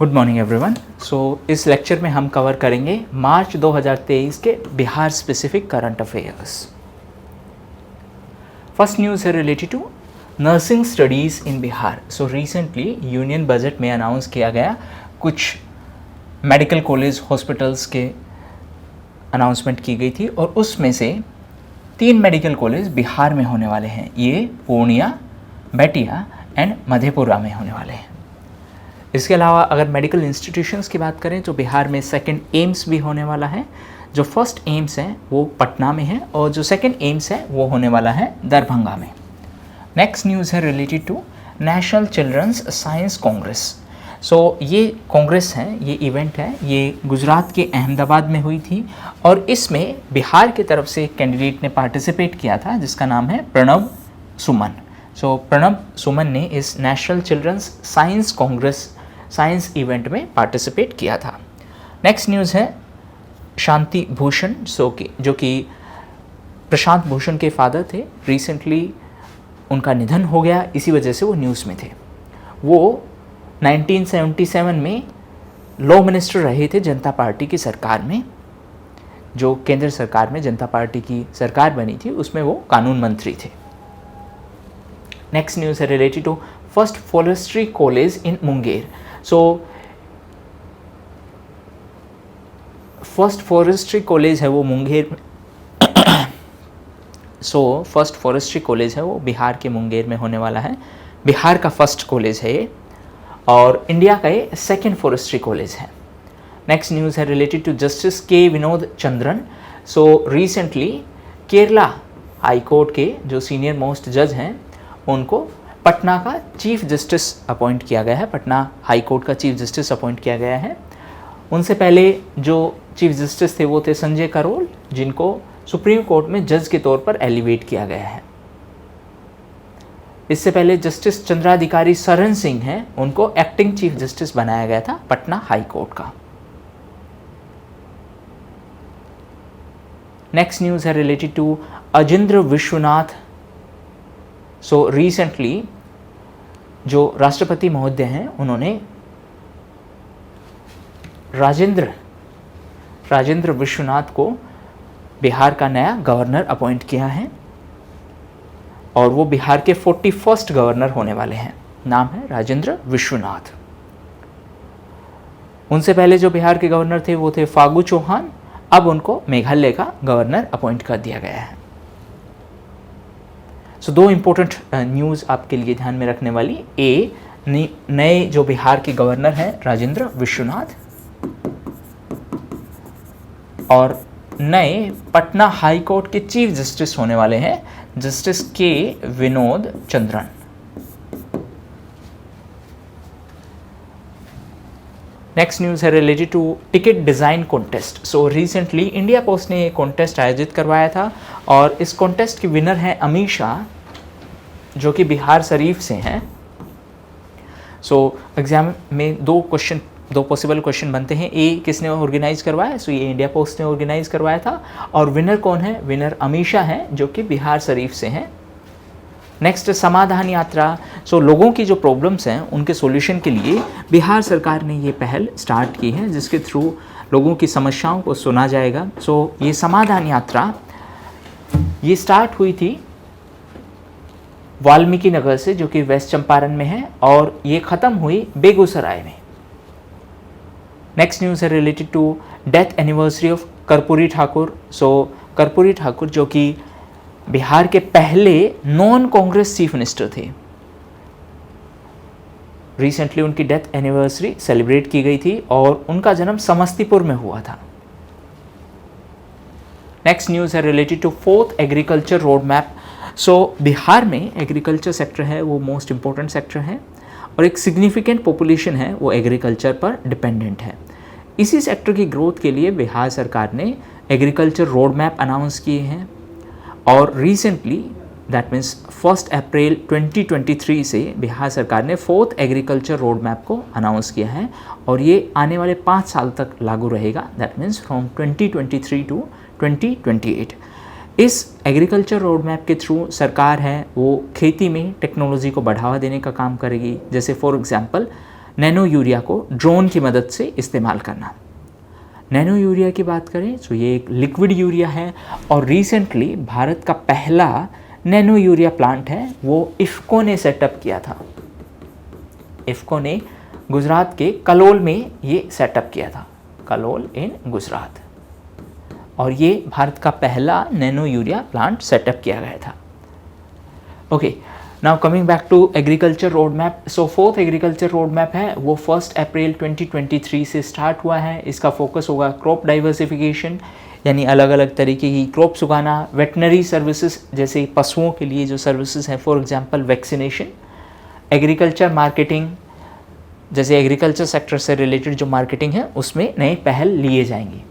Good morning everyone. इस lecture में हम कवर करेंगे मार्च 2023 के Bihar specific current affairs. First news है related to nursing studies in Bihar. Recently union budget में अनाउंस किया गया कुछ मेडिकल कॉलेज हॉस्पिटल्स के अनाउंसमेंट की गई थी और उसमें से 3 मेडिकल कॉलेज बिहार में होने वाले हैं। ये पूर्णिया, बेतिया एंड मधेपुरा में होने वाले हैं। इसके अलावा अगर मेडिकल इंस्टीट्यूशंस की बात करें तो बिहार में सेकंड एम्स भी होने वाला है। जो फर्स्ट एम्स है वो पटना में है और जो सेकंड एम्स है वो होने वाला है दरभंगा में। नेक्स्ट न्यूज़ है related to national children's science congress. ये कांग्रेस है, ये इवेंट है, ये गुजरात के अहमदाबाद में हुई थी और इसमें बिहार की तरफ से एक कैंडिडेट ने पार्टिसिपेट किया था जिसका नाम है प्रणब सुमन। प्रणब सुमन ने इस national children's science congress science event में पार्टिसिपेट किया था। नेक्स्ट न्यूज़ है शांति भूषण, जो कि प्रशांत भूषण के फादर थे। रिसेंटली उनका निधन हो गया, इसी वजह से वो न्यूज़ में थे। वो 1977 में लॉ मिनिस्टर रहे थे जनता पार्टी की सरकार में। जो केंद्र सरकार में जनता पार्टी की सरकार बनी थी उसमें वो कानून मंत्री थे। नेक्स्ट न्यूज़ है related to first forestry college in Munger. First forestry college है वो मुंगेर में फर्स्ट फॉरेस्ट्री कॉलेज है वो बिहार के मुंगेर में होने वाला है। बिहार का फर्स्ट कॉलेज है ये और इंडिया का ये सेकेंड फॉरेस्ट्री कॉलेज है। नेक्स्ट न्यूज़ है रिलेटेड टू जस्टिस के Vinod Chandran. Recently Kerala high court के जो सीनियर मोस्ट जज हैं उनको पटना का चीफ जस्टिस अपॉइंट किया गया है। पटना हाई कोर्ट का चीफ जस्टिस अपॉइंट किया गया है। उनसे पहले जो चीफ जस्टिस थे वो थे संजय करोल, जिनको सुप्रीम कोर्ट में जज के तौर पर एलिवेट किया गया है। इससे पहले जस्टिस चंद्राधिकारी सरन सिंह हैं, उनको एक्टिंग चीफ जस्टिस बनाया गया था पटना हाई कोर्ट का। नेक्स्ट न्यूज़ है related to Ajendra Vishwanath. Recently जो राष्ट्रपति महोदय हैं उन्होंने राजेंद्र विश्वनाथ को बिहार का नया गवर्नर अपॉइंट किया है और वो बिहार के 41st गवर्नर होने वाले हैं। नाम है राजेंद्र विश्वनाथ। उनसे पहले जो बिहार के गवर्नर थे वो थे फागू चौहान, अब उनको मेघालय का गवर्नर अपॉइंट कर दिया गया है। दो इम्पोर्टेंट न्यूज़ आपके लिए ध्यान में रखने वाली। नए जो बिहार के गवर्नर हैं राजेंद्र विश्वनाथ और नए पटना हाई कोर्ट के चीफ जस्टिस होने वाले हैं जस्टिस के विनोद चंद्रन। नेक्स्ट न्यूज़ है related to ticket design contest. Recently India post ने एक कॉन्टेस्ट आयोजित करवाया था और इस कॉन्टेस्ट के विनर हैं अमीशा, जो कि बिहार शरीफ से हैं। एग्जाम में दो पॉसिबल क्वेश्चन बनते हैं। ए किसने ऑर्गेनाइज करवाया? ये इंडिया पोस्ट ने ऑर्गेनाइज करवाया था और विनर कौन है? विनर अमीशा हैं, जो कि बिहार शरीफ से हैं। नेक्स्ट समाधान यात्रा। लोगों की जो प्रॉब्लम्स हैं उनके सॉल्यूशन के लिए बिहार सरकार ने ये पहल स्टार्ट की है जिसके थ्रू लोगों की समस्याओं को सुना जाएगा। ये समाधान यात्रा ये स्टार्ट हुई थी वाल्मीकि नगर से, जो कि वेस्ट चंपारण में है, और ये ख़त्म हुई बेगूसराय में। नेक्स्ट न्यूज़ है related to death anniversary of Karpoori Thakur. Karpoori Thakur जो कि बिहार के पहले नॉन कांग्रेस चीफ मिनिस्टर थे। रिसेंटली उनकी डेथ एनिवर्सरी सेलिब्रेट की गई थी और उनका जन्म समस्तीपुर में हुआ था। नेक्स्ट न्यूज़ है related to 4th agriculture road map. Bihar में एग्रीकल्चर सेक्टर है वो मोस्ट इम्पोर्टेंट सेक्टर है और एक सिग्निफिकेंट पॉपुलेशन है वो एग्रीकल्चर पर डिपेंडेंट है। इसी सेक्टर की ग्रोथ के लिए बिहार सरकार ने एग्रीकल्चर रोड मैप अनाउंस किए हैं और रिसेंटली दैट मीन्स 1 अप्रैल 2023 से बिहार सरकार ने 4th एग्रीकल्चर रोड मैप को अनाउंस किया है और ये आने वाले 5 साल तक लागू रहेगा। That means from 2023 to 2028। इस एग्रीकल्चर रोड मैप के थ्रू सरकार है वो खेती में टेक्नोलॉजी को बढ़ावा देने का काम करेगी। जैसे फॉर एग्जांपल नैनो यूरिया को ड्रोन की मदद से इस्तेमाल करना। नैनो यूरिया की बात करें तो ये एक लिक्विड यूरिया है और रिसेंटली भारत का पहला नैनो यूरिया प्लांट है वो इफ़को ने सेटअप किया था। इफ़को ने गुजरात के कलोल में ये सेटअप किया था, कलोल इन गुजरात, और ये भारत का पहला नैनो यूरिया प्लांट सेटअप किया गया था। Okay, now coming back to agriculture road map. So fourth agriculture road map है वो 1 अप्रैल 2023 से स्टार्ट हुआ है। इसका फोकस होगा क्रॉप डाइवर्सिफिकेशन, यानी अलग अलग तरीके की क्रॉप्स उगाना, वेटनरी सर्विसेज जैसे पशुओं के लिए जो सर्विसेज हैं, for example vaccination, agriculture marketing, जैसे एग्रीकल्चर सेक्टर से रिलेटेड जो मार्केटिंग है उसमें नए पहल लिए जाएंगे।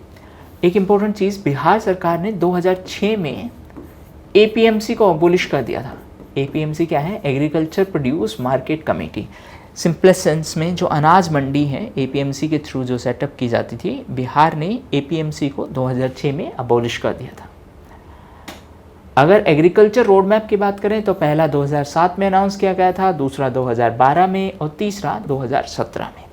एक इम्पोर्टेंट चीज़, बिहार सरकार ने 2006 में APMC को अबोलिश कर दिया था। APMC क्या है? Agriculture produce market committee. Simplest sense में जो अनाज मंडी है APMC के थ्रू जो सेटअप की जाती थी, बिहार ने APMC को 2006 में अबोलिश कर दिया था। अगर एग्रीकल्चर रोड मैप की बात करें तो पहला 2007 में अनाउंस किया गया था, दूसरा 2012 में और तीसरा 2017 में।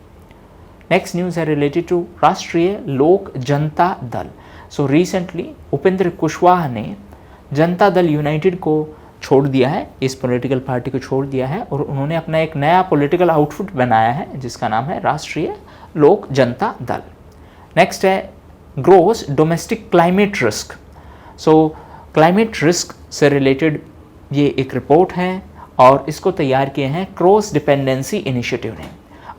नेक्स्ट न्यूज़ है रिलेटेड टू राष्ट्रीय लोक जनता दल। सो रिसेंटली उपेंद्र कुशवाहा ने जनता दल यूनाइटेड को छोड़ दिया है, इस पॉलिटिकल पार्टी को छोड़ दिया है और उन्होंने अपना एक नया पॉलिटिकल आउटफिट बनाया है जिसका नाम है राष्ट्रीय लोक जनता दल। नेक्स्ट है gross domestic climate risk. So climate risk से रिलेटेड ये एक रिपोर्ट है और इसको तैयार किए हैं क्रॉस डिपेंडेंसी इनिशिएटिव ने,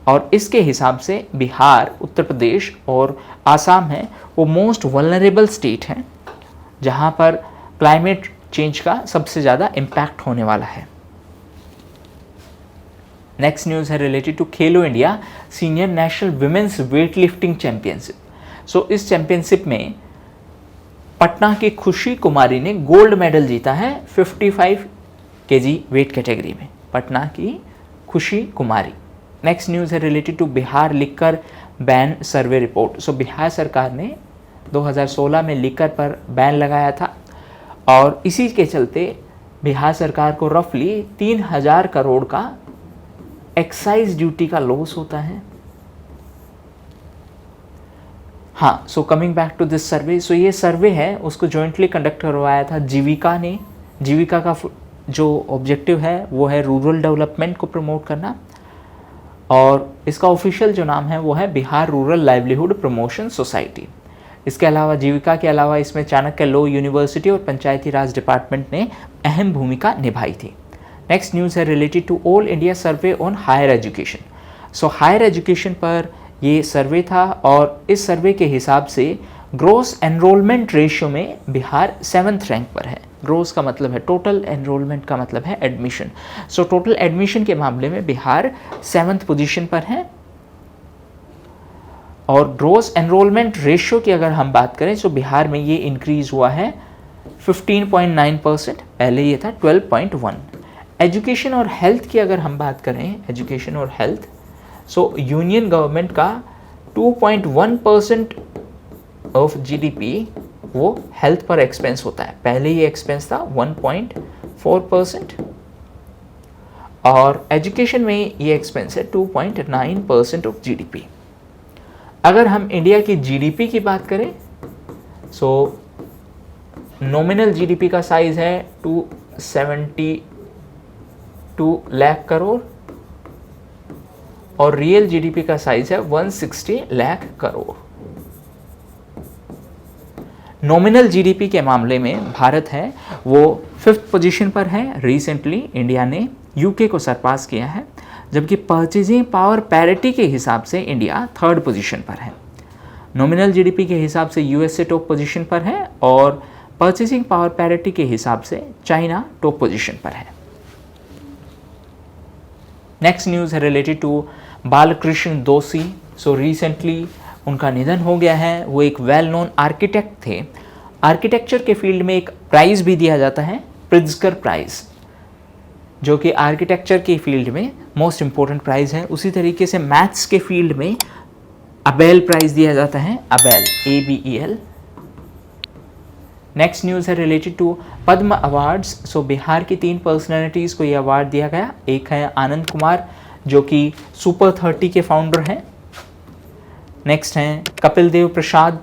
और इसके हिसाब से बिहार, उत्तर प्रदेश और आसाम है वो मोस्ट वल्नरेबल स्टेट हैं जहाँ पर क्लाइमेट चेंज का सबसे ज़्यादा इम्पैक्ट होने वाला है। नेक्स्ट न्यूज़ है related to Khelo India senior national women's weight lifting championship. So इस चैंपियनशिप में पटना की खुशी कुमारी ने गोल्ड मेडल जीता है 55 kg वेट कैटेगरी में, पटना की खुशी कुमारी। नेक्स्ट न्यूज़ है related to Bihar liquor ban survey report. So Bihar सरकार ने 2016 में लिकर पर बैन लगाया था और इसी के चलते बिहार सरकार को रफली 3000 करोड़ का एक्साइज ड्यूटी का लॉस होता है। हाँ, so coming back to this survey. So ये सर्वे है उसको जॉइंटली कंडक्ट करवाया था जीविका ने। जीविका का जो ऑब्जेक्टिव है वो है रूरल डेवलपमेंट को प्रमोट करना और इसका ऑफिशियल जो नाम है वो है Bihar rural livelihood promotion society. इसके अलावा जीविका के अलावा इसमें चाणक्य लॉ यूनिवर्सिटी और पंचायती राज डिपार्टमेंट ने अहम भूमिका निभाई थी। नेक्स्ट न्यूज़ है related to all India survey on higher education. So higher education पर ये सर्वे था और इस सर्वे के हिसाब से ग्रोस एनरोलमेंट रेशियो में बिहार 7th रैंक पर है। ग्रोस का मतलब है टोटल, एनरोलमेंट का मतलब है एडमिशन। सो टोटल एडमिशन के मामले में बिहार 7th पोजीशन पर है और ग्रोस एनरोलमेंट रेशियो की अगर हम बात करें तो बिहार में ये इंक्रीज हुआ है 15.9%, पहले ये था 12.1। एजुकेशन और हेल्थ की अगर हम बात करें, एजुकेशन और हेल्थ, सो यूनियन गवर्नमेंट का 2.1% ऑफ GDP वो हेल्थ पर एक्सपेंस होता है। पहले ये एक्सपेंस था 1.4% और एजुकेशन में ये एक्सपेंस है 2.9% ऑफ GDP। अगर हम इंडिया की GDP की बात करें सो नॉमिनल GDP का साइज है 272 लाख करोड़ और रियल GDP का साइज है 160 लाख करोड़। नॉमिनल GDP के मामले में भारत है वो 5th पोजीशन पर है। रिसेंटली इंडिया ने UK को सरपास किया है, जबकि परचेजिंग पावर पैरिटी के हिसाब से इंडिया 3rd पोजीशन पर है। नॉमिनल GDP के हिसाब से USA टॉप पोजीशन पर है और परचेजिंग पावर पैरिटी के हिसाब से चाइना टॉप पोजीशन पर है। नेक्स्ट न्यूज़ है रिलेटेड टू बालकृष्ण दोषी। सो रिसेंटली उनका निधन हो गया है। वो एक वेल नोन आर्किटेक्ट थे। आर्किटेक्चर के फील्ड में एक प्राइज़ भी दिया जाता है, प्रिट्जकर प्राइज़, जो कि आर्किटेक्चर के फील्ड में मोस्ट इम्पोर्टेंट प्राइज़ है। उसी तरीके से मैथ्स के फील्ड में अबेल प्राइज़ दिया जाता है, अबेल, ABEL। नेक्स्ट न्यूज़ है रिलेटेड टू पद्म अवार्ड्स। सो बिहार की 3 पर्सनैलिटीज़ को ये अवार्ड दिया गया। एक है आनंद कुमार जो कि सुपर 30 के फाउंडर हैं। नेक्स्ट हैं कपिल देव प्रसाद,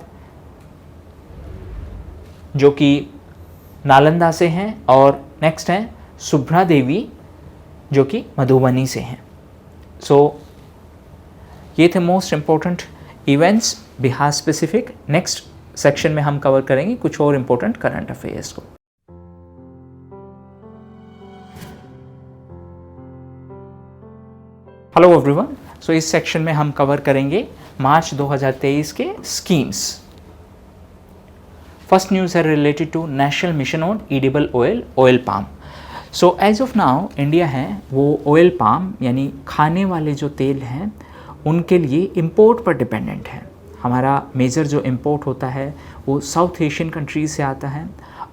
जो कि नालंदा से हैं। और नेक्स्ट हैं सुभ्रा देवी, जो कि मधुबनी से हैं। सो ये थे most important events Bihar specific. Next section में हम कवर करेंगे कुछ और इम्पोर्टेंट करंट अफेयर्स को। हेलो एवरीवन, सो इस सेक्शन में हम कवर करेंगे मार्च 2023 के स्कीम्स। फर्स्ट न्यूज़ है related to national mission on edible oil palm. So as of now India है वो ऑयल पाम यानी खाने वाले जो तेल हैं उनके लिए इंपोर्ट पर डिपेंडेंट है। हमारा मेजर जो इंपोर्ट होता है वो साउथ एशियन कंट्रीज से आता है,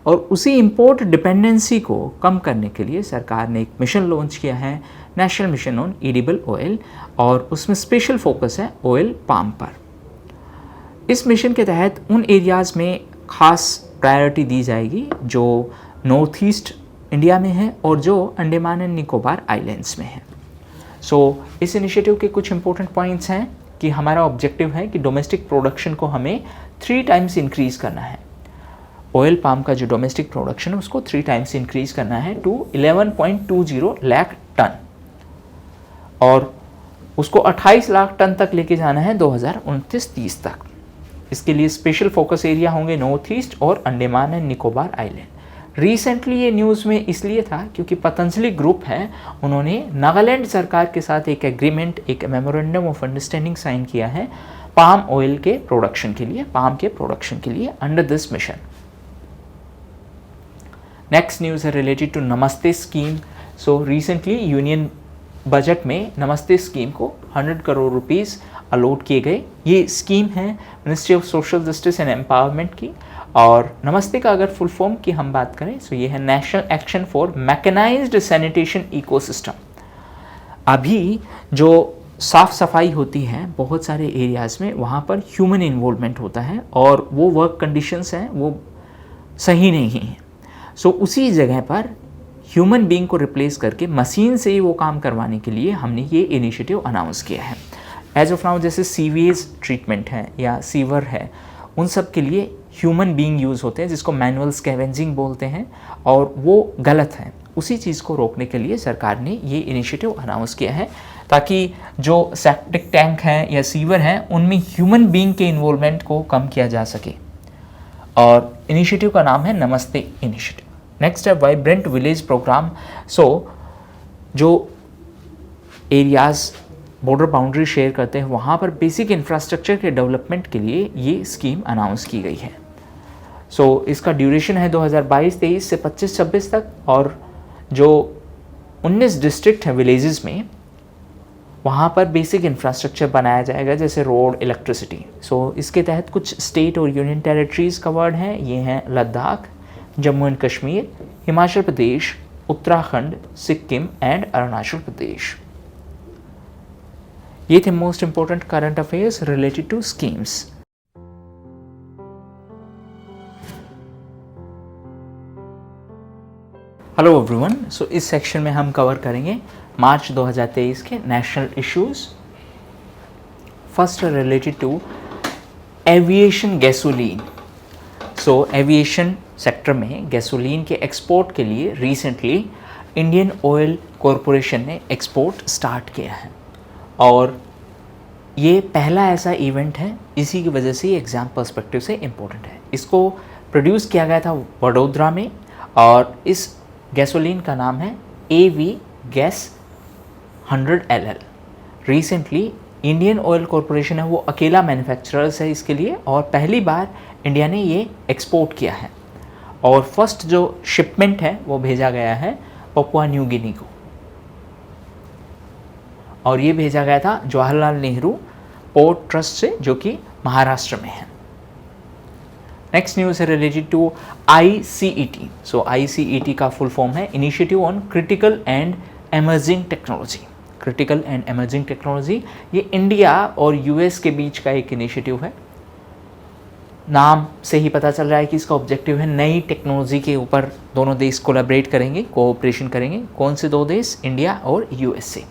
और उसी इंपोर्ट डिपेंडेंसी को कम करने के लिए सरकार ने एक मिशन लॉन्च किया है, national mission on edible oil, और उसमें स्पेशल फोकस है ऑयल पाम पर। इस मिशन के तहत उन एरियाज़ में खास प्रायोरिटी दी जाएगी जो नॉर्थ ईस्ट इंडिया में है और जो अंडमान एंड निकोबार आइलैंड्स में है। इस इनिशिएटिव के कुछ इंपॉर्टेंट पॉइंट्स हैं कि हमारा ऑब्जेक्टिव है कि डोमेस्टिक प्रोडक्शन को हमें 3 टाइम्स इंक्रीज़ करना है। ऑयल पाम का जो डोमेस्टिक प्रोडक्शन है उसको 3 टाइम्स इंक्रीज़ करना है टू 11.20 लाख टन, और उसको 28 लाख टन तक लेके जाना है 2029-30 तक। इसके लिए स्पेशल फोकस एरिया होंगे नॉर्थ ईस्ट और Andaman and Nicobar island. Recently ये न्यूज़ में इसलिए था क्योंकि पतंजलि ग्रुप है, उन्होंने नागालैंड सरकार के साथ एक एग्रीमेंट, एक मेमोरेंडम ऑफ अंडरस्टैंडिंग साइन किया है पाम ऑयल के प्रोडक्शन के लिए, पाम के प्रोडक्शन के लिए under this mission. Next news है रिलेटेड टू नमस्ते scheme. So recently union budget में नमस्ते स्कीम को 100 करोड़ रुपीस अलॉट किए गए। ये स्कीम है ministry of social justice and empowerment की, और नमस्ते का अगर फुल फॉर्म की हम बात करें तो ये है national action for mechanised sanitation ecosystem. अभी जो साफ सफाई होती है बहुत सारे एरियाज़ में, वहाँ पर ह्यूमन इन्वॉल्वमेंट होता है और वो वर्क कंडीशंस हैं वो सही नहीं हैं। उसी जगह पर ह्यूमन बीइंग को रिप्लेस करके मशीन से ही वो काम करवाने के लिए हमने ये इनिशिएटिव अनाउंस किया है। एज ऑफ नाउ जैसे सीवेज ट्रीटमेंट है या सीवर है, उन सब के लिए ह्यूमन बीइंग यूज़ होते हैं जिसको मैनुअल स्कैवेंजिंग बोलते हैं, और वो गलत है। उसी चीज़ को रोकने के लिए सरकार ने ये इनिशिएटिव अनाउंस किया है ताकि जो सेप्टिक टैंक हैं या सीवर हैं उनमें ह्यूमन बीइंग के इन्वॉल्वमेंट को कम किया जा सके, और इनिशिएटिव का नाम है नमस्ते इनिशिएटिव। नेक्स्ट है वाइब्रेंट विलेज प्रोग्राम। जो एरियाज़ बॉर्डर बाउंड्री शेयर करते हैं वहाँ पर बेसिक इंफ्रास्ट्रक्चर के डेवलपमेंट के लिए ये स्कीम अनाउंस की गई है। इसका ड्यूरेशन है 2022-23 से 25-26 तक, और जो 19 डिस्ट्रिक्ट हैं विलेजेस में वहाँ पर बेसिक इंफ्रास्ट्रक्चर बनाया जाएगा जैसे रोड, इलेक्ट्रिसिटी। इसके तहत कुछ स्टेट और यूनियन टेरिटरीज़ कवर्ड हैं। ये हैं लद्दाख, जम्मू एंड कश्मीर, हिमाचल प्रदेश, उत्तराखंड, सिक्किम एंड अरुणाचल प्रदेश। ये थे most important current affairs related to schemes. Hello everyone, इस सेक्शन में हम कवर करेंगे मार्च 2023 के national issues. First related to aviation gasoline. Aviation sector में गैसोलीन के एक्सपोर्ट के लिए रिसेंटली इंडियन ऑयल कॉरपोरेशन ने एक्सपोर्ट स्टार्ट किया है, और ये पहला ऐसा इवेंट है, इसी की वजह से ये एग्ज़ाम पर्सपेक्टिव से इम्पोर्टेंट है। इसको प्रोड्यूस किया गया था वडोदरा में, और इस गैसोलीन का नाम है AV gas 100 LL। Recently Indian oil corporation है वो अकेला मैन्युफैक्चरर्स है इसके लिए, और पहली बार इंडिया ने ये एक्सपोर्ट किया है, और फर्स्ट जो शिपमेंट है वो भेजा गया है पपुआ न्यू गिनी को, और ये भेजा गया था जवाहरलाल नेहरू पोर्ट ट्रस्ट से जो कि महाराष्ट्र में है। नेक्स्ट न्यूज़ है रिलेटेड टू ICET। ICET का फुल फॉर्म है initiative on critical and emerging technology. Critical and emerging technology ये इंडिया और US के बीच का एक इनिशिएटिव है। नाम से ही पता चल रहा है कि इसका ऑब्जेक्टिव है नई टेक्नोलॉजी के ऊपर दोनों देश कोलैबोरेट करेंगे, कोऑपरेशन करेंगे। कौन से दो देश? इंडिया और USA।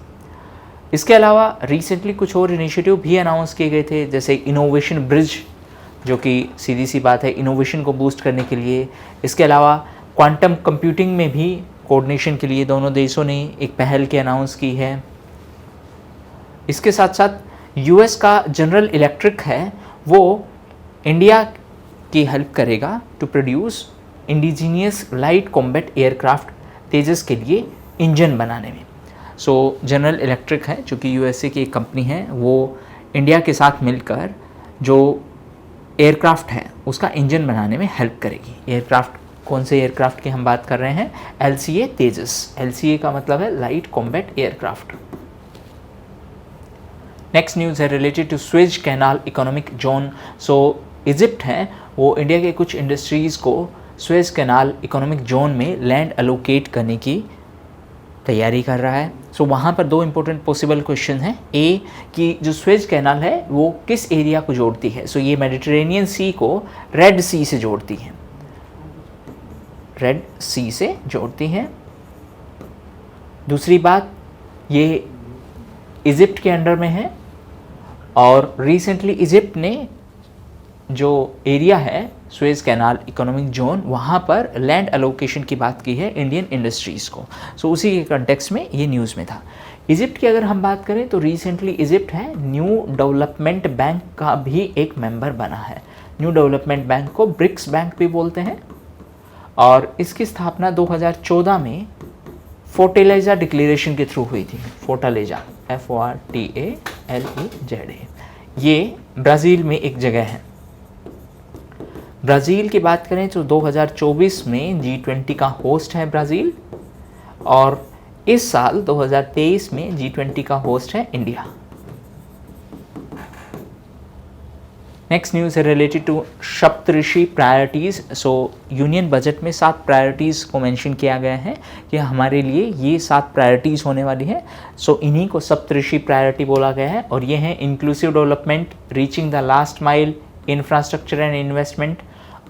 इसके अलावा रिसेंटली कुछ और इनिशिएटिव भी अनाउंस किए गए थे, जैसे इनोवेशन ब्रिज, जो कि सीधी सी बात है इनोवेशन को बूस्ट करने के लिए। इसके अलावा क्वांटम कंप्यूटिंग में भी कोऑर्डिनेशन के लिए दोनों देशों ने एक पहल की अनाउंस की है। इसके साथ साथ यूएस का जनरल इलेक्ट्रिक है, वो इंडिया की हेल्प करेगा to produce indigenous light combat aircraft Tejas के लिए इंजन बनाने में। सो जनरल इलेक्ट्रिक है, जो कि यूएसए की एक कंपनी है, वो इंडिया के साथ मिलकर जो एयरक्राफ्ट है उसका इंजन बनाने में हेल्प करेगी। एयरक्राफ्ट, कौन से एयरक्राफ्ट की हम बात कर रहे हैं? LCA तेजस। LCA का मतलब है light combat aircraft. Next news है related to Suez canal economic zone. So Egypt है, वो इंडिया के कुछ इंडस्ट्रीज़ को स्वेज कैनाल इकोनॉमिक जोन में लैंड एलोकेट करने की तैयारी कर रहा है। सो वहाँ पर दो इंपॉर्टेंट पॉसिबल क्वेश्चन हैं। ए, कि जो स्वेज कैनाल है वो किस एरिया को जोड़ती है? सो ये मेडिटेरेनियन सी को रेड सी से जोड़ती है, रेड सी से जोड़ती है। दूसरी बात, ये इजिप्ट के अंडर में है और रिसेंटली इजिप्ट ने जो एरिया है स्वेज कैनाल इकोनॉमिक जोन, वहाँ पर लैंड एलोकेशन की बात की है इंडियन इंडस्ट्रीज़ को। सो उसी के कंटेक्स्ट में ये न्यूज़ में था। इजिप्ट की अगर हम बात करें तो रिसेंटली इजिप्ट है न्यू डेवलपमेंट बैंक का भी एक मेंबर बना है। न्यू डेवलपमेंट बैंक को ब्रिक्स बैंक भी बोलते हैं और इसकी स्थापना 2014 में फोर्टालेजा डिक्लेरेशन के थ्रू हुई थी। फोर्टालेजा, FORTALEZA, ये ब्राज़ील में एक जगह है। ब्राज़ील की बात करें तो 2024 में G20 का होस्ट है ब्राज़ील और इस साल 2023 में G20 का होस्ट है इंडिया। नेक्स्ट न्यूज़ है related to Saptarishi priorities. So union budget में 7 प्रायोरिटीज़ को मेंशन किया गया है कि हमारे लिए ये 7 प्रायोरिटीज़ होने वाली है। सो इन्हीं को सप्तऋषि प्रायोरिटी बोला गया है और ये हैं inclusive development, reaching the last mile, infrastructure and investment,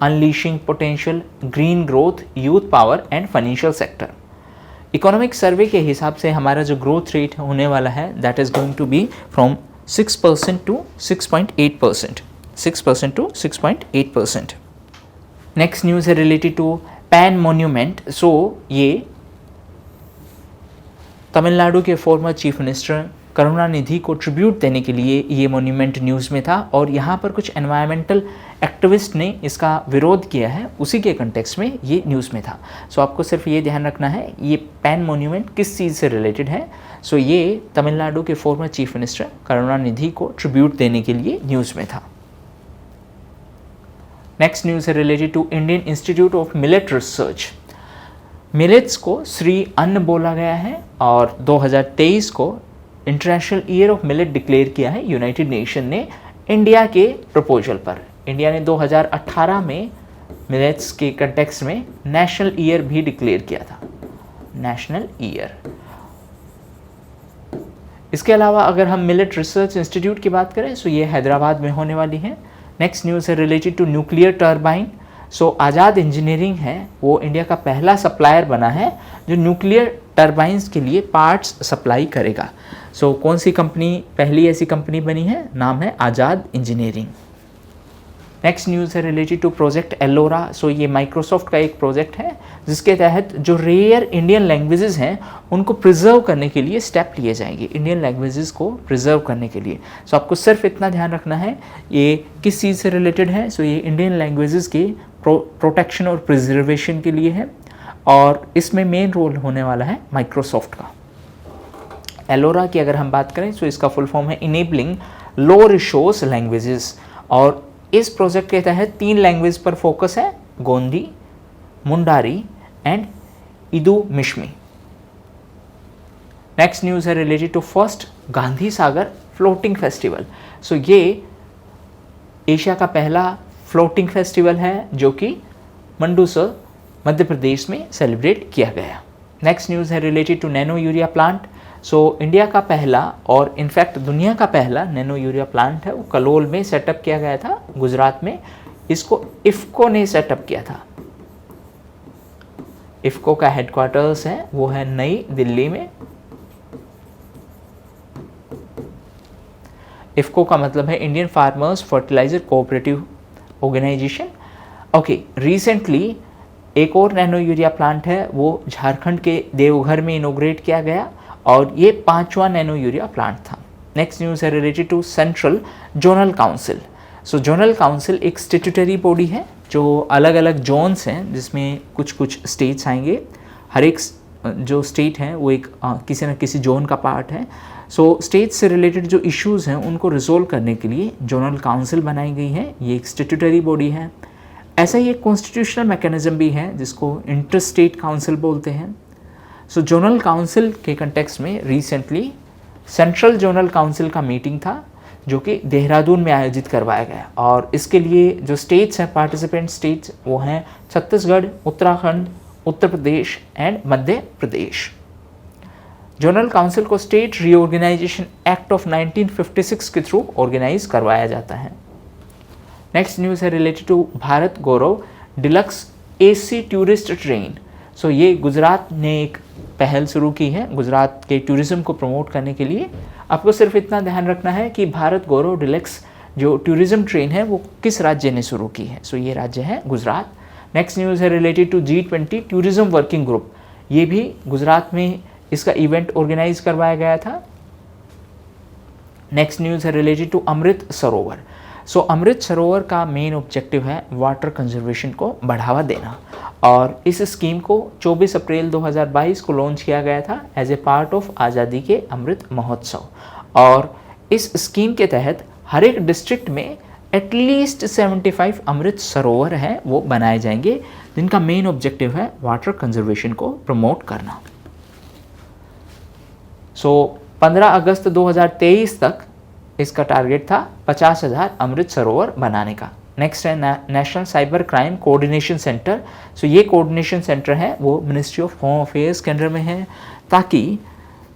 unleashing potential, green growth, youth power and financial sector. Economic survey के हिसाब से हमारा जो ग्रोथ रेट होने वाला है that is going to be from 6% to 6.8%, 6% to 6.8%। Next news है related to pan monument. So ये तमिलनाडु के फॉर्मर चीफ मिनिस्टर करुणानिधि को ट्रिब्यूट देने के लिए ये मोन्यूमेंट न्यूज़ में था और यहाँ पर कुछ एनवायरमेंटल एक्टिविस्ट ने इसका विरोध किया है, उसी के कंटेक्स्ट में ये न्यूज़ में था। सो आपको सिर्फ ये ध्यान रखना है ये पैन मोन्यूमेंट किस चीज़ से रिलेटेड है। सो ये तमिलनाडु के फॉर्मर चीफ मिनिस्टर करुणानिधि को ट्रिब्यूट देने के लिए न्यूज़ में था। नेक्स्ट न्यूज़ है related to Indian institute of millet research. Millets को श्री अन्न बोला गया है और 2023 को international year of millet declare किया है यूनाइटेड नेशन ने इंडिया के प्रपोजल पर। इंडिया ने 2018 में मिलेट्स के कंटेक्स्ट में नेशनल ईयर भी डिक्लेयर किया था, नेशनल ईयर। इसके अलावा अगर हम मिलेट रिसर्च इंस्टीट्यूट की बात करें तो ये हैदराबाद में होने वाली है। नेक्स्ट न्यूज़ है related to nuclear turbine. So Azad engineering है, वो इंडिया का पहला सप्लायर बना है जो न्यूक्लियर टर्बाइंस के लिए पार्ट्स सप्लाई करेगा। सो कौन सी कंपनी पहली ऐसी कंपनी बनी है? नाम है आज़ाद इंजीनियरिंग। नेक्स्ट न्यूज़ है रिलेटेड टू प्रोजेक्ट एलोरा। सो ये माइक्रोसॉफ्ट का एक प्रोजेक्ट है जिसके तहत जो रेयर इंडियन लैंग्वेजेस हैं उनको प्रिजर्व करने के लिए स्टेप लिए जाएंगे, इंडियन लैंग्वेजेस को प्रिजर्व करने के लिए। सो आपको सिर्फ इतना ध्यान रखना है ये किस चीज़ से रिलेटेड है। सो ये इंडियन लैंग्वेजेस के प्रोटेक्शन और प्रिजर्वेशन के लिए है और इसमें मेन रोल होने वाला है माइक्रोसॉफ्ट का। एलोरा की अगर हम बात करें तो इसका फुल फॉर्म है इनेबलिंग लो रिसोर्स लैंग्वेजेस और इस प्रोजेक्ट के तहत 3 लैंग्वेज पर फोकस है, Gondi, Mundari and Idu Mishmi. Next news है related to first Gandhi Sagar floating festival. So ये एशिया का पहला फ्लोटिंग फेस्टिवल है जो कि मंडूसर मध्य प्रदेश में सेलिब्रेट किया गया। नेक्स्ट न्यूज़ है related to nano urea plant. So India का पहला और इनफैक्ट दुनिया का पहला नैनो यूरिया प्लांट है वो कलोल में सेटअप किया गया था, गुजरात में। इसको इफ्को ने सेटअप किया था। इफ्को का हेडक्वार्टर्स है वो है नई दिल्ली में। इफ़को का मतलब है Indian farmers fertiliser cooperative organisation. Okay, recently एक और नैनो यूरिया प्लांट है, वो झारखंड के देवघर में इनोग्रेट किया गया और ये 5वां नैनो यूरिया प्लांट था। नेक्स्ट न्यूज़ है related to central zonal council. So zonal council एक स्टेट्यूटरी बॉडी है जो अलग अलग जोन्स हैं जिसमें कुछ कुछ स्टेट्स आएंगे। हर एक जो स्टेट है वो एक किसी न किसी जोन का पार्ट है। सो स्टेट से रिलेटेड जो इश्यूज़ हैं उनको रिजोल्व करने के लिए जोनल काउंसिल बनाई गई है। ये एक स्टेट्यूटरी बॉडी है। ऐसा ही एक कॉन्स्टिट्यूशनल मैकेनिज्म भी है जिसको इंटर स्टेट काउंसिल बोलते हैं। सो जोनल काउंसिल के कंटेक्स्ट में रिसेंटली सेंट्रल जोनल काउंसिल का मीटिंग था जो कि देहरादून में आयोजित करवाया गया और इसके लिए जो स्टेट्स हैं, पार्टिसिपेंट स्टेट्स, वो हैं Chhattisgarh, Uttarakhand, Uttar Pradesh and Madhya Pradesh. Zonal council को स्टेट रीऑर्गेनाइजेशन एक्ट ऑफ 1956 के थ्रू ऑर्गेनाइज करवाया जाता है। नेक्स्ट न्यूज़ है related to Bharat Gaurav deluxe AC tourist train. So ये गुजरात ने एक पहल शुरू की है गुजरात के टूरिज़्म को प्रमोट करने के लिए। आपको सिर्फ इतना ध्यान रखना है कि भारत गौरव डिलक्स जो टूरिज़्म ट्रेन है वो किस राज्य ने शुरू की है। सो ये राज्य है गुजरात। नेक्स्ट न्यूज़ है related to G20 tourism working group. ये भी गुजरात में इसका इवेंट ऑर्गेनाइज करवाया गया था। नेक्स्ट न्यूज़ है रिलेटेड टू अमृत सरोवर। सो अमृत सरोवर का मेन ऑब्जेक्टिव है वाटर कंजर्वेशन को बढ़ावा देना और इस स्कीम को 24 अप्रैल 2022 को लॉन्च किया गया था एज ए पार्ट ऑफ आज़ादी के अमृत महोत्सव। और इस स्कीम के तहत हर एक डिस्ट्रिक्ट में एटलीस्ट 75 अमृत सरोवर हैं वो बनाए जाएंगे जिनका मेन ऑब्जेक्टिव है वाटर कंजर्वेशन को प्रमोट करना। सो 15 अगस्त 2023 तक इसका टारगेट था 50,000 अमृत सरोवर बनाने का। नेक्स्ट है national cyber crime coordination centre. So ये कोऑर्डिनेशन सेंटर है वो मिनिस्ट्री ऑफ होम अफेयर्स के अंडर में है ताकि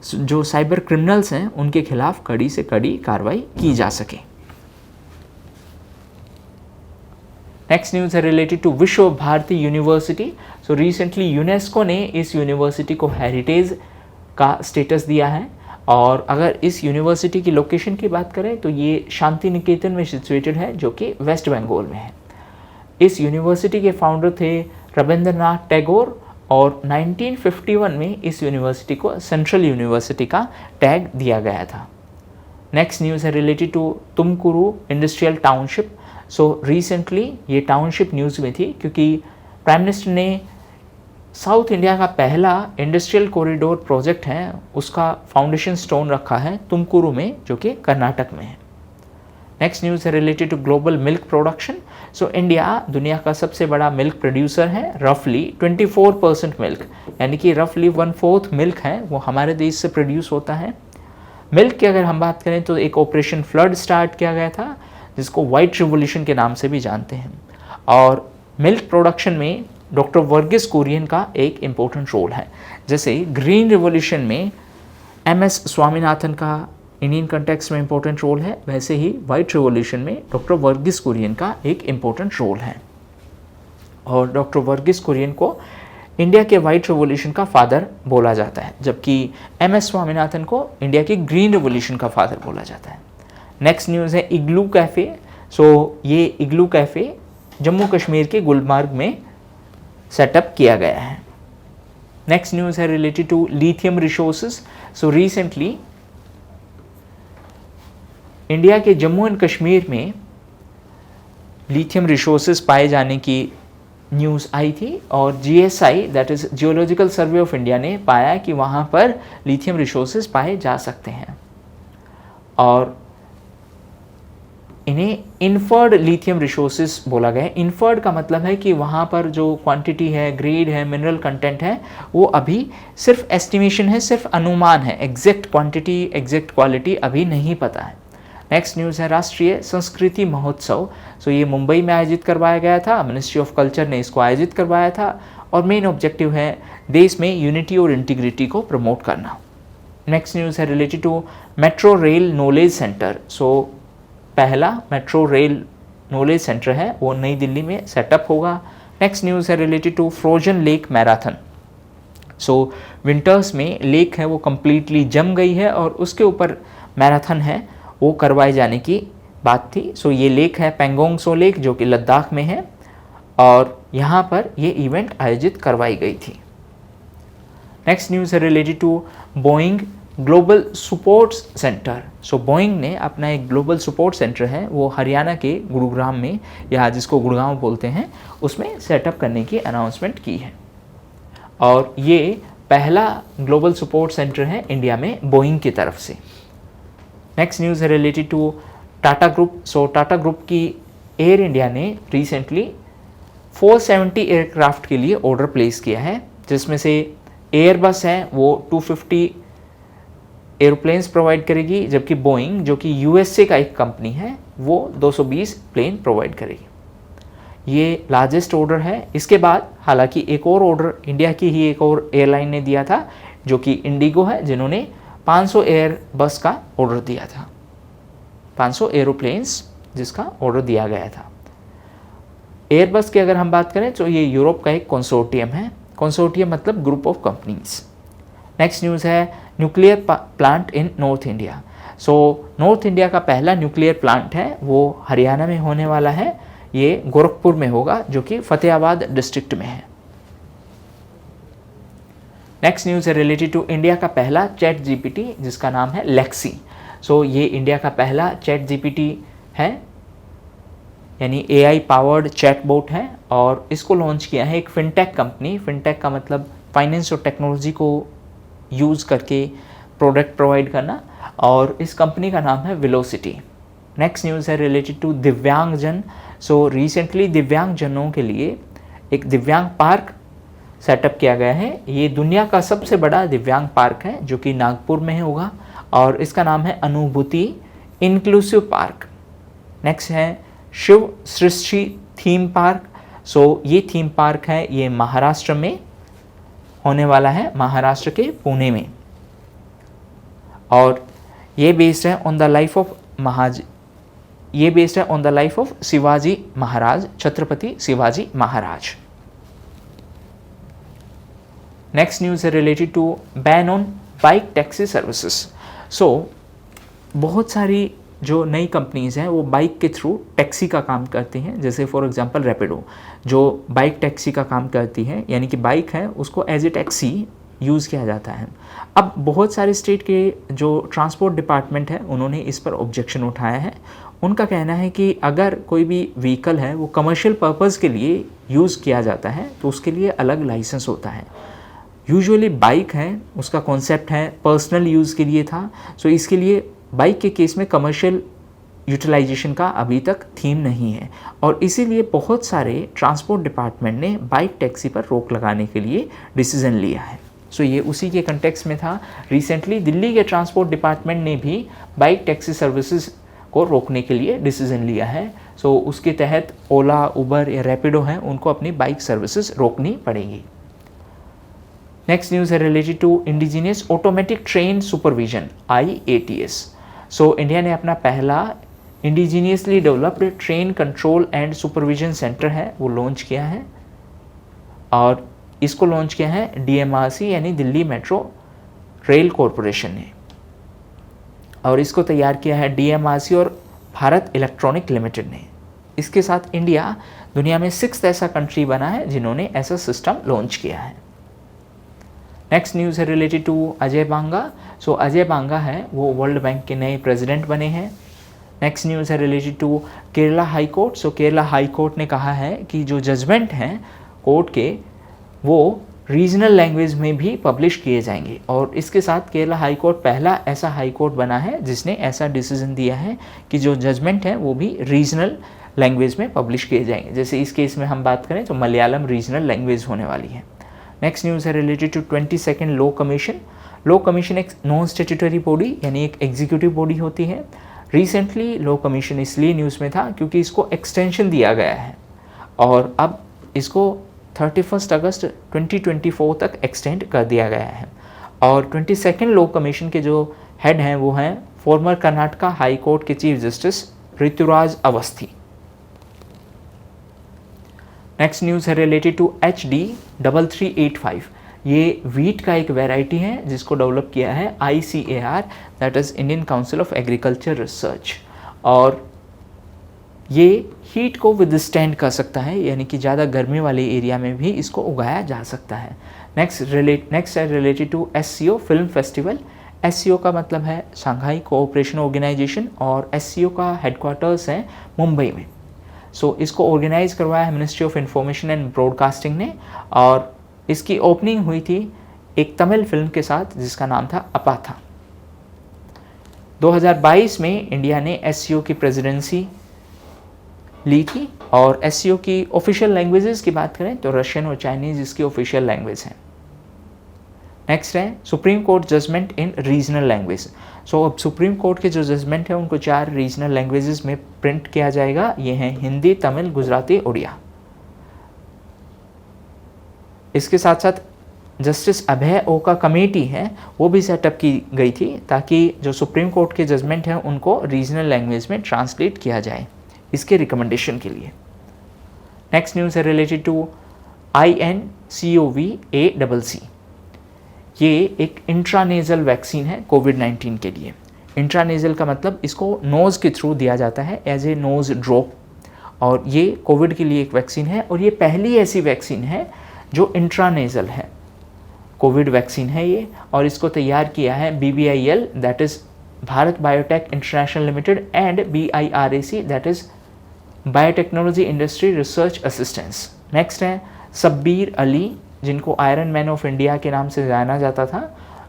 जो साइबर क्रिमिनल्स हैं उनके खिलाफ कड़ी से कड़ी कार्रवाई की जा सके। नेक्स्ट न्यूज़ है related to Vishwa Bharati university. So recently UNESCO ने इस यूनिवर्सिटी को हेरिटेज का स्टेटस दिया है और अगर इस यूनिवर्सिटी की लोकेशन की बात करें तो ये शांति निकेतन में सिचुएटेड है जो कि वेस्ट बंगाल में है। इस यूनिवर्सिटी के फाउंडर थे रविंद्रनाथ टैगोर और 1951 में इस यूनिवर्सिटी को सेंट्रल यूनिवर्सिटी का टैग दिया गया था। नेक्स्ट न्यूज़ है related to Tumakuru industrial township. So recently ये टाउनशिप न्यूज़ में थी क्योंकि प्राइम मिनिस्टर ने साउथ इंडिया का पहला इंडस्ट्रियल कॉरिडोर प्रोजेक्ट है उसका फाउंडेशन स्टोन रखा है तुमकुरू में जो कि कर्नाटक में है। नेक्स्ट न्यूज़ है related to global milk production. So India दुनिया का सबसे बड़ा मिल्क प्रोड्यूसर है। रफली 24% मिल्क यानी कि रफली 1/4 मिल्क है वो हमारे देश से प्रोड्यूस होता है। मिल्क की अगर हम बात करें तो एक ऑपरेशन फ्लड स्टार्ट किया गया था जिसको वाइट रिवोल्यूशन के नाम से भी जानते हैं और मिल्क प्रोडक्शन में डॉक्टर वर्गीस कुरियन का एक इम्पोर्टेंट रोल है। जैसे ग्रीन रिवॉल्यूशन में MS स्वामीनाथन का इंडियन कंटेक्स्ट में इम्पोर्टेंट रोल है, वैसे ही वाइट रिवॉल्यूशन में डॉक्टर वर्गीस कुरियन का एक इम्पोर्टेंट रोल है। और डॉक्टर वर्गीस कुरियन को इंडिया के वाइट रिवॉल्यूशन का फादर बोला जाता है जबकि MS स्वामीनाथन को इंडिया की ग्रीन रिवॉल्यूशन का फादर बोला जाता है। नेक्स्ट न्यूज़ है इग्लू कैफ़े। सो ये इग्लू कैफ़े जम्मू कश्मीर के गुलमर्ग में सेटअप किया गया है। नेक्स्ट न्यूज़ है related to lithium resources. So recently India के जम्मू एंड कश्मीर में लिथियम रिसोर्सेज पाए जाने की न्यूज़ आई थी और GSI that is geological survey of India ने पाया कि वहाँ पर लिथियम रिसोर्सेज पाए जा सकते हैं और इन्हें इन्फर्ड लिथियम रिसोर्सेज बोला गया है। इन्फर्ड का मतलब है कि वहाँ पर जो क्वांटिटी है, ग्रेड है, मिनरल कंटेंट है वो अभी सिर्फ एस्टिमेशन है, सिर्फ अनुमान है, एग्जैक्ट क्वांटिटी एग्जैक्ट क्वालिटी अभी नहीं पता है। नेक्स्ट न्यूज़ है राष्ट्रीय संस्कृति महोत्सव। सो ये मुंबई में आयोजित करवाया गया था, मिनिस्ट्री ऑफ कल्चर ने इसको आयोजित करवाया था और मेन ऑब्जेक्टिव है देश में यूनिटी और इंटीग्रिटी को प्रमोट करना। नेक्स्ट न्यूज़ है related to metro rail knowledge centre. So पहला मेट्रो रेल नॉलेज सेंटर है वो नई दिल्ली में सेटअप होगा। नेक्स्ट न्यूज़ है related to frozen lake marathon. So winters में लेक है वो कम्प्लीटली जम गई है और उसके ऊपर मैराथन है वो करवाए जाने की बात थी। सो ये लेक है पेंगोंग सो लेक, जो कि लद्दाख में है, और यहाँ पर ये इवेंट आयोजित करवाई गई थी। नेक्स्ट न्यूज़ है related to Boeing global support centre. So Boeing ने अपना एक ग्लोबल सपोर्ट सेंटर है वो हरियाणा के गुरुग्राम में, या जिसको गुड़गांव बोलते हैं, उसमें सेटअप करने की अनाउंसमेंट की है। और ये पहला ग्लोबल सपोर्ट सेंटर है इंडिया में बोइंग की तरफ से। नेक्स्ट न्यूज़ है related to Tata group. So Tata group की एयर इंडिया ने रिसेंटली 470 एयरक्राफ्ट के लिए ऑर्डर प्लेस किया है, जिसमें से एयरबस है वो 250 एरोप्लेन्स प्रोवाइड करेगी, जबकि बोइंग जो कि यूएसए का एक कंपनी है वो 220 प्लेन प्रोवाइड करेगी। ये लार्जेस्ट ऑर्डर है। इसके बाद हालांकि एक और ऑर्डर इंडिया की ही एक और एयरलाइन ने दिया था, जो कि इंडिगो है, जिन्होंने 500 एयरबस का ऑर्डर दिया था, 500 एरोप्लेन्स जिसका ऑर्डर दिया गया था। एयरबस की अगर हम बात करें तो ये यूरोप का एक कंसोर्टियम है। कंसोर्टियम मतलब group of companies. Next news है nuclear plant in north India. So north India का पहला न्यूक्लियर प्लांट है वो हरियाणा में होने वाला है। ये गोरखपुर में होगा, जो कि फतेहाबाद डिस्ट्रिक्ट में है। नेक्स्ट न्यूज़ है रिलेटेड टू इंडिया का पहला चैट जीपीटी, जिसका नाम है लेक्सी। सो ये इंडिया का पहला चैट जीपीटी है, यानी एआई पावर्ड चैटबॉट है, और इसको लॉन्च किया है एक फिनटेक कंपनी। फिनटेक का मतलब फाइनेंस और टेक्नोलॉजी को यूज़ करके प्रोडक्ट प्रोवाइड करना, और इस कंपनी का नाम है वेलोसिटी। नेक्स्ट न्यूज़ है रिलेटेड टू दिव्यांगजन। सो रिसेंटली दिव्यांगजनों के लिए एक दिव्यांग पार्क सेटअप किया गया है। ये दुनिया का सबसे बड़ा दिव्यांग पार्क है, जो कि नागपुर में होगा, और इसका नाम है अनुभूति इंक्लूसिव पार्क। नेक्स्ट है शिव सृष्टि थीम पार्क। सो ये थीम पार्क है, ये महाराष्ट्र में होने वाला है, महाराष्ट्र के पुणे में, और ये बेस्ड है on the life of Shivaji Maharaj, Chhatrapati Shivaji Maharaj. Next news है related to ban on bike taxi services. So बहुत सारी जो नई कंपनीज़ हैं वो बाइक के थ्रू टैक्सी का काम करती हैं, जैसे फॉर एग्जांपल रैपिडो जो बाइक टैक्सी का काम करती है, यानी कि बाइक है उसको एज ए टैक्सी यूज़ किया जाता है। अब बहुत सारे स्टेट के जो ट्रांसपोर्ट डिपार्टमेंट है उन्होंने इस पर ऑब्जेक्शन उठाया है। उनका कहना है कि अगर कोई भी व्हीकल है वो कमर्शियल पर्पज़ के लिए यूज़ किया जाता है तो उसके लिए अलग लाइसेंस होता है। यूजुअली बाइक है उसका कॉन्सेप्ट है पर्सनल यूज़ के लिए था, सो इसके लिए बाइक के केस में कमर्शियल यूटिलाइजेशन का अभी तक थीम नहीं है, और इसीलिए बहुत सारे ट्रांसपोर्ट डिपार्टमेंट ने बाइक टैक्सी पर रोक लगाने के लिए डिसीज़न लिया है। सो ये उसी के कंटेक्स्ट में था। रिसेंटली दिल्ली के ट्रांसपोर्ट डिपार्टमेंट ने भी बाइक टैक्सी सर्विसेज को रोकने के लिए डिसीज़न लिया है। सो उसके तहत ओला, उबर या रैपिडो हैं उनको अपनी बाइक सर्विसेज रोकनी पड़ेगी। नेक्स्ट न्यूज़ है related to indigenous automatic train supervision IATS। So India ने अपना पहला indigenously developed train control and supervision centre है वो लॉन्च किया है, और इसको लॉन्च किया है DMRC यानी दिल्ली मेट्रो रेल कॉरपोरेशन ने, और इसको तैयार किया है DMRC और भारत इलेक्ट्रॉनिक लिमिटेड ने। इसके साथ इंडिया दुनिया में 6th ऐसा कंट्री बना है जिन्होंने ऐसा सिस्टम लॉन्च किया है। नेक्स्ट न्यूज़ है related to Ajay Banga. So Ajay Banga है वो वर्ल्ड बैंक के नए प्रेसिडेंट बने हैं। नेक्स्ट न्यूज़ है related to Kerala high court. So Kerala high court ने कहा है कि जो जजमेंट हैं कोर्ट के वो रीजनल लैंग्वेज में भी पब्लिश किए जाएंगे, और इसके साथ केरला हाई कोर्ट पहला ऐसा हाई कोर्ट बना है जिसने ऐसा डिसीजन दिया है कि जो जजमेंट है वो भी रीजनल लैंग्वेज में पब्लिश किए जाएंगे। जैसे इस केस में हम बात करें तो मलयालम रीजनल लैंग्वेज होने वाली है। नेक्स्ट न्यूज़ है related to 22nd law commission. Law commission एक नॉन स्टेट्यूटरी बॉडी यानी एक एग्जीक्यूटिव बॉडी होती है। रिसेंटली लॉ कमीशन इसलिए न्यूज़ में था क्योंकि इसको एक्सटेंशन दिया गया है, और अब इसको 31 अगस्त 2024 तक एक्सटेंड कर दिया गया है। और 22nd लॉ कमीशन के जो हेड हैं वो हैं फॉर्मर कर्नाटका हाई कोर्ट के chief justice Rituraj Awasthi. Next news है रिलेटेड टू HD 3385। ये वीट का एक वैरायटी है जिसको डेवलप किया है ICAR, that is Indian council of agriculture research, और ये हीट को विदस्टैंड कर सकता है, यानी कि ज़्यादा गर्मी वाले एरिया में भी इसको उगाया जा सकता है। नेक्स्ट है related to SCO film festival. SCO का मतलब है शंघाई कोऑपरेशन ऑर्गेनाइजेशन, और SCO का हेडक्वार्टर्स है मुंबई में। सो इसको ऑर्गेनाइज करवाया है ministry of information and broadcasting ने, और इसकी ओपनिंग हुई थी एक तमिल फिल्म के साथ जिसका नाम था अपाथा। 2022 में इंडिया ने SCO की प्रेसिडेंसी ली थी, और SCO की ऑफिशियल लैंग्वेजेस की बात करें तो रशियन और चाइनीज़ इसकी ऑफिशियल लैंग्वेज हैं। नेक्स्ट है सुप्रीम कोर्ट जजमेंट इन रीजनल लैंग्वेज। सो अब सुप्रीम कोर्ट के जो जजमेंट है उनको 4 रीजनल लैंग्वेजेस में प्रिंट किया जाएगा। ये हैं हिंदी, तमिल, गुजराती, उड़िया। इसके साथ साथ जस्टिस अभय ओ का कमेटी है वो भी सेटअप की गई थी ताकि जो सुप्रीम कोर्ट के जजमेंट हैं उनको रीजनल लैंग्वेज में ट्रांसलेट किया जाए, इसके रिकमेंडेशन के लिए। नेक्स्ट न्यूज़ है रिलेटेड टू INCOV-ACC। ये एक इंट्रानेजल वैक्सीन है कोविड-19 के लिए। इंट्रानेजल का मतलब इसको नोज़ के थ्रू दिया जाता है एज ए नोज़ ड्रॉप, और ये कोविड के लिए एक वैक्सीन है, और ये पहली ऐसी वैक्सीन है जो इंट्रानेजल है। कोविड वैक्सीन है ये, और इसको तैयार किया है BBIL, that is Bharat biotech international limited, and BIRAC, that is biotechnology industry research assistance. Next है शब्बीर अली, जिनको आयरन मैन ऑफ इंडिया के नाम से जाना जाता था,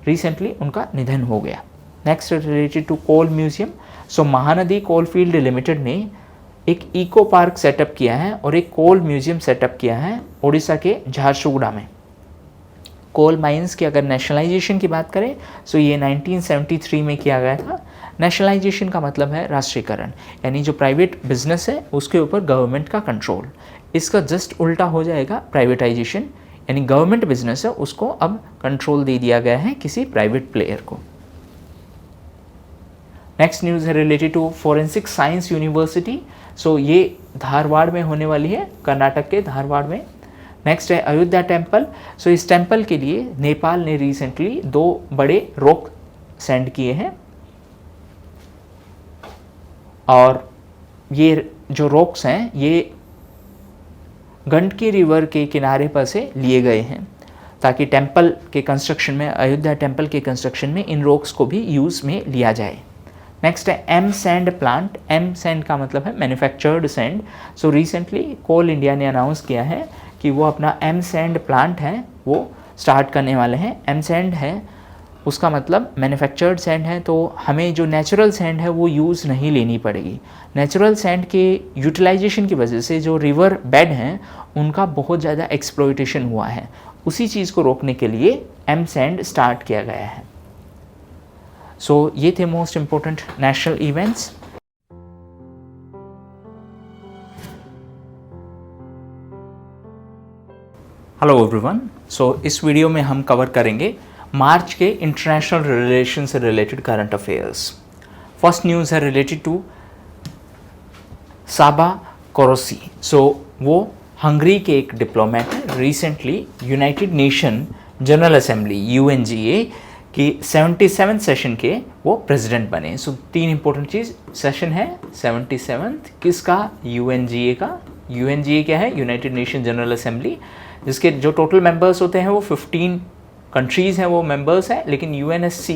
रिसेंटली उनका निधन हो गया। Next related to coal museum. So Mahanadi coalfield limited ने एक इको पार्क सेटअप किया है और एक कोल म्यूजियम सेटअप किया है उड़ीसा के झारसुगुड़ा में। कोल माइंस की अगर नेशनलाइजेशन की बात करें तो ये 1973 में किया गया था। नेशनलाइजेशन का मतलब है राष्ट्रीयकरण, यानी जो प्राइवेट बिजनेस है उसके ऊपर गवर्नमेंट का कंट्रोल। इसका जस्ट उल्टा हो जाएगा प्राइवेटाइजेशन, यानी गवर्नमेंट बिजनेस है उसको अब कंट्रोल दे दिया गया है किसी प्राइवेट प्लेयर को। नेक्स्ट न्यूज़ है related to forensic science university. So ये धारवाड़ में होने वाली है, कर्नाटक के धारवाड़ में। नेक्स्ट है अयोध्या टेम्पल। सो इस टेम्पल के लिए नेपाल ने रिसेंटली 2 बड़े रॉक सेंड किए हैं, और ये जो रॉक्स हैं ये गंडकी रिवर के किनारे पर से लिए गए हैं ताकि टेम्पल के कंस्ट्रक्शन में, अयोध्या टेम्पल के कंस्ट्रक्शन में इन रॉक्स को भी यूज़ में लिया जाए। नेक्स्ट है M sand plant. M sand का मतलब है manufactured sand. So recently coal India ने अनाउंस किया है कि वो अपना एम सैंड प्लांट है वो स्टार्ट करने वाले हैं। एम सैंड है उसका मतलब मैन्युफैक्चर्ड सैंड है, तो हमें जो नेचुरल सैंड है वो यूज़ नहीं लेनी पड़ेगी। नेचुरल सैंड के यूटिलाइजेशन की वजह से जो रिवर बेड हैं उनका बहुत ज़्यादा एक्सप्लॉइटेशन हुआ है, उसी चीज़ को रोकने के लिए एम सैंड स्टार्ट किया गया है। सो ये थे most important national events. Hello everyone. So इस वीडियो में हम कवर करेंगे मार्च के इंटरनेशनल रिलेशन से related current affairs. First news है related to Csaba Korosi. So वो हंगरी के एक डिप्लोमेट हैं। Recently united nation general assembly UNGA की 77th सेशन के वो प्रेसिडेंट बने। सो 3 इंपॉर्टेंट चीज़, सेशन है 77th किसका, UNGA का। UNGA क्या है, यूनाइटेड नेशन जनरल असेंबली, जिसके जो टोटल मेंबर्स होते हैं वो 15 कंट्रीज़ हैं वो मेंबर्स हैं, लेकिन UNSC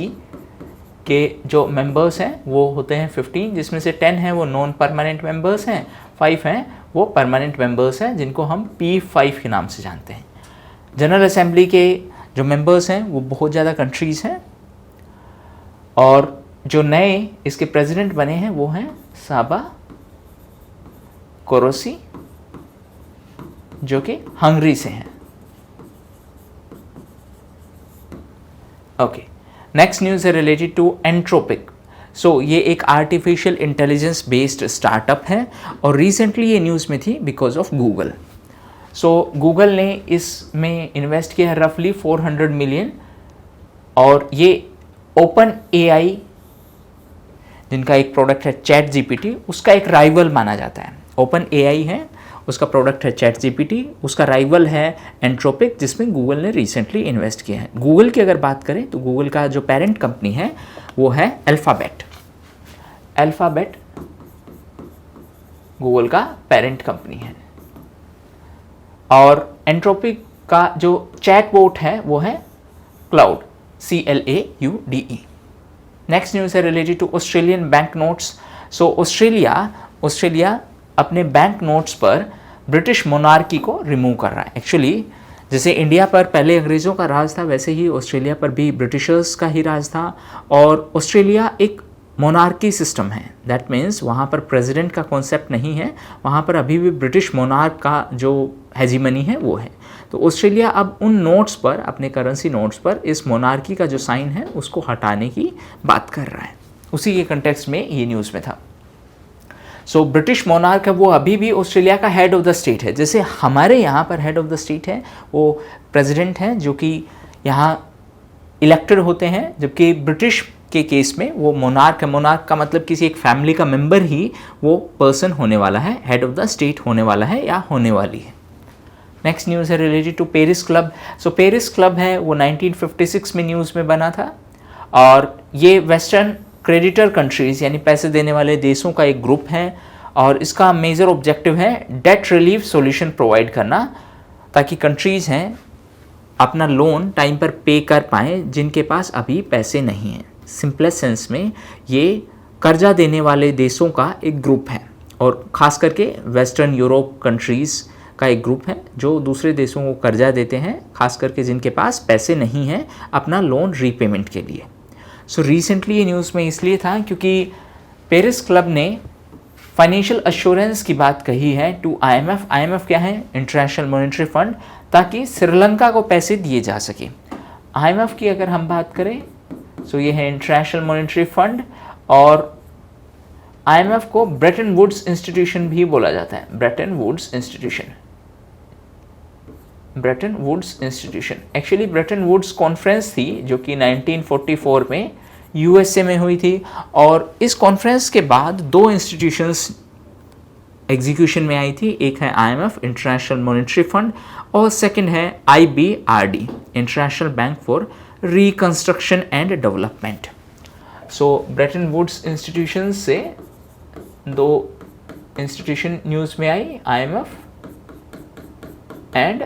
के जो मेंबर्स हैं वो होते हैं 15, जिसमें से 10 हैं वो नॉन परमानेंट मेंबर्स हैं, 5 हैं वो परमानेंट मेंबर्स हैं जिनको हम P5 के नाम से जानते हैं। जनरल असेंबली के जो मेंबर्स हैं वो बहुत ज़्यादा कंट्रीज़ हैं, और जो नए इसके प्रेसिडेंट बने हैं वो हैं साबा कोरोसी, जो कि हंगरी से हैं। ओके, नेक्स्ट न्यूज़ है रिलेटेड टू एंट्रोपिक। सो ये एक आर्टिफिशियल इंटेलिजेंस बेस्ड स्टार्टअप है, और रिसेंटली ये न्यूज़ में थी because of Google. So Google ने इसमें इन्वेस्ट किया है रफली 400 मिलियन, और ये ओपन AI जिनका एक प्रोडक्ट है ChatGPT उसका एक राइवल माना जाता है। ओपन AI है उसका प्रोडक्ट है चैट जीपीटी, उसका राइवल है एंट्रोपिक जिसमें गूगल ने रिसेंटली इन्वेस्ट किया है। गूगल की अगर बात करें तो गूगल का जो पेरेंट कंपनी है वो है अल्फ़ाबेट। अल्फ़ाबेट गूगल का पेरेंट कंपनी है। और एंट्रोपिक का जो चैट बोट है वो है क्लाउड, CLAUDE। नेक्स्ट न्यूज़ है related to Australian bank notes. So Australia अपने बैंक नोट्स पर ब्रिटिश मोनार्की को रिमूव कर रहा है। एक्चुअली जैसे इंडिया पर पहले अंग्रेज़ों का राज था, वैसे ही ऑस्ट्रेलिया पर भी ब्रिटिशर्स का ही राज था। और ऑस्ट्रेलिया एक मोनार्की सिस्टम है, दैट मीन्स वहाँ पर प्रेसिडेंट का कॉन्सेप्ट नहीं है, वहाँ पर अभी भी ब्रिटिश मोनार्क का जो हेजीमनी है वो है। तो ऑस्ट्रेलिया अब उन नोट्स पर, अपने करेंसी नोट्स पर इस मोनार्की का जो साइन है उसको हटाने की बात कर रहा है। उसी के कंटेक्स्ट में ये न्यूज़ में था। सो ब्रिटिश मोनार्क है वो अभी भी ऑस्ट्रेलिया का हेड ऑफ द स्टेट है। जैसे हमारे यहाँ पर हेड ऑफ द स्टेट है वो प्रेसिडेंट हैं जो कि यहाँ इलेक्टेड होते हैं, जबकि ब्रिटिश के केस में वो मोनार्क है। मोनार्क का मतलब किसी एक फैमिली का मेंबर ही वो पर्सन होने वाला है, हेड ऑफ द स्टेट होने वाला है या होने वाली है। नेक्स्ट न्यूज़ है related to Paris club. So Paris club है वो 1956 में न्यूज़ में बना था और ये वेस्टर्न क्रेडिटर कंट्रीज़ यानी पैसे देने वाले देशों का एक ग्रुप है और इसका मेजर ऑब्जेक्टिव है डेट रिलीफ सॉल्यूशन प्रोवाइड करना, ताकि कंट्रीज़ हैं अपना लोन टाइम पर पे कर पाएँ जिनके पास अभी पैसे नहीं हैं। सिंपलेस्ट सेंस में ये कर्जा देने वाले देशों का एक ग्रुप है और ख़ास करके वेस्टर्न यूरोप कंट्रीज़ का एक ग्रुप है जो दूसरे देशों को कर्जा देते हैं, खास करके जिनके पास पैसे नहीं हैं अपना लोन रीपेमेंट के लिए। सो रिसेंटली ये न्यूज़ में इसलिए था क्योंकि पेरिस क्लब ने फाइनेंशियल अश्योरेंस की बात कही है टू IMF। IMF क्या है? इंटरनेशनल मॉनेटरी फंड, ताकि श्रीलंका को पैसे दिए जा सके। IMF की अगर हम बात करें सो ये है इंटरनेशनल मॉनेटरी फंड और IMF को ब्रेटन वुड्स इंस्टीट्यूशन भी बोला जाता है। Bretton Woods institution actually Bretton Woods conference थी जो कि 1944 में USA में हुई थी और इस कॉन्फ्रेंस के बाद दो इंस्टीट्यूशंस एग्जीक्यूशन में आई थी। एक है IMF इंटरनेशनल मॉनेटरी फंड और सेकंड है IBRD international bank for reconstruction and development. So Bretton Woods institution से दो इंस्टीट्यूशन न्यूज़ में आई, IMF एंड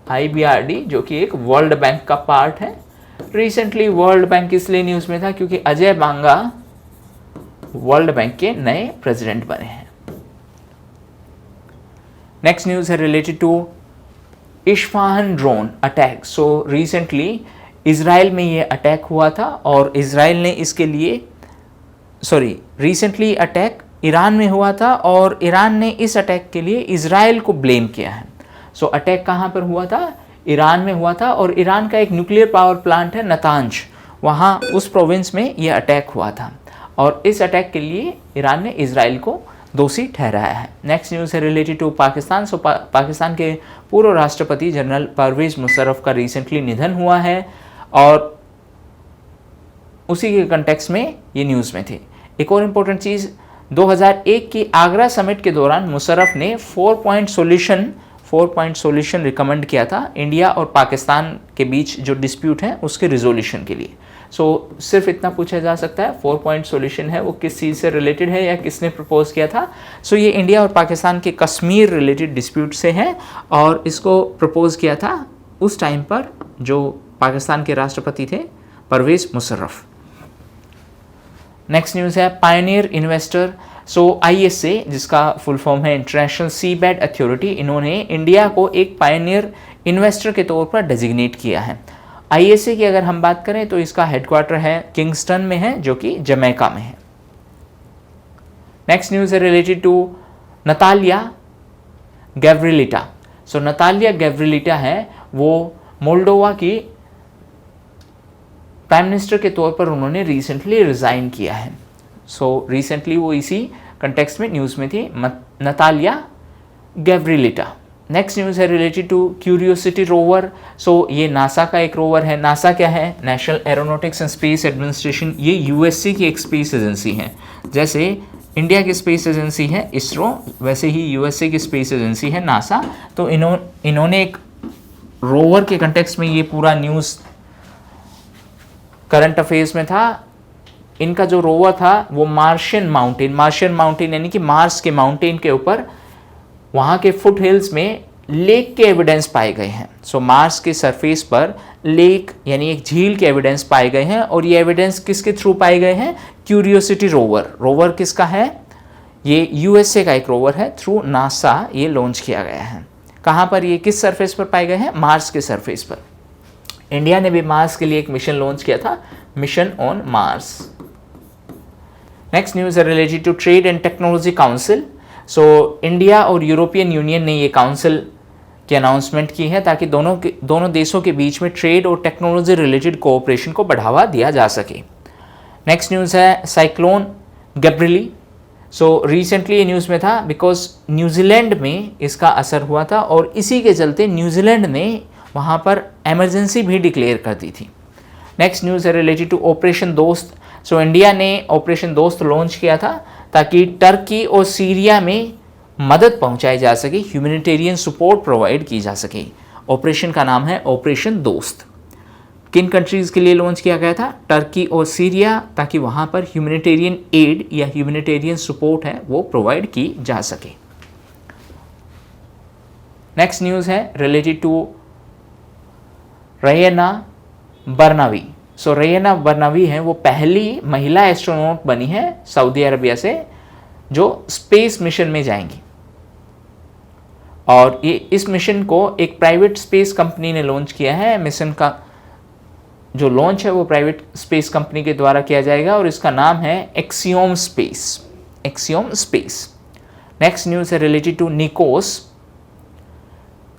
IBRD जो कि एक वर्ल्ड बैंक का पार्ट है। रिसेंटली वर्ल्ड बैंक इसलिए न्यूज़ में था क्योंकि अजय बांगा वर्ल्ड बैंक के नए प्रेसिडेंट बने हैं। नेक्स्ट न्यूज़ है related to Isfahan drone attack. So recently Israel में ये अटैक हुआ था और इजराइल ने इसके लिए रिसेंटली अटैक ईरान में हुआ था और ईरान ने इस अटैक के लिए इजराइल को ब्लेम किया है। सो अटैक कहाँ पर हुआ था? ईरान में हुआ था और ईरान का एक न्यूक्लियर पावर प्लांट है नतांज, वहाँ उस प्रोविंस में ये अटैक हुआ था और इस अटैक के लिए ईरान ने इजराइल को दोषी ठहराया है। नेक्स्ट न्यूज़ है रिलेटेड टू पाकिस्तान। सो पाकिस्तान के पूर्व राष्ट्रपति जनरल परवेज़ मुशर्रफ का रिसेंटली निधन हुआ है और उसी के कंटेक्स्ट में ये न्यूज़ में थी। एक और इम्पोर्टेंट चीज़, 2001 की आगरा समिट के दौरान मुशर्रफ ने 4 पॉइंट सॉल्यूशन रिकमेंड किया था इंडिया और पाकिस्तान के बीच जो डिस्प्यूट है उसके रिजोल्यूशन के लिए। सो सिर्फ इतना पूछा जा सकता है 4 पॉइंट सॉल्यूशन है वो किस चीज़ से रिलेटेड है या किसने प्रपोज किया था? सो ये इंडिया और पाकिस्तान के कश्मीर रिलेटेड डिस्प्यूट से है और इसको प्रपोज किया था उस टाइम पर जो पाकिस्तान के राष्ट्रपति थे परवेज़ मुशर्रफ। नेक्स्ट न्यूज़ है पायनियर इन्वेस्टर। सो ISA जिसका फुल फॉर्म है इंटरनेशनल सी बेड अथॉरिटी, इन्होंने इंडिया को एक पायनियर इन्वेस्टर के तौर पर डेजिग्नेट किया है। ISA की अगर हम बात करें तो इसका हेडक्वार्टर है किंगस्टन में है जो कि जमैका में है। नेक्स्ट न्यूज़ है related to Natalia Gavrilita. So Natalia Gavrilita है वो मोल्डोवा की प्राइम मिनिस्टर के तौर पर उन्होंने रिसेंटली रिज़ाइन किया है। सो रिसेंटली वो इसी कंटेक्स्ट में न्यूज़ में थी नतालिया गैव्रिलिटा। नेक्स्ट न्यूज़ है रिलेटेड टू क्यूरियोसिटी रोवर। सो ये नासा का एक रोवर है। नासा क्या है? National aeronautics and space administration. ये USA की एक स्पेस एजेंसी है। जैसे इंडिया की स्पेस एजेंसी है इसरो, वैसे ही यूएसए की स्पेस एजेंसी है नासा। तो इन्होंने एक रोवर के कंटेक्स्ट में, ये पूरा न्यूज़ करंट अफेयर्स में था, इनका जो रोवर था वो मार्शियन माउंटेन यानी कि मार्स के माउंटेन के ऊपर वहाँ के फुट हिल्स में लेक के एविडेंस पाए गए हैं। सो मार्स के सरफेस पर लेक यानी एक झील के एविडेंस पाए गए हैं, और ये एविडेंस किसके थ्रू पाए गए हैं? क्यूरियोसिटी रोवर किसका है? ये यूएसए का एक रोवर है, थ्रू नासा ये लॉन्च किया गया है। कहाँ पर? ये किस सरफेस पर पाए गए हैं? मार्स के सरफेस पर। इंडिया ने भी मार्स के लिए एक मिशन लॉन्च किया था, mission on Mars. Next news है related to trade and technology council. So India और यूरोपियन यूनियन ने ये काउंसिल की अनाउंसमेंट की है ताकि दोनों देशों के बीच में ट्रेड और टेक्नोलॉजी रिलेटेड कोऑपरेशन को बढ़ावा दिया जा सके। नेक्स्ट न्यूज़ है साइक्लोन गैब्रिएली। सो रिसेंटली ये न्यूज़ में था बिकॉज न्यूजीलैंड में इसका असर हुआ था, और इसी के चलते न्यूजीलैंड ने वहाँ पर इमरजेंसी भी डिक्लेयर कर दी थी। नेक्स्ट न्यूज़ है रिलेटेड टू ऑपरेशन दोस्त। सो इंडिया ने ऑपरेशन दोस्त लॉन्च किया था ताकि टर्की और सीरिया में मदद पहुंचाई जा सके, ह्यूमैनिटेरियन सपोर्ट प्रोवाइड की जा सके। ऑपरेशन का नाम है ऑपरेशन दोस्त। किन कंट्रीज़ के लिए लॉन्च किया गया था? टर्की और सीरिया, ताकि वहाँ पर ह्यूमैनिटेरियन एड या ह्यूमैनिटेरियन सपोर्ट है वो प्रोवाइड की जा सके। नेक्स्ट न्यूज़ है रिलेटेड टू रैना बर्नावी। सो रैना बर्नावी है वो पहली महिला एस्ट्रोनॉट बनी है सऊदी अरबिया से जो स्पेस मिशन में जाएंगी, और ये इस मिशन को एक प्राइवेट स्पेस कंपनी ने लॉन्च किया है। मिशन का जो लॉन्च है वो प्राइवेट स्पेस कंपनी के द्वारा किया जाएगा, और इसका नाम है एक्सियोम स्पेस। नेक्स्ट न्यूज़ है related to Nikos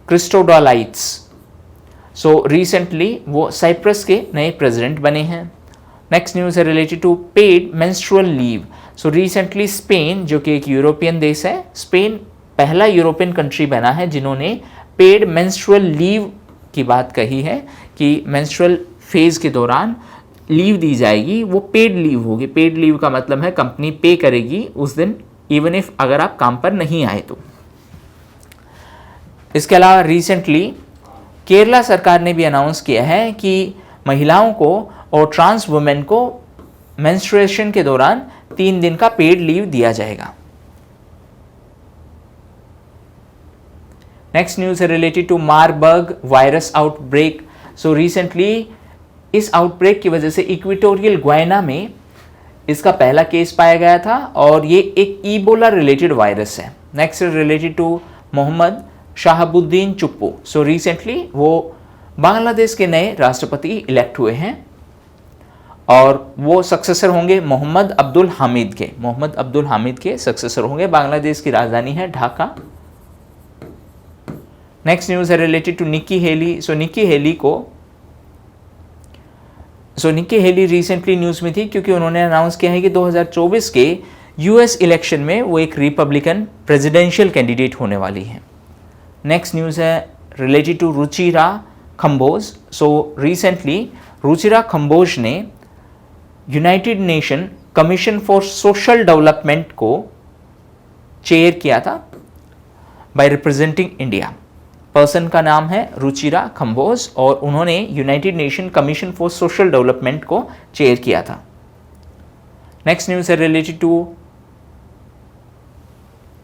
Christodoulides. So recently वो साइप्रस के नए प्रेसिडेंट बने हैं। नेक्स्ट न्यूज़ है related to paid menstrual leave. So recently Spain, जो कि एक यूरोपियन देश है, स्पेन पहला यूरोपियन कंट्री बना है जिन्होंने पेड मेंस्ट्रुअल लीव की बात कही है कि मेंस्ट्रुअल फेज के दौरान लीव दी जाएगी, वो पेड लीव होगी। पेड लीव का मतलब है कंपनी पे करेगी उस दिन, इवन इफ अगर आप काम पर नहीं आए तो। इसके अलावा रिसेंटली केरला सरकार ने भी अनाउंस किया है कि महिलाओं को और ट्रांस वुमेन को मेंस्ट्रुएशन के दौरान 3 दिन का पेड लीव दिया जाएगा। नेक्स्ट न्यूज़ है related to Marburg virus outbreak. So recently इस आउटब्रेक की वजह से इक्वेटोरियल ग्वायना में इसका पहला केस पाया गया था, और ये एक ईबोला रिलेटेड वायरस है। Next related to Mohammed Shahabuddin Chuppu. So recently वो बांग्लादेश के नए राष्ट्रपति इलेक्ट हुए हैं, और वो सक्सेसर होंगे मोहम्मद अब्दुल हामिद के सक्सेसर होंगे। बांग्लादेश की राजधानी है ढाका। नेक्स्ट न्यूज़ है related to Nikki Haley. So Nikki Haley recently news में थी क्योंकि उन्होंने अनाउंस किया है कि 2024 के यूएस इलेक्शन में वो एक रिपब्लिकन प्रेसिडेंशियल कैंडिडेट होने वाली हैं। नेक्स्ट न्यूज़ है related to Ruchira Kamboj. So recently Ruchira Kamboj ने united nation commission for social development को चेयर किया था बाय रिप्रेजेंटिंग इंडिया। पर्सन का नाम है रुचिरा खम्बोज, और उन्होंने United nation commission for social development को चेयर किया था। नेक्स्ट न्यूज़ है रिलेटेड टू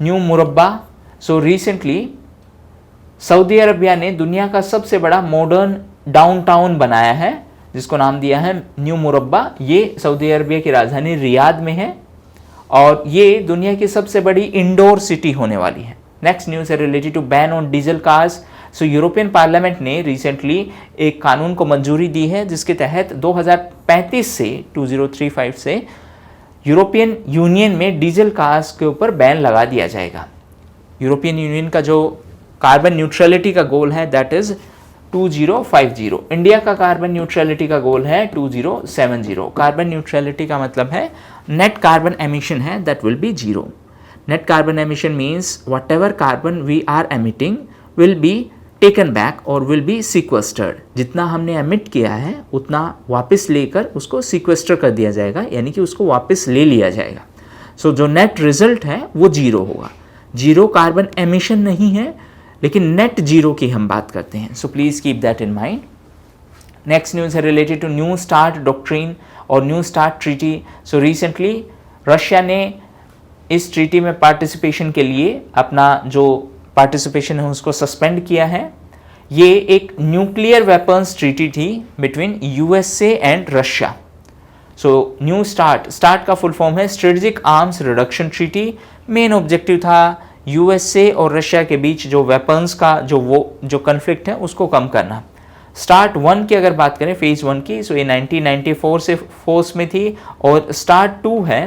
न्यू मुरब्बा। सो रिसेंटली सऊदी अरबिया ने दुनिया का सबसे बड़ा मॉडर्न डाउनटाउन बनाया है जिसको नाम दिया है न्यू मुरब्बा। ये सऊदी अरबिया की राजधानी रियाद में है, और ये दुनिया की सबसे बड़ी इंडोर सिटी होने वाली है। नेक्स्ट न्यूज़ है related to ban on diesel cars. So European parliament ने रिसेंटली एक कानून को मंजूरी दी है जिसके तहत 2035 से 2035 से यूरोपियन यूनियन में डीजल कार्स के ऊपर बैन लगा दिया जाएगा। यूरोपियन यूनियन का जो कार्बन न्यूट्रलिटी का गोल है दैट इज 2050। इंडिया का कार्बन न्यूट्रलिटी का गोल है 2070। कार्बन न्यूट्रलिटी का मतलब है नेट कार्बन एमिशन है that will be 0। Net carbon emission means whatever carbon we are emitting will be taken back और विल बी सिक्वेस्टर्ड। जितना हमने एमिट किया है उतना वापस लेकर उसको सिक्वेस्टर कर दिया जाएगा, यानी कि उसको वापस ले लिया जाएगा। सो जो नेट रिजल्ट है वो जीरो होगा। जीरो कार्बन एमिशन नहीं है, लेकिन नेट जीरो की हम बात करते हैं। So please keep that in mind. Next news है related to new start doctrine और new start treaty. So recently Russia ने इस ट्रीटी में पार्टिसिपेशन के लिए अपना जो पार्टिसिपेशन है उसको सस्पेंड किया है। ये एक न्यूक्लियर वेपन्स ट्रीटी थी between USA and Russia. So new start का फुल फॉर्म है strategic arms reduction treaty. Main objective था यूएसए और रशिया के बीच जो वेपन्स का जो कन्फ्लिक्ट है उसको कम करना। स्टार्ट 1 की अगर बात करें, फेज 1 की, सो ये 1994 से फोर्स में थी, और स्टार्ट 2 है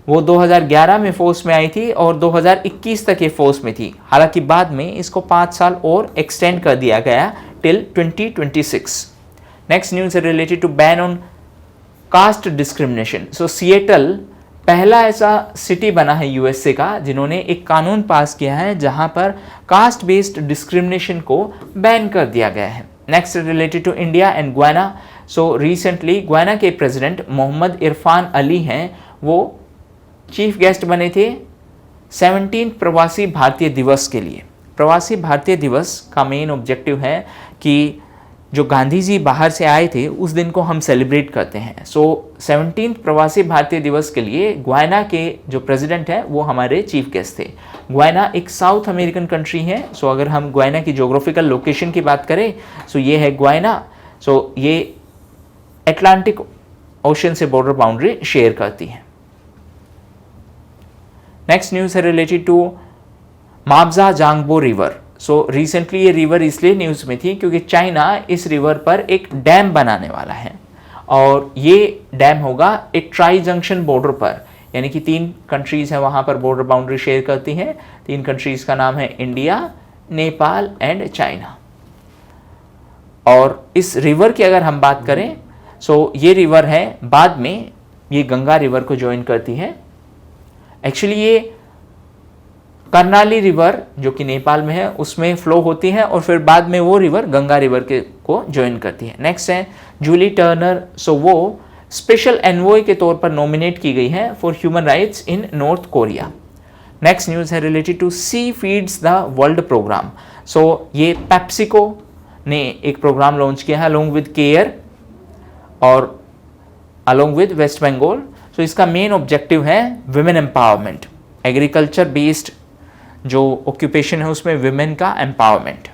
वो 2011 में फोर्स में आई थी और 2021 तक ये फोर्स में थी। हालांकि बाद में इसको 5 साल और एक्सटेंड कर दिया गया टिल 2026। नेक्स्ट न्यूज़ है related to ban on caste discrimination. So Seattle पहला ऐसा सिटी बना है यूएसए का जिन्होंने एक कानून पास किया है जहां पर कास्ट बेस्ड डिस्क्रिमिनेशन को बैन कर दिया गया है। Next related to India and Guyana. So recently Guyana के प्रेसिडेंट मोहम्मद इरफान अली हैं, वो चीफ गेस्ट बने थे 17 प्रवासी भारतीय दिवस के लिए। प्रवासी भारतीय दिवस का मेन ऑब्जेक्टिव है कि जो गांधी जी बाहर से आए थे उस दिन को हम सेलिब्रेट करते हैं। सो 17 प्रवासी भारतीय दिवस के लिए ग्वाना के जो प्रेसिडेंट है वो हमारे चीफ गेस्ट थे। ग्वाना एक साउथ अमेरिकन कंट्री है। सो अगर हम ग्वाना की जोग्राफिकल लोकेशन की बात करें, सो ये है ग्वाना। सो ये अटलांटिक ओशन से बॉर्डर बाउंड्री शेयर करती है। नेक्स्ट न्यूज़ है related to Mabja Zangbo river. So recently ये रिवर इसलिए न्यूज़ में थी क्योंकि चाइना इस रिवर पर एक डैम बनाने वाला है, और ये डैम होगा एक ट्राई जंक्शन बॉर्डर पर, यानी कि 3 कंट्रीज़ हैं वहाँ पर बॉर्डर बाउंड्री शेयर करती हैं। 3 कंट्रीज़ का नाम है इंडिया, नेपाल एंड चाइना। और इस रिवर की अगर हम बात करें, सो ये रिवर है बाद में ये गंगा रिवर को ज्वाइन करती है। एक्चुअली ये कर्नाली रिवर जो कि नेपाल में है उसमें फ्लो होती है और फिर बाद में वो रिवर गंगा रिवर को ज्वाइन करती है। नेक्स्ट है जूली टर्नर। सो वो स्पेशल एनवॉय के तौर पर नॉमिनेट की गई है for human rights in north Korea. Next news है related to she feeds the world program. So ये पेप्सिको ने एक प्रोग्राम लॉन्च किया है अलोंग विद केयर और along with West Bengal. So इसका मेन ऑब्जेक्टिव है विमेन एम्पावरमेंट, एग्रीकल्चर बेस्ड जो ऑक्यूपेशन है उसमें विमेन का एम्पावरमेंट।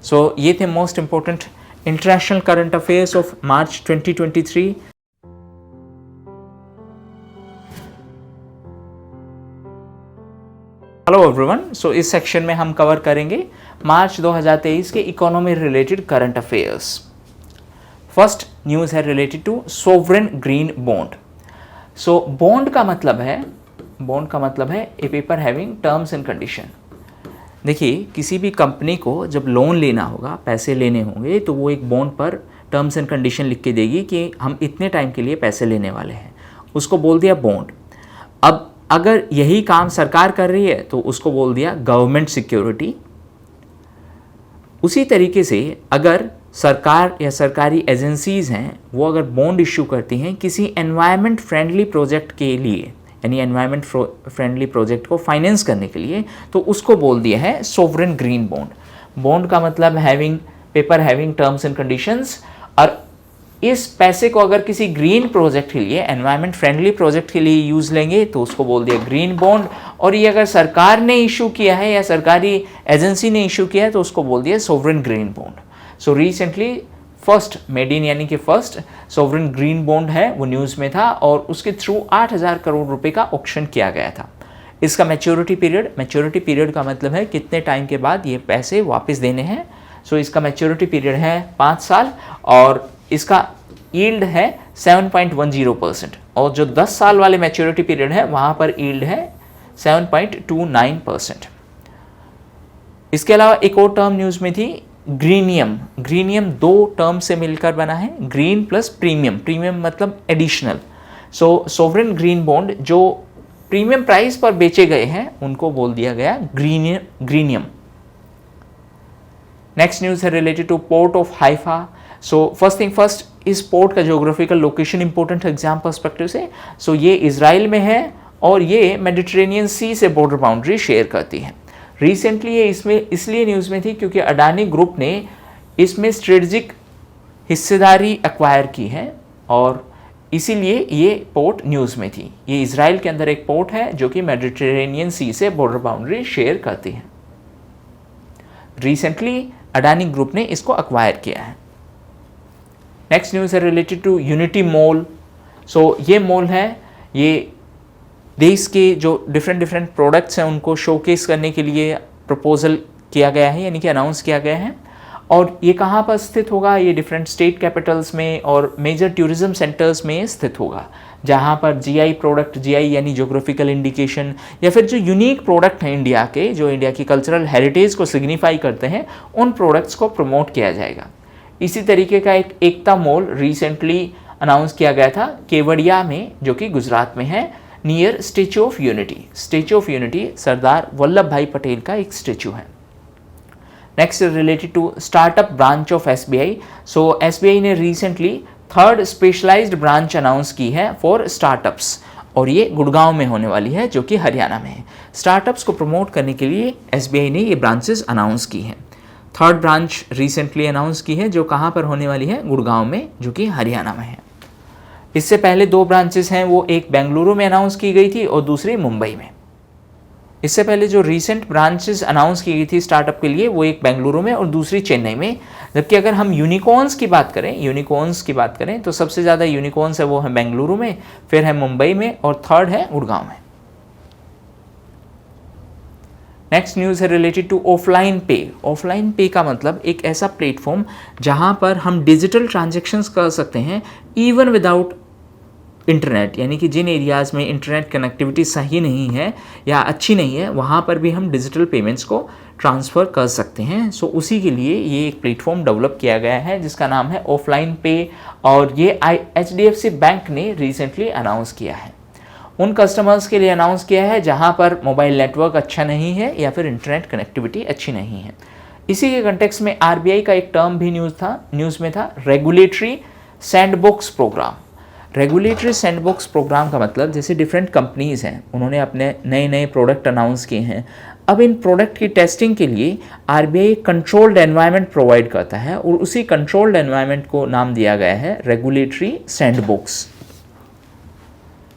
सो ये थे most important international current affairs of March 2023। Hello everyone. So इस सेक्शन में हम कवर करेंगे मार्च 2023 के economy related current affairs. First news है related to sovereign green bond. So bond का मतलब है a paper having terms and condition. देखिए, किसी भी कंपनी को जब लोन लेना होगा, पैसे लेने होंगे, तो वो एक बॉन्ड पर टर्म्स एंड कंडीशन लिख के देगी कि हम इतने टाइम के लिए पैसे लेने वाले हैं, उसको बोल दिया बॉन्ड। अब अगर यही काम सरकार कर रही है तो उसको बोल दिया गवर्नमेंट सिक्योरिटी। उसी तरीके से अगर सरकार या सरकारी एजेंसीज़ हैं वो अगर बॉन्ड इश्यू करती हैं किसी एनवायरनमेंट फ्रेंडली प्रोजेक्ट के लिए, यानी एनवायरनमेंट फ्रेंडली प्रोजेक्ट को फाइनेंस करने के लिए, तो उसको बोल दिया है सोवरेन ग्रीन बॉन्ड। बॉन्ड का मतलब paper having terms and conditions, और इस पैसे को अगर किसी ग्रीन प्रोजेक्ट के लिए, एनवायरनमेंट फ्रेंडली प्रोजेक्ट के लिए यूज़ लेंगे तो उसको बोल दिया ग्रीन बॉन्ड। और ये अगर सरकार ने इशू किया है या सरकारी एजेंसी ने इशू किया है तो उसको बोल दिया sovereign green bond. So recently first made in यानी कि फर्स्ट सोवरेन ग्रीन बॉन्ड है वो न्यूज़ में था, और उसके थ्रू 8,000 करोड़ रुपए का ऑक्शन किया गया था। इसका मैच्योरिटी पीरियड का मतलब है कितने टाइम के बाद ये पैसे वापस देने हैं। सो इसका मैच्योरिटी पीरियड है 5 साल, और इसका यील्ड है 7.10%, और जो 10 साल वाले मैच्योरिटी पीरियड है वहाँ पर यील्ड है 7.29%। इसके अलावा एक और टर्म न्यूज़ में थी ग्रीनियम 2 टर्म से मिलकर बना है, ग्रीन प्लस प्रीमियम मतलब एडिशनल। सो सोवरेन ग्रीन बॉन्ड जो प्रीमियम प्राइस पर बेचे गए हैं उनको बोल दिया गया ग्रीनियम। नेक्स्ट न्यूज़ है related two port of Haifa. So first thing first, इस पोर्ट का ज्योग्राफिकल लोकेशन इंपॉर्टेंट है एग्जाम पर्सपेक्टिव से। सो ये इजराइल में है और ये मेडिटेरेनियन सी से बॉर्डर बाउंड्री शेयर करती है। रिसेंटली ये इसमें इसलिए न्यूज़ में थी क्योंकि अडानी ग्रुप ने इसमें स्ट्रेटजिक हिस्सेदारी एक्वायर की है और इसीलिए ये पोर्ट न्यूज़ में थी। ये इजराइल के अंदर एक पोर्ट है जो कि मेडिटेरेनियन सी से बॉर्डर बाउंड्री शेयर करती है। रिसेंटली अडानी ग्रुप ने इसको एक्वायर किया है। नेक्स्ट न्यूज़ है रिलेटेड टू यूनिटी मॉल। सो ये मॉल है, ये देश के जो डिफरेंट प्रोडक्ट्स हैं उनको शोकेस करने के लिए प्रपोजल किया गया है, यानी कि अनाउंस किया गया है। और ये कहाँ पर स्थित होगा? ये डिफरेंट स्टेट कैपिटल्स में और मेजर टूरिज्म सेंटर्स में स्थित होगा, जहाँ पर जीआई प्रोडक्ट, जीआई यानी ज्योग्राफिकल इंडिकेशन, या फिर जो यूनिक प्रोडक्ट हैं इंडिया के, जो इंडिया की कल्चरल हेरिटेज को सिग्निफाई करते हैं, उन प्रोडक्ट्स को प्रमोट किया जाएगा। इसी तरीके का एक एकता मॉल रिसेंटली अनाउंस किया गया था केवड़िया में, जो कि गुजरात में है, near statue of unity. Statue of unity Sardar Vallabh Bhai Patel का एक स्टेचू है। Next related to startup branch of SBI. So SBI ने recently 3rd specialised branch announce की है फॉर स्टार्टअप्स, और ये गुड़गांव में होने वाली है जो कि हरियाणा में है। स्टार्टअप्स को प्रमोट करने के लिए एसबीआई ने ये ब्रांचेस अनाउंस की हैं। 3rd ब्रांच रिसेंटली अनाउंस की है जो कहाँ पर होने वाली है? गुड़गांव में, जो कि हरियाणा में है। इससे पहले 2 ब्रांचेस हैं, वो एक बेंगलुरु में अनाउंस की गई थी और दूसरी मुंबई में। इससे पहले जो रीसेंट ब्रांचेस अनाउंस की गई थी स्टार्टअप के लिए, वो एक बेंगलुरु में और दूसरी चेन्नई में। जबकि अगर हम यूनिकॉर्न्स की बात करें तो सबसे ज़्यादा यूनिकॉर्न्स है वो है बेंगलुरु में, फिर है मुंबई में और 3rd है गुड़गांव में। नेक्स्ट न्यूज़ है रिलेटेड टू ऑफलाइन पे। ऑफलाइन पे का मतलब एक ऐसा प्लेटफॉर्म जहां पर हम डिजिटल ट्रांजैक्शंस कर सकते हैं इवन विदाउट इंटरनेट, यानी कि जिन एरियाज़ में इंटरनेट कनेक्टिविटी सही नहीं है या अच्छी नहीं है, वहाँ पर भी हम डिजिटल पेमेंट्स को ट्रांसफ़र कर सकते हैं। सो उसी के लिए ये एक प्लेटफॉर्म डेवलप किया गया है जिसका नाम है ऑफलाइन पे, और ये HDFC बैंक ने रिसेंटली अनाउंस किया है। उन कस्टमर्स के लिए अनाउंस किया है जहाँ पर मोबाइल नेटवर्क अच्छा नहीं है या फिर इंटरनेट कनेक्टिविटी अच्छी नहीं है। इसी के कंटेक्स्ट में RBI का एक टर्म भी न्यूज़ में था, regulatory sandbox program. Regulatory sandbox program का मतलब, जैसे डिफरेंट कंपनीज़ हैं, उन्होंने अपने नए प्रोडक्ट अनाउंस किए हैं। अब इन प्रोडक्ट की टेस्टिंग के लिए RBI कंट्रोल्ड एनवायरनमेंट प्रोवाइड करता है और उसी कंट्रोल्ड एनवायरनमेंट को नाम दिया गया है रेगुलेटरी सैंडबॉक्स।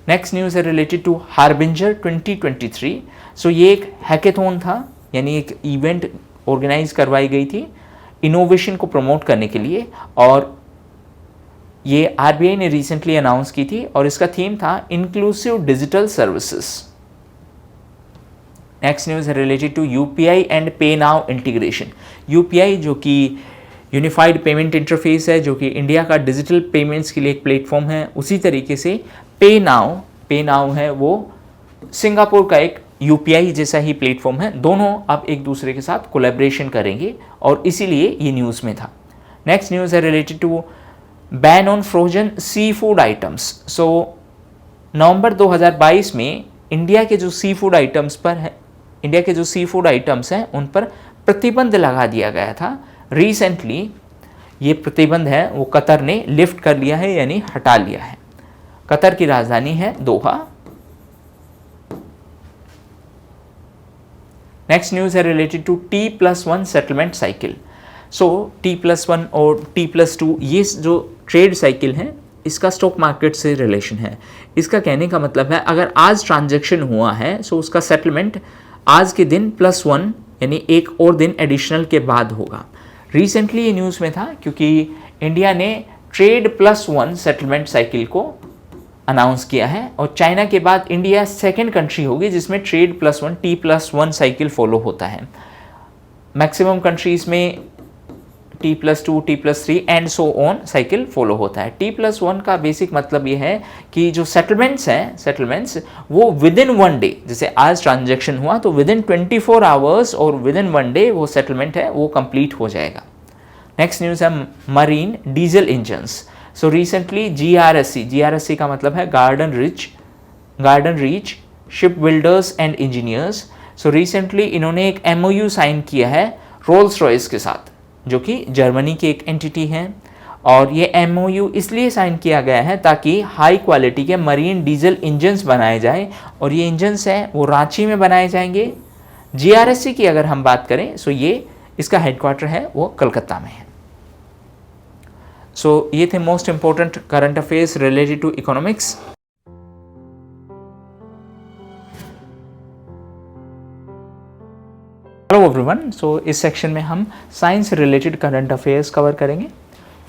नेक्स्ट न्यूज़ है रिलेटेड टू हार्बिंजर 2023। सो ये एक हैकेथॉन था, यानी एक इवेंट ऑर्गेनाइज करवाई गई थी इनोवेशन को प्रमोट करने के लिए, और ये RBI ने रिसेंटली अनाउंस की थी और इसका थीम था inclusive digital services. Next news है रिलेटेड टू UPI एंड पे नाउ इंटीग्रेशन। UPI जो कि यूनिफाइड पेमेंट इंटरफेस है, जो कि इंडिया का डिजिटल पेमेंट्स के लिए एक प्लेटफॉर्म है, उसी तरीके से पे नाउ है वो सिंगापुर का एक UPI जैसा ही प्लेटफॉर्म है। दोनों अब एक दूसरे के साथ कोलैबोरेशन करेंगे और इसीलिए ये न्यूज़ में था। नेक्स्ट न्यूज़ है related to ban on frozen sea food items. So November 2022 में इंडिया के जो सी फूड आइटम्स हैं उन पर प्रतिबंध लगा दिया गया था। रिसेंटली ये प्रतिबंध है वो कतर ने लिफ्ट कर लिया है, यानी हटा लिया है। कतर की राजधानी है दोहा। नेक्स्ट न्यूज़ है related to T+1 settlement cycle. So T+1 और T+2 ये जो ट्रेड साइकिल है, इसका स्टॉक मार्केट से रिलेशन है। इसका कहने का मतलब है अगर आज ट्रांजैक्शन हुआ है सो उसका सेटलमेंट आज के दिन +1 यानी एक और दिन एडिशनल के बाद होगा। रिसेंटली ये न्यूज़ में था क्योंकि इंडिया ने ट्रेड+1 सेटलमेंट साइकिल को अनाउंस किया है और चाइना के बाद इंडिया सेकेंड कंट्री होगी जिसमें ट्रेड+1 T+1 साइकिल फॉलो होता है। मैक्सिमम कंट्रीज़ में T+2, T+3 and so on cycle follow होता है। T+1 का बेसिक मतलब ये है कि जो सेटलमेंट्स वो विद इन 1 डे, जैसे आज ट्रांजैक्शन हुआ तो विद इन 24 आवर्स और विद इन 1 डे वो सेटलमेंट है वो कंप्लीट हो जाएगा। नेक्स्ट न्यूज़ है marine diesel engines. So recently GRSC का मतलब है garden reach ship builders and engineers. So recently इन्होंने एक MOU साइन किया है रोल्स रॉयस के साथ, जो कि जर्मनी की एक एंटिटी है, और ये MOU इसलिए साइन किया गया है ताकि हाई क्वालिटी के मरीन डीजल इंजन्स बनाए जाएं, और ये इंजन्स हैं वो रांची में बनाए जाएंगे। GRSC की अगर हम बात करें सो ये इसका हेडक्वार्टर है वो कलकत्ता में है। सो ये थे most important current affairs related to economics. Hello everyone, so इस सेक्शन में हम science related current affairs cover करेंगे।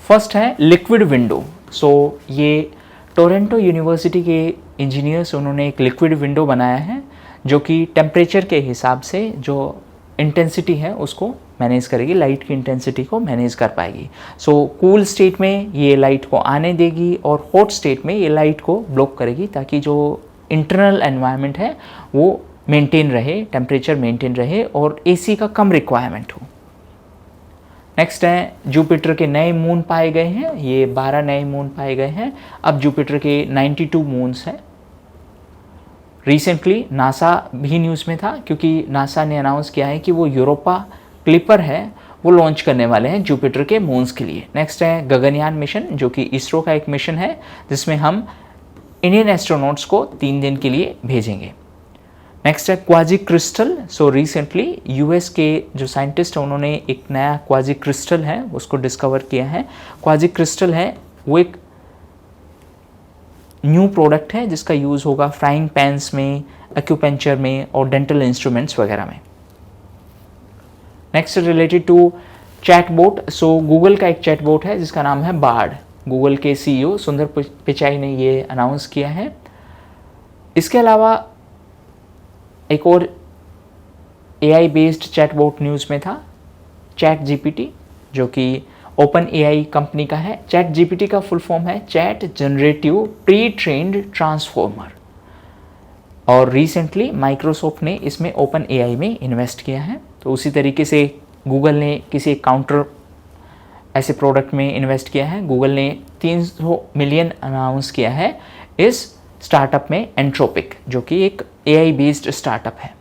फर्स्ट है लिक्विड विंडो। सो ये टोरंटो यूनिवर्सिटी के इंजीनियर्स उन्होंने एक लिक्विड विंडो बनाया है जो कि टेम्परेचर के हिसाब से जो इंटेंसिटी है उसको मैनेज करेगी, लाइट की इंटेंसिटी को मैनेज कर पाएगी। सो कूल स्टेट में ये लाइट को आने देगी और हॉट स्टेट में ये लाइट को ब्लॉक करेगी ताकि जो इंटरनल एनवायरनमेंट है वो मेंटेन रहे, टेम्परेचर मेंटेन रहे और AC का कम रिक्वायरमेंट हो। नेक्स्ट है जुपिटर के नए मून पाए गए हैं। ये 12 नए मून पाए गए हैं। अब जुपिटर के 92 मून्स हैं। रिसेंटली नासा भी न्यूज़ में था क्योंकि नासा ने अनाउंस किया है कि वो यूरोपा क्लिपर है वो लॉन्च करने वाले हैं जुपिटर के मून्स के लिए। नेक्स्ट है गगनयान मिशन जो कि इसरो का एक मिशन है जिसमें हम इंडियन एस्ट्रोनॉट्स को 3 दिन के लिए भेजेंगे। नेक्स्ट है quasi crystal. So recently US के जो साइंटिस्ट हैं उन्होंने एक नया क्वाजी क्रिस्टल है उसको डिस्कवर किया है। क्वाजी क्रिस्टल है वो एक न्यू प्रोडक्ट है जिसका यूज़ होगा फ्राइंग पैन्स में, एक्यूपेंचर में और डेंटल इंस्ट्रूमेंट्स वगैरह में। Next related to chatbot. So Google का एक चैटबोट है जिसका नाम है बार्ड। गूगल के CEO सुंदर पिचाई ने ये अनाउंस किया है। इसके अलावा एक और AI बेस्ड चैटबॉट न्यूज़ में था ChatGPT जो कि OpenAI कंपनी का है। ChatGPT का फुल फॉर्म है chat generative pre trained transformer, और रिसेंटली माइक्रोसॉफ्ट ने इसमें OpenAI में इन्वेस्ट किया है। तो उसी तरीके से गूगल ने किसी एक काउंटर ऐसे प्रोडक्ट में इन्वेस्ट किया है। गूगल ने 300 मिलियन अनाउंस किया है इस स्टार्टअप में, एंट्रोपिक जो कि एक AI बेस्ड स्टार्टअप है।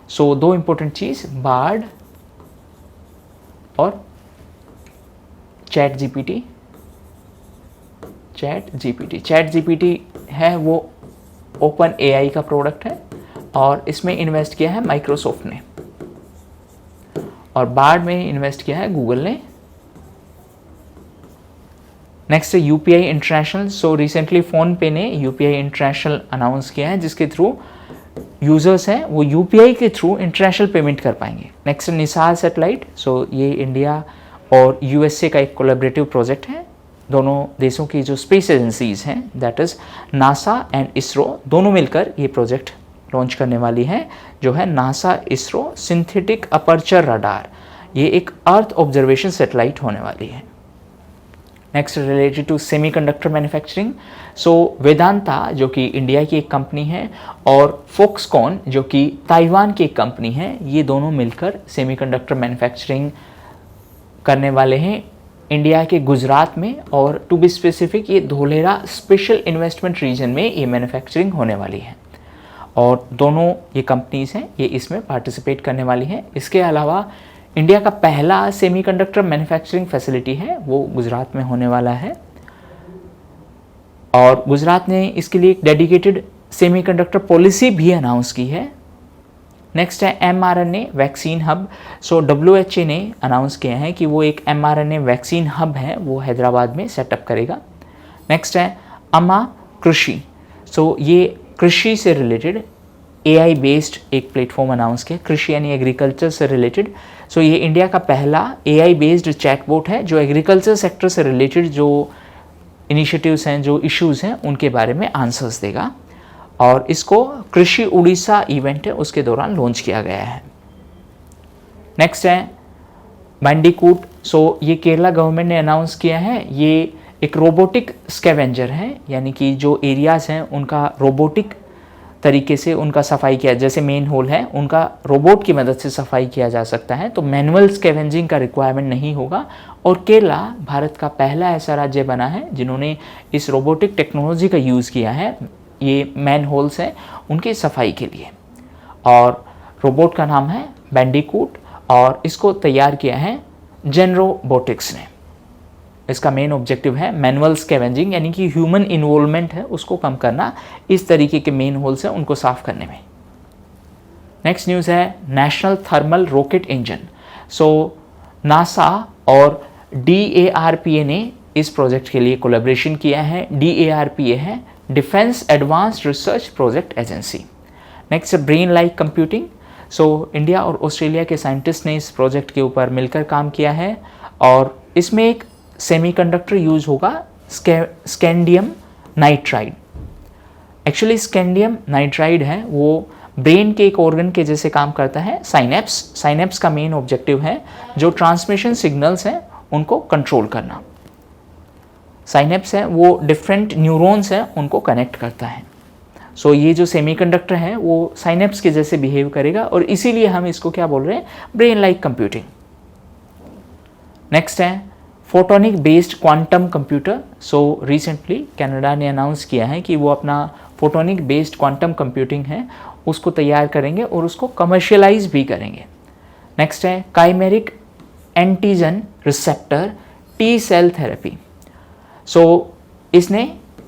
सो 2 इंपॉर्टेंट चीज़ बार्ड और ChatGPT है वो OpenAI का प्रोडक्ट है और इसमें इन्वेस्ट किया है माइक्रोसॉफ्ट ने, और बार्ड में इन्वेस्ट किया है गूगल ने। नेक्स्ट है UPI international. So recently PhonePe ने UPI इंटरनेशनल अनाउंस किया है जिसके थ्रू यूज़र्स हैं वो UPI के थ्रू इंटरनेशनल पेमेंट कर पाएंगे। नेक्स्ट है निसार सैटेलाइट। सो ये इंडिया और USA का एक कोलैबोरेटिव प्रोजेक्ट है। दोनों देशों की जो स्पेस एजेंसीज़ हैं that is NASA and ISRO दोनों मिलकर ये प्रोजेक्ट लॉन्च करने वाली है जो है NASA ISRO synthetic aperture radar. ये एक अर्थ ऑब्जर्वेशन सैटेलाइट होने वाली है। Next related to semiconductor manufacturing. So Vedanta जो कि इंडिया की एक कंपनी है और फॉक्सकॉन जो कि ताइवान की एक कंपनी है, ये दोनों मिलकर सेमीकंडक्टर मैन्युफैक्चरिंग करने वाले हैं इंडिया के गुजरात में, और टू बी स्पेसिफिक ये धोलेरा स्पेशल इन्वेस्टमेंट रीजन में ये मैन्युफैक्चरिंग होने वाली है, और दोनों ये कंपनीज़ हैं ये इसमें पार्टिसिपेट करने वाली हैं। इसके अलावा इंडिया का पहला सेमीकंडक्टर मैन्युफैक्चरिंग फैसिलिटी है वो गुजरात में होने वाला है, और गुजरात ने इसके लिए एक डेडिकेटेड सेमीकंडक्टर पॉलिसी भी अनाउंस की है। नेक्स्ट है mRNA vaccine hub. So WHO ने अनाउंस किया है कि वो एक mRNA वैक्सीन हब है वो हैदराबाद में सेटअप करेगा। नेक्स्ट है अमा कृषि। सो ये कृषि से रिलेटेड AI बेस्ड एक प्लेटफॉर्म अनाउंस किया, कृषि यानी एग्रीकल्चर से रिलेटेड। सो ये इंडिया का पहला AI बेस्ड चैटबॉट है जो एग्रीकल्चर सेक्टर से रिलेटेड जो इनिशिएटिव्स हैं, जो इश्यूज़ हैं उनके बारे में आंसर्स देगा, और इसको कृषि उड़ीसा इवेंट है उसके दौरान लॉन्च किया गया है। नेक्स्ट है बैंडिकूट। सो ये केरला गवर्नमेंट ने अनाउंस किया है, ये एक रोबोटिक स्कैवेंजर है, यानी कि जो एरियाज़ हैं उनका रोबोटिक तरीके से उनका सफाई किया, जैसे मेन होल है उनका रोबोट की मदद से सफाई किया जा सकता है, तो मैनुअल स्कैवेंजिंग का रिक्वायरमेंट नहीं होगा। और केरला भारत का पहला ऐसा राज्य बना है जिन्होंने इस रोबोटिक टेक्नोलॉजी का यूज़ किया है, ये मैन होल्स हैं उनकी सफाई के लिए, और रोबोट का नाम है बैंडिकूट और इसको तैयार किया है जेनरोबोटिक्स ने। इसका मेन ऑब्जेक्टिव है मैनुअल स्कैवेंजिंग, यानी कि ह्यूमन इन्वॉल्वमेंट है उसको कम करना, इस तरीके के मेन होल्स हैं उनको साफ करने में। नेक्स्ट न्यूज़ है नेशनल थर्मल रॉकेट इंजन। सो नासा और DARPA ने इस प्रोजेक्ट के लिए कोलैबोरेशन किया है। DARPA है defence advanced research project agency. Next brain like computing. सो इंडिया और ऑस्ट्रेलिया के साइंटिस्ट ने इस प्रोजेक्ट के ऊपर मिलकर काम किया है और इसमें एक सेमीकंडक्टर यूज होगा, scandium nitride. Actually scandium nitride है वो ब्रेन के एक ऑर्गन के जैसे काम करता है, साइनेप्स का मेन ऑब्जेक्टिव है जो ट्रांसमिशन सिग्नल्स हैं उनको कंट्रोल करना। साइनेप्स है वो डिफरेंट न्यूरॉन्स हैं उनको कनेक्ट करता है। सो ये जो सेमीकंडक्टर है वो साइनेप्स के जैसे बिहेव करेगा और इसीलिए हम इसको क्या बोल रहे हैं, ब्रेन लाइक कंप्यूटिंग। नेक्स्ट है फोटोनिक बेस्ड क्वांटम कंप्यूटर। सो रिसेंटली कनाडा ने अनाउंस किया है कि वो अपना फोटोनिक बेस्ड क्वांटम कंप्यूटिंग है उसको तैयार करेंगे और उसको कमर्शियलाइज भी करेंगे। नेक्स्ट है chimeric antigen receptor T cell therapy. So इसने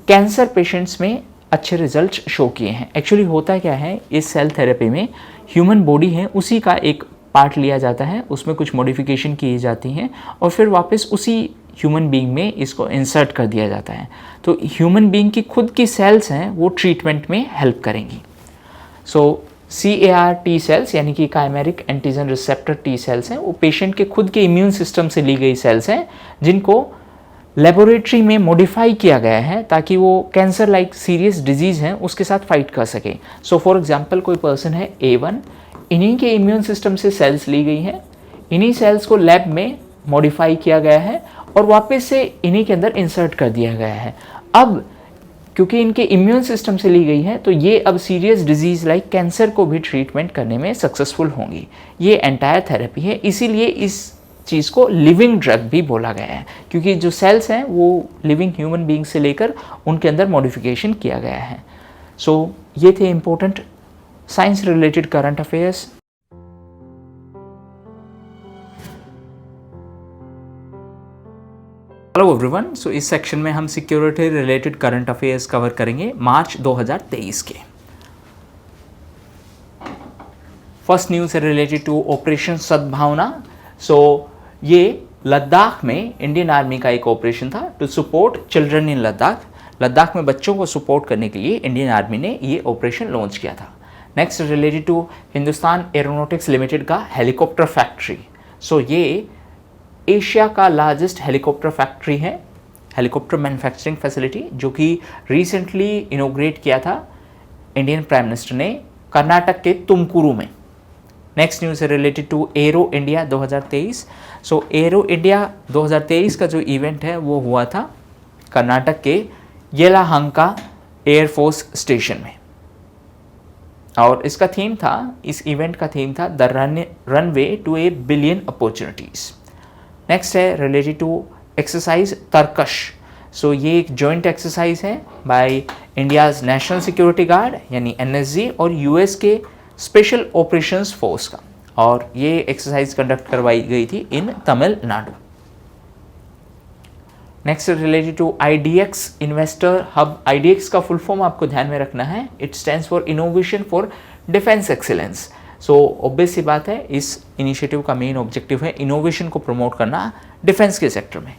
कैंसर पेशेंट्स में अच्छे रिजल्ट शो किए हैं। एक्चुअली होता क्या है, इस सेल थेरेपी में ह्यूमन बॉडी है उसी का एक पार्ट लिया जाता है, उसमें कुछ मॉडिफिकेशन की जाती हैं और फिर वापस उसी ह्यूमन बीइंग में इसको इंसर्ट कर दिया जाता है। तो ह्यूमन बीइंग की खुद की सेल्स हैं वो ट्रीटमेंट में हेल्प करेंगी। सो CAR टी सेल्स यानी कि chimeric antigen receptor T cells हैं, वो पेशेंट के खुद के इम्यून सिस्टम से ली गई सेल्स हैं जिनको लेबोरेटरी में मॉडिफाई किया गया है ताकि वो कैंसर लाइक सीरियस डिजीज़ हैं उसके साथ फाइट कर सके। सो फॉर एग्जांपल कोई पर्सन है A1, इन्हीं के इम्यून सिस्टम से सेल्स ली गई हैं, इन्हीं सेल्स को लैब में मॉडिफाई किया गया है और वापस से इन्हीं के अंदर इंसर्ट कर दिया गया है। अब क्योंकि इनके इम्यून सिस्टम से ली गई है तो ये अब सीरियस डिजीज़ लाइक कैंसर को भी ट्रीटमेंट करने में सक्सेसफुल होंगी। ये एंटायर थेरेपी है, इसीलिए इस चीज़ को लिविंग ड्रग भी बोला गया है क्योंकि जो सेल्स हैं वो लिविंग ह्यूमन बीइंग से लेकर उनके अंदर मॉडिफिकेशन किया गया है। सो ये थे important science related current affairs. Hello everyone, so इस सेक्शन में हम security related current affairs cover करेंगे मार्च 2023 के। फर्स्ट न्यूज़ है related to operation Sadbhavana. So ये लद्दाख में इंडियन आर्मी का एक ऑपरेशन था to support children in Ladakh. Ladakh में बच्चों को सपोर्ट करने के लिए इंडियन आर्मी ने ये ऑपरेशन लॉन्च किया था। Next related to Hindustan aeronautics limited का हेलीकॉप्टर फैक्ट्री। सो ये एशिया का लार्जेस्ट हेलीकॉप्टर फैक्ट्री है, हेलीकॉप्टर मैन्युफैक्चरिंग फैसिलिटी, जो कि रिसेंटली इनोग्रेट किया था इंडियन प्राइम मिनिस्टर ने कर्नाटक के तुमकुरू में। नेक्स्ट न्यूज़ है related to aero India 2023। So aero India 2023 का जो इवेंट है वो हुआ था कर्नाटक के येलाहंका एयरफोर्स स्टेशन में और इसका थीम था, इस इवेंट का थीम था the runway to a billion opportunities. Next है related to exercise Tarkash. So ये एक जॉइंट एक्सरसाइज है by India's national security guard यानी NSG और US के स्पेशल ऑपरेशंस फोर्स का, और ये एक्सरसाइज कंडक्ट करवाई गई थी in Tamil Nadu. Next related to IDX investor hub. IDX का फुल फॉर्म आपको ध्यान में रखना है, it stands for innovation for defence excellence. So obvious सी बात है इस इनिशिएटिव का मेन ऑब्जेक्टिव है इनोवेशन को प्रमोट करना डिफेंस के सेक्टर में।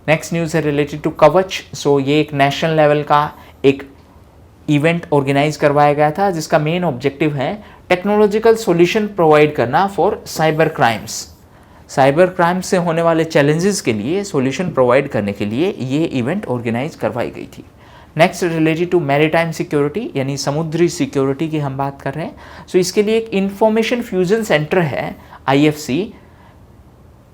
नेक्स्ट न्यूज़ है रिलेटेड टू कवच। सो ये एक नेशनल लेवल का एक इवेंट ऑर्गेनाइज करवाया गया था जिसका मेन ऑब्जेक्टिव है टेक्नोलॉजिकल सॉल्यूशन प्रोवाइड करना for cyber crimes. Cyber crime से होने वाले चैलेंजेस के लिए सॉल्यूशन प्रोवाइड करने के लिए ये इवेंट ऑर्गेनाइज करवाई गई थी। Next related to maritime security यानी समुद्री सिक्योरिटी की हम बात कर रहे हैं। सो इसके लिए एक इंफॉर्मेशन फ्यूजन सेंटर है IFC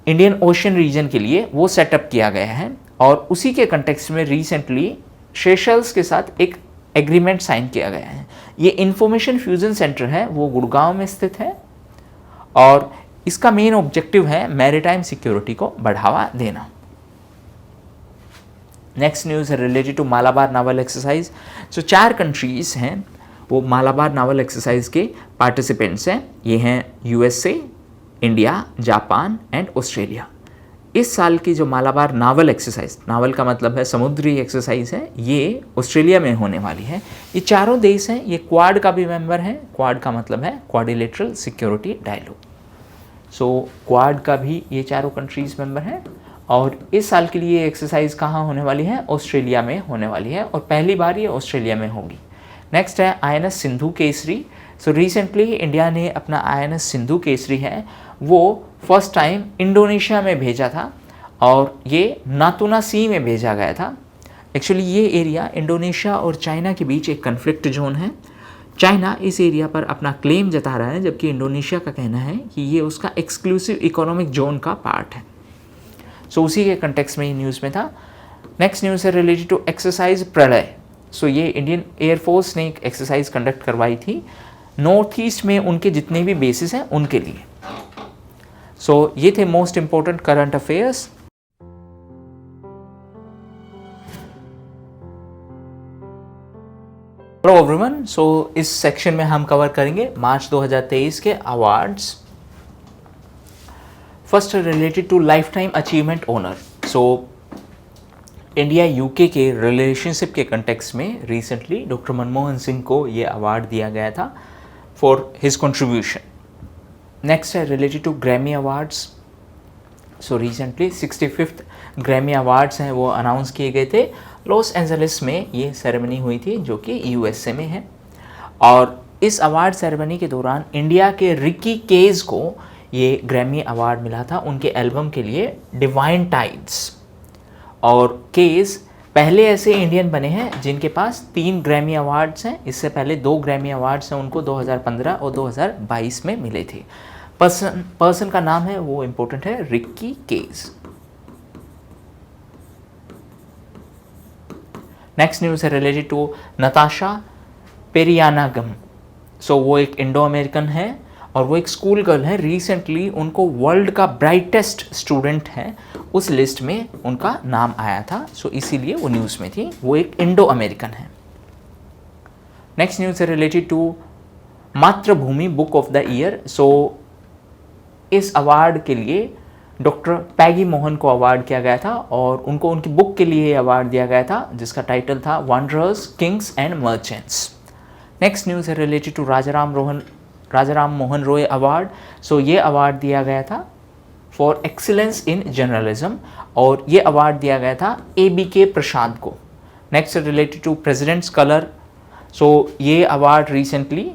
इंडियन ओशन रीजन के लिए, वो सेटअप किया गया है और उसी के कंटेक्स्ट में रिसेंटली सेशल्स के साथ एक एग्रीमेंट साइन किया गया है। ये इंफॉर्मेशन फ्यूजन सेंटर है वो गुड़गांव में स्थित है और इसका मेन ऑब्जेक्टिव है मैरीटाइम सिक्योरिटी को बढ़ावा देना। नेक्स्ट न्यूज़ है related to Malabar naval exercise. So 4 countries हैं वो मालाबार नावल एक्सरसाइज के पार्टिसिपेंट्स हैं। ये हैं USA, India, Japan and Australia. इस साल की जो मालाबार नावल एक्सरसाइज, नावल का मतलब है समुद्री एक्सरसाइज है, ये ऑस्ट्रेलिया में होने वाली है। ये चारों देश हैं, ये क्वाड का भी मेंबर है। क्वाड का मतलब है क्वाड्रिलेटरल सिक्योरिटी डायलॉग। सो क्वाड का भी ये चारों कंट्रीज मेंबर हैं और इस साल के लिए एक्सरसाइज कहाँ होने वाली है? ऑस्ट्रेलिया में होने वाली है और पहली बार ये ऑस्ट्रेलिया में होगी। नेक्स्ट है INS सिंधु केसरी। सो रिसेंटली इंडिया ने अपना INS सिंधु केसरी है वो फर्स्ट टाइम इंडोनेशिया में भेजा था और ये नातुना सी में भेजा गया था। एक्चुअली ये एरिया इंडोनेशिया और चाइना के बीच एक कन्फ्लिक्ट जोन है। चाइना इस एरिया पर अपना क्लेम जता रहा है जबकि इंडोनेशिया का कहना है कि ये उसका एक्सक्लूसिव इकोनॉमिक जोन का पार्ट है। सो उसी के कंटेक्स्ट में ये न्यूज़ में था। नेक्स्ट न्यूज़ है रिलेटेड टू एक्सरसाइज प्रलय। सो ये इंडियन एयरफोर्स ने एक एक्सरसाइज कंडक्ट करवाई थी नॉर्थ ईस्ट में उनके जितने भी बेसिस हैं उनके लिए। सो ये थे most important current affairs. Hello everyone, so इस सेक्शन में हम कवर करेंगे मार्च 2023 के awards. First related to life time achievement honour. So India UK के रिलेशनशिप के कंटेक्स्ट में रिसेंटली डॉक्टर मनमोहन सिंह को ये अवार्ड दिया गया था फॉर हिज कंट्रीब्यूशन। नेक्स्ट है related to Grammy awards. So recently 65th Grammy awards हैं वो अनाउंस किए गए थे। लॉस एंजलिस में ये सेरेमनी हुई थी जो कि USA में है और इस अवार्ड सेरेमनी के दौरान इंडिया के रिकी केज को ये ग्रैमी अवार्ड मिला था उनके एल्बम के लिए डिवाइन टाइड्स। और केज पहले ऐसे इंडियन बने हैं जिनके पास 3 ग्रैमी अवार्ड्स हैं। इससे पहले 2 ग्रैमी अवार्ड्स हैं उनको 2015 और 2022 में मिले थे। पर्सन का नाम है वो इम्पोर्टेंट है, रिकी केज। नेक्स्ट न्यूज़ है रिलेटेड टू नताशा पेरियानागम। सो वो एक इंडो अमेरिकन है और वो एक स्कूल गर्ल है। रिसेंटली उनको वर्ल्ड का ब्राइटेस्ट स्टूडेंट है उस लिस्ट में उनका नाम आया था। सो इसीलिए वो न्यूज़ में थी। वो एक इंडो अमेरिकन है। नेक्स्ट न्यूज़ है रिलेटेड टू मातृभूमि बुक ऑफ द ईयर। सो इस अवार्ड के लिए डॉक्टर पैगी मोहन को अवार्ड किया गया था और उनको उनकी बुक के लिए अवार्ड दिया गया था जिसका टाइटल था wanderers kings and merchants. Next news है related to Rajaram Mohan Roy award. So ये अवार्ड दिया गया था फॉर एक्सीलेंस इन जर्नलिज्म और ये अवार्ड दिया गया था ABK प्रसाद को। Next related to president's colour. So ये award recently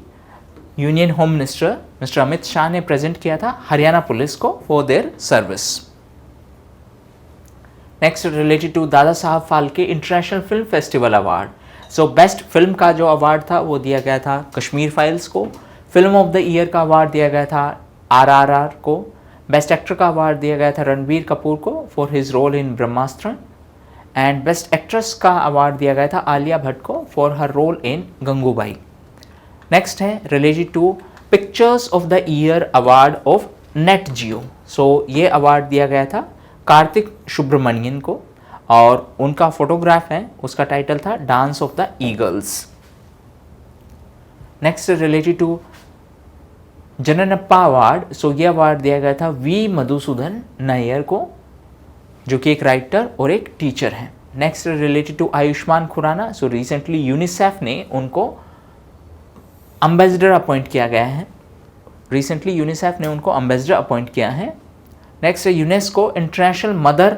union home minister mister Amit Shah ने प्रेजेंट किया था हरियाणा पुलिस को for their service. Next related to Dada Saheb Phalke international film festival award. So best film का जो अवार्ड था वो दिया गया था कश्मीर फाइल्स को। फिल्म ऑफ द ईयर का अवार्ड दिया गया था RRR को। बेस्ट एक्टर का अवार्ड दिया गया था रणबीर कपूर को for his role in Brahmastra and best actress का अवार्ड दिया गया था आलिया भट्ट को for her role in Gangubai. Next है related to pictures of the year award of Nat Geo. So ये अवार्ड दिया गया था कार्तिक सुब्रमण्यन को और उनका फोटोग्राफ है उसका टाइटल था dance of the eagles. Next related to Jnanappana award. So ये अवार्ड दिया गया था V मधुसूदन नायर को जो कि एक राइटर और एक टीचर हैं। Next related to Ayushmann Khurrana. So recently UNICEF ने उनको एम्बेसडर अपॉइंट किया गया है। रिसेंटली यूनिसेफ ने उनको एम्बेसडर अपॉइंट किया है। नेक्स्ट है UNESCO international mother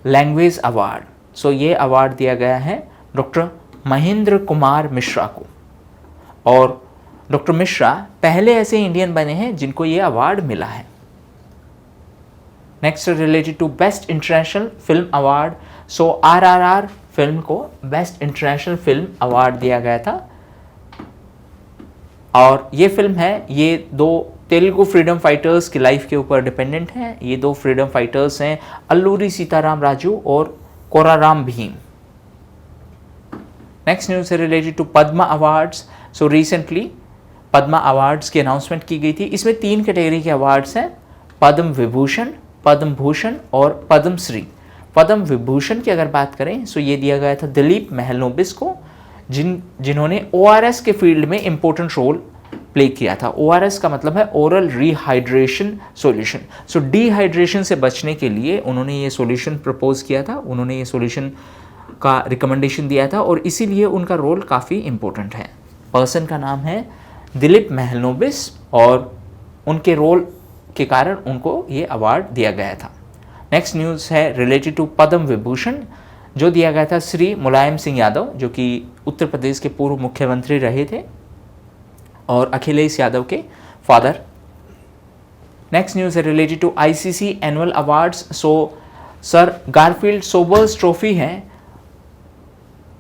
language award. So ये अवार्ड दिया गया है डॉक्टर महेंद्र कुमार मिश्रा को और डॉक्टर मिश्रा पहले ऐसे इंडियन बने हैं जिनको ये अवार्ड मिला है। Next related to best international film award. So RRR film को बेस्ट इंटरनेशनल फिल्म अवार्ड दिया गया था और ये फिल्म है, ये 2 तेलुगु फ्रीडम फाइटर्स की लाइफ के ऊपर डिपेंडेंट है। ये 2 फ्रीडम फाइटर्स हैं अल्लूरी सीताराम राजू और कोराराम भीम। नेक्स्ट न्यूज़ है related to Padma awards. So recently Padma awards की अनाउंसमेंट की गई थी। इसमें 3 कैटेगरी के अवार्ड्स हैं, पद्म विभूषण, पद्म भूषण और पद्म श्री। पद्म विभूषण की अगर बात करें सो ये दिया गया था दिलीप महलनोबिस को जिन्होंने ORS के फील्ड में इम्पोर्टेंट रोल प्ले किया था। ORS का मतलब है ओरल रिहाइड्रेशन सॉल्यूशन। सो डिहाइड्रेशन से बचने के लिए उन्होंने ये सॉल्यूशन प्रपोज किया था, उन्होंने ये सॉल्यूशन का रिकमेंडेशन दिया था और इसीलिए उनका रोल काफ़ी इम्पोर्टेंट है। पर्सन का नाम है दिलीप महलनोबिस और उनके रोल के कारण उनको ये अवार्ड दिया गया था। नेक्स्ट न्यूज़ है रिलेटेड टू पद्म विभूषण जो दिया गया था श्री मुलायम सिंह यादव, जो कि उत्तर प्रदेश के पूर्व मुख्यमंत्री रहे थे और अखिलेश यादव के फादर। नेक्स्ट न्यूज़ है related to ICC annual awards. So sir Garfield Sobers trophy है,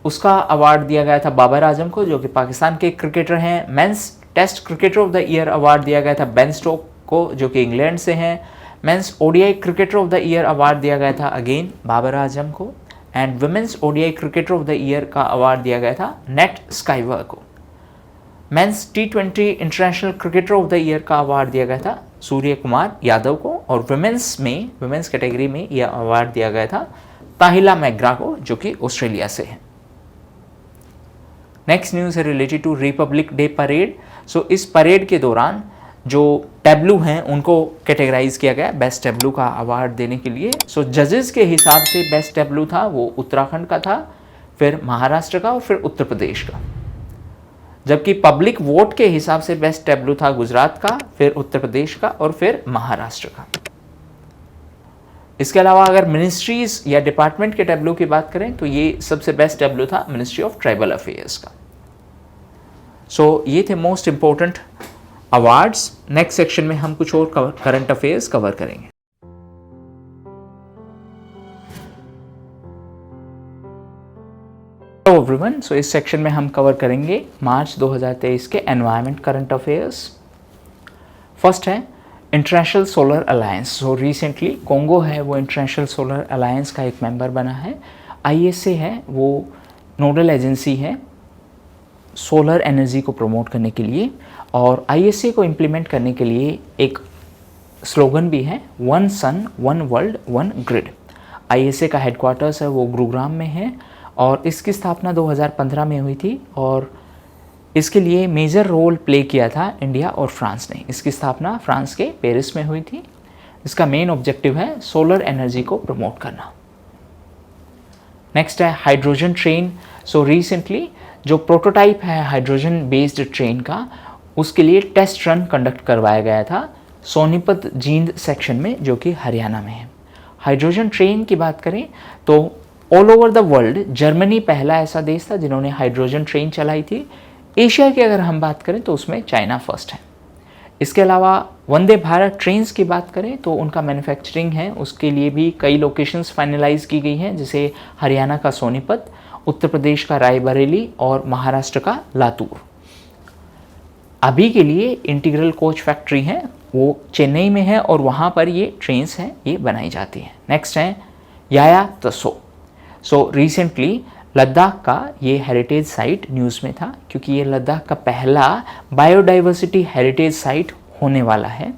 उसका अवार्ड दिया गया था बाबर आजम को, जो कि पाकिस्तान के क्रिकेटर हैं। Men's test cricketer of the year award दिया गया था बेन स्टोक को, जो कि इंग्लैंड से हैं। Men's ODI cricketer of the year award दिया गया था अगेन बाबर आजम को। And women's ODI cricketer of the year का अवार्ड दिया गया था नेट स्काइवर को। Men's T20 international cricketer of the year का अवार्ड दिया गया था सूर्य कुमार यादव को। और वुमेन्स कैटेगरी में यह अवार्ड दिया गया था ताहिला मैग्रा को, जो कि ऑस्ट्रेलिया से है। नेक्स्ट न्यूज़ है related to republic day parade. So इस परेड के दौरान जो टैब्लू हैं उनको कैटेगराइज किया गया बेस्ट टैब्लू का अवार्ड देने के लिए। सो जजेस के हिसाब से बेस्ट टैब्लू था वो उत्तराखंड का था, फिर महाराष्ट्र का और फिर उत्तर प्रदेश का। जबकि पब्लिक वोट के हिसाब से बेस्ट टैब्लू था गुजरात का, फिर उत्तर प्रदेश का और फिर महाराष्ट्र का। इसके अलावा अगर मिनिस्ट्रीज या डिपार्टमेंट के टैब्लू की बात करें तो ये सबसे बेस्ट टैब्लू था मिनिस्ट्री ऑफ ट्राइबल अफेयर्स का। सो ये थे most important awards. Next section में हम कुछ और करंट अफेयर्स कवर करेंगे। हेलो एवरीवन, सो इस सेक्शन में हम कवर करेंगे मार्च 2023 के एनवायरनमेंट करंट अफेयर्स। फर्स्ट है इंटरनेशनल सोलर अलायंस। सो रिसेंटली कोंगो है वो इंटरनेशनल सोलर अलायंस का एक मेंबर बना है। ISA है वो नोडल एजेंसी है सोलर एनर्जी को प्रमोट करने के लिए, और ISA को इम्प्लीमेंट करने के लिए एक स्लोगन भी है, one sun one world one grid. ISA का हेडक्वार्टर्स है वो गुरुग्राम में है और इसकी स्थापना 2015 में हुई थी और इसके लिए मेजर रोल प्ले किया था इंडिया और फ्रांस ने। इसकी स्थापना फ्रांस के पेरिस में हुई थी। इसका मेन ऑब्जेक्टिव है सोलर एनर्जी को प्रमोट करना। नेक्स्ट है हाइड्रोजन ट्रेन। सो रिसेंटली जो प्रोटोटाइप है हाइड्रोजन बेस्ड ट्रेन का, उसके लिए टेस्ट रन कंडक्ट करवाया गया था सोनीपत जींद सेक्शन में, जो कि हरियाणा में है। हाइड्रोजन ट्रेन की बात करें तो all over the world Germany पहला ऐसा देश था जिन्होंने हाइड्रोजन ट्रेन चलाई थी। एशिया की अगर हम बात करें तो उसमें चाइना फर्स्ट है। इसके अलावा वंदे भारत ट्रेन्स की बात करें तो उनका मैन्युफैक्चरिंग है, उसके लिए भी कई लोकेशंस फाइनलाइज की गई हैं, जैसे हरियाणा का सोनीपत, उत्तर प्रदेश का रायबरेली और महाराष्ट्र का लातूर। अभी के लिए इंटीग्रल कोच फैक्ट्री है वो चेन्नई में है और वहाँ पर ये ट्रेन्स हैं ये बनाई जाती हैं। नेक्स्ट है याया तसो। सो रिसेंटली लद्दाख का ये हेरिटेज साइट न्यूज़ में था क्योंकि ये लद्दाख का पहला बायोडाइवर्सिटी हेरिटेज साइट होने वाला है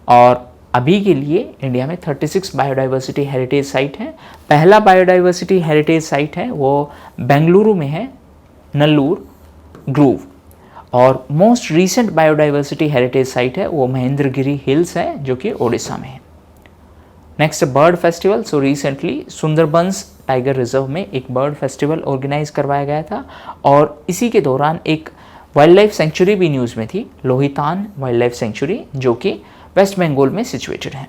और अभी के लिए इंडिया में 36 बायोडाइवर्सिटी हेरिटेज साइट हैं। पहला बायोडाइवर्सिटी हेरिटेज साइट है वो बेंगलुरु में है, नल्लूर ग्रूव, और most recent biodiversity heritage site है वो महेंद्रगिरी हिल्स है जो कि ओडिशा में है। Next bird festival. So recently Sundarbans tiger reserve में एक बर्ड फेस्टिवल ऑर्गेनाइज करवाया गया था और इसी के दौरान एक वाइल्ड लाइफ सेंचुरी भी न्यूज़ में थी, लोहितान वाइल्ड लाइफ सेंचुरी, जो कि वेस्ट बंगाल में सिचुएटेड है।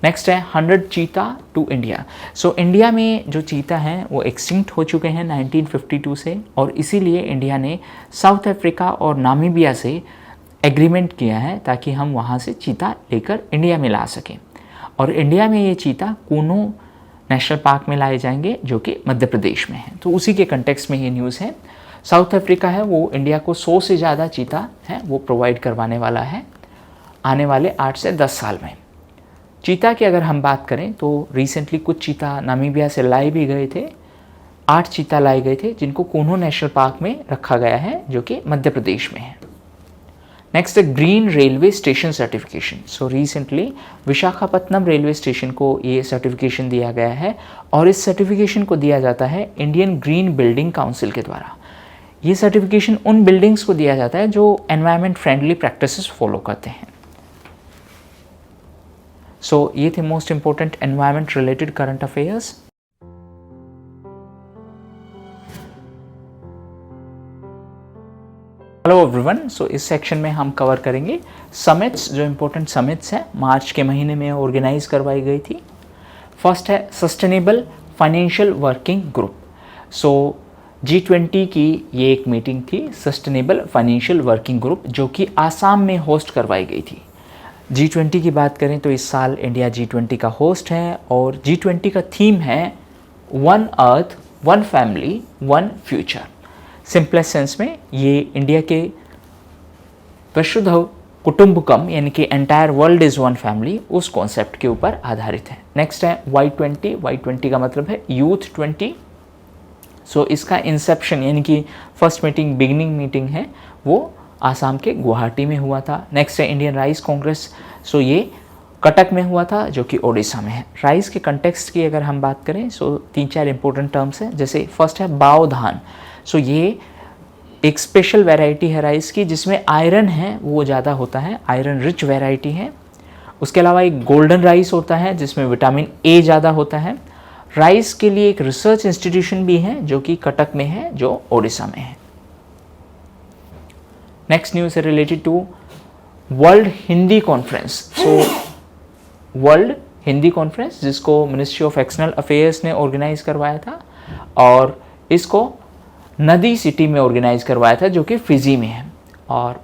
नेक्स्ट है 100 चीता टू इंडिया। सो इंडिया में जो चीता हैं वो एक्सटिंक्ट हो चुके हैं 1952 से, और इसीलिए इंडिया ने साउथ अफ्रीका और नामीबिया से एग्रीमेंट किया है ताकि हम वहाँ से चीता लेकर इंडिया में ला सकें। और इंडिया में ये चीता कूनो नेशनल पार्क में लाए जाएंगे जो कि मध्य प्रदेश में है। तो उसी के कंटेक्स्ट में ये न्यूज़ है। साउथ अफ्रीका है वो इंडिया को 100 से ज़्यादा चीता है वो प्रोवाइड करवाने वाला है आने वाले 8 से 10 साल में। चीता की अगर हम बात करें तो रिसेंटली कुछ चीता नामीबिया से लाए भी गए थे, 8 चीता लाए गए थे जिनको कूनो नेशनल पार्क में रखा गया है जो कि मध्य प्रदेश में है। Next green railway station certification. So recently Visakhapatnam railway station को ये सर्टिफिकेशन दिया गया है और इस सर्टिफिकेशन को दिया जाता है इंडियन ग्रीन बिल्डिंग काउंसिल के द्वारा। ये सर्टिफिकेशन उन बिल्डिंग्स को दिया जाता है जो एनवायरनमेंट फ्रेंडली प्रैक्टिसेस फॉलो करते हैं। सो ये थे most important environment related current affairs. Hello everyone, so इस सेक्शन में हम कवर करेंगे समिट्स, जो इंपॉर्टेंट समिट्स हैं मार्च के महीने में ऑर्गेनाइज करवाई गई थी। फर्स्ट है सस्टेनेबल फाइनेंशियल वर्किंग ग्रुप। सो G20 की ये एक मीटिंग थी, सस्टेनेबल फाइनेंशियल वर्किंग ग्रुप, जो कि आसाम में होस्ट करवाई गई थी। G20 की बात करें तो इस साल इंडिया G20 का होस्ट है और G20 का थीम है one earth, one family, one future. Simplest sense में ये इंडिया के वसुधैव कुटुंबकम यानी कि entire world is one family, उस कॉन्सेप्ट के ऊपर आधारित है। नेक्स्ट है Y20। Y20 का मतलब है यूथ 20। सो इसका इंसेप्शन यानी कि फर्स्ट मीटिंग, बिगिनिंग मीटिंग है, वो आसाम के गुवाहाटी में हुआ था। नेक्स्ट है इंडियन राइस कांग्रेस। सो ये कटक में हुआ था, जो कि ओडिशा में है। राइस के कंटेक्स्ट की अगर हम बात करें सो 3-4 इंपॉर्टेंट टर्म्स हैं, जैसे फर्स्ट है बाओ धान। सो ये एक स्पेशल वैरायटी है राइस की जिसमें आयरन है वो ज़्यादा होता है, आयरन रिच वैरायटी है। उसके अलावा एक गोल्डन राइस होता है जिसमें विटामिन ए ज़्यादा होता है। राइस के लिए एक रिसर्च इंस्टीट्यूशन भी है जो कि कटक में है, जो ओडिशा में है। नेक्स्ट न्यूज़ है related to world Hindi conference. So world Hindi conference, जिसको मिनिस्ट्री ऑफ एक्सटर्नल अफेयर्स ने ऑर्गेनाइज करवाया था और इसको नदी सिटी में ऑर्गेनाइज करवाया था, जो कि फिजी में है। और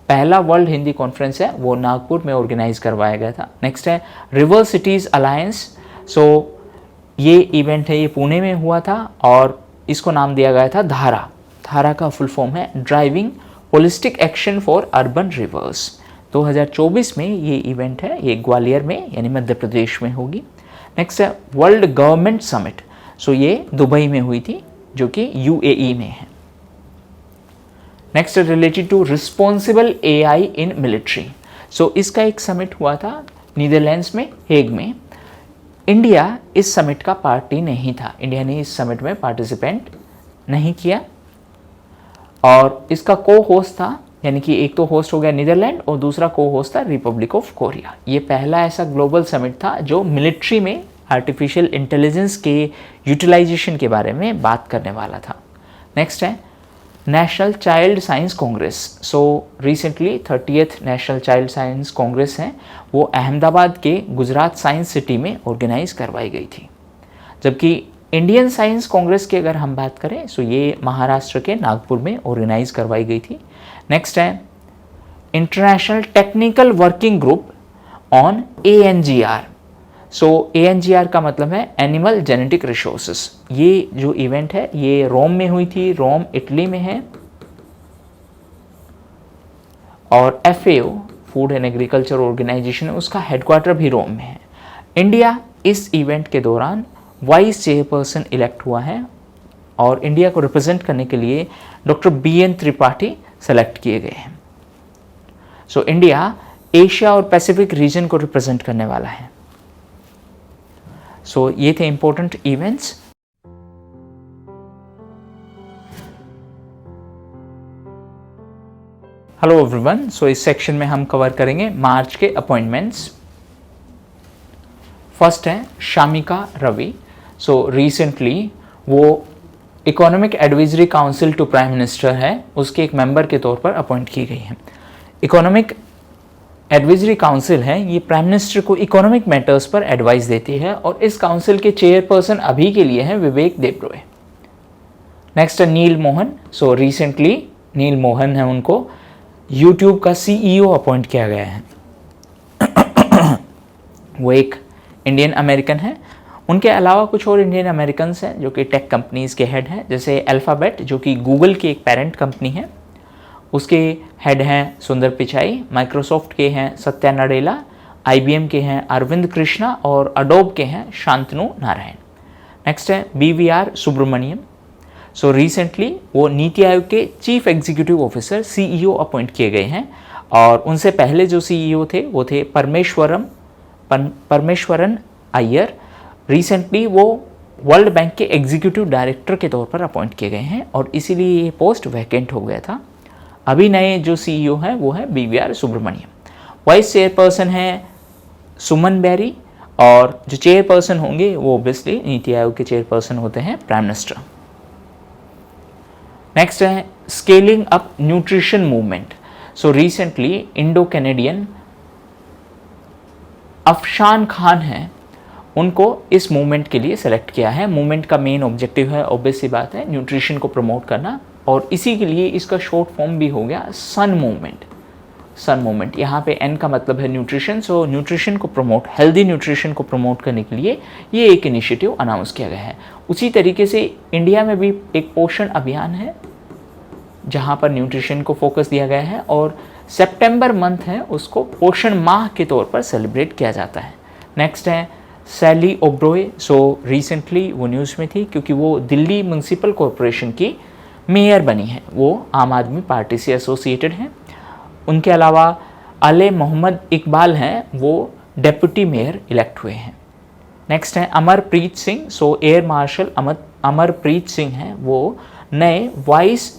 पहला वर्ल्ड हिंदी कॉन्फ्रेंस है वो नागपुर में ऑर्गेनाइज करवाया गया था। नेक्स्ट है रिवर सिटीज़ अलायंस। सो ये इवेंट है, ये पुणे में हुआ था और इसको नाम दिया गया था धारा। धारा का फुल फॉर्म है driving holistic action for urban reverse. 2024 में ये इवेंट है, ये ग्वालियर में यानी मध्य प्रदेश में होगी। नेक्स्ट है वर्ल्ड गवर्नमेंट समिट। सो ये दुबई में हुई थी, जो कि UAE में है। Next related to responsible AI in military. So इसका एक समिट हुआ था नीदरलैंड्स में, हेग में। इंडिया इस समिट का पार्टी नहीं था, इंडिया ने इस समिट में पार्टिसिपेंट नहीं किया और इसका को होस्ट था, यानी कि एक तो होस्ट हो गया नीदरलैंड और दूसरा को होस्ट था रिपब्लिक ऑफ कोरिया। ये पहला ऐसा ग्लोबल समिट था जो मिलिट्री में आर्टिफिशियल इंटेलिजेंस के यूटिलाइजेशन के बारे में बात करने वाला था। नेक्स्ट है national child science Congress. So recently 30th national child science Congress है वो अहमदाबाद के गुजरात साइंस सिटी में ऑर्गेनाइज करवाई गई थी। जबकि इंडियन साइंस कांग्रेस की अगर हम बात करें सो ये महाराष्ट्र के नागपुर में ऑर्गेनाइज करवाई गई थी। नेक्स्ट है international technical working group on ANGR। So ANGR का मतलब है एनिमल जेनेटिक रिसोर्सेस। ये जो इवेंट है ये रोम में हुई थी, रोम इटली में है। और FAO food and agriculture organisation है, उसका हेडक्वार्टर भी रोम में है। इंडिया इस इवेंट के दौरान वाइस चेयरपर्सन इलेक्ट हुआ है और इंडिया को रिप्रेजेंट करने के लिए डॉक्टर BN त्रिपाठी सेलेक्ट किए गए हैं। सो इंडिया एशिया और पैसिफिक रीजन को रिप्रेजेंट करने वाला है। सो ये थे important events. Hello everyone, so इस सेक्शन में हम कवर करेंगे मार्च के अपॉइंटमेंट्स। फर्स्ट है शामिका रवि। सो रिसेंटली वो economic advisory council to prime minister है, उसके एक मेंबर के तौर पर अपॉइंट की गई है। इकोनॉमिक एडवाइजरी काउंसिल है, ये प्राइम मिनिस्टर को इकोनॉमिक मैटर्स पर एडवाइस देती है और इस काउंसिल के चेयरपर्सन अभी के लिए हैं विवेक देबरॉय। नेक्स्ट है नील मोहन। सो रिसेंटली नील मोहन है, उनको यूट्यूब का CEO अपॉइंट किया गया है। वो एक इंडियन अमेरिकन है। उनके अलावा कुछ और इंडियन अमेरिकन हैं जो कि टेक कंपनीज़ के हेड हैं, जैसे अल्फ़ाबेट जो कि गूगल की एक पेरेंट कंपनी है, उसके हेड हैं सुंदर पिचाई। माइक्रोसॉफ्ट के हैं सत्या नडेला, IBM के हैं अरविंद कृष्णा और अडोब के हैं शांतनु नारायण। नेक्स्ट है BVR सुब्रमण्यम। सो रिसेंटली वो नीति आयोग के chief executive officer CEO appoint किए गए हैं और उनसे पहले जो CEO थे वो थे परमेश्वरन अय्यर। रिसेंटली वो वर्ल्ड बैंक के एग्जीक्यूटिव डायरेक्टर के तौर पर अपॉइंट किए गए हैं और इसीलिए ये पोस्ट वैकेंट हो गया था। अभी नए जो CEO हैं वो है BVR सुब्रमण्यम। वाइस चेयरपर्सन है सुमन बेरी और जो चेयरपर्सन होंगे वो ऑब्वियसली नीति आयोग के चेयरपर्सन होते हैं प्राइम मिनिस्टर। नेक्स्ट है scaling up nutrition movement. So recently Indo Canadian Afshan Khan हैं, उनको इस मूवमेंट के लिए सेलेक्ट किया है। मूवमेंट का मेन ऑब्जेक्टिव है ऑब्वियस सी बात है न्यूट्रिशन को प्रमोट करना और इसी के लिए इसका शॉर्ट फॉर्म भी हो गया सन मूवमेंट। सन मूवमेंट, यहाँ पे N का मतलब है न्यूट्रिशन। सो न्यूट्रिशन को प्रमोट, हेल्दी न्यूट्रिशन को प्रमोट करने के लिए ये एक इनिशिएटिव अनाउंस किया गया है। उसी तरीके से इंडिया में भी एक पोषण अभियान है जहाँ पर न्यूट्रिशन को फोकस दिया गया है और सितंबर मंथ है उसको पोषण माह के तौर पर सेलिब्रेट किया जाता है। नेक्स्ट है सैली ओब्रॉय। सो रिसेंटली वो न्यूज़ में थी क्योंकि वो दिल्ली म्यूनसिपल कॉरपोरेशन की मेयर बनी है, वो आम आदमी पार्टी से एसोसिएटेड हैं। उनके अलावा अले मोहम्मद इकबाल हैं, वो डेप्यूटी मेयर इलेक्ट हुए हैं। नेक्स्ट है Amarpreet Singh. So air marshal Amarpreet Singh हैं, वो नए vice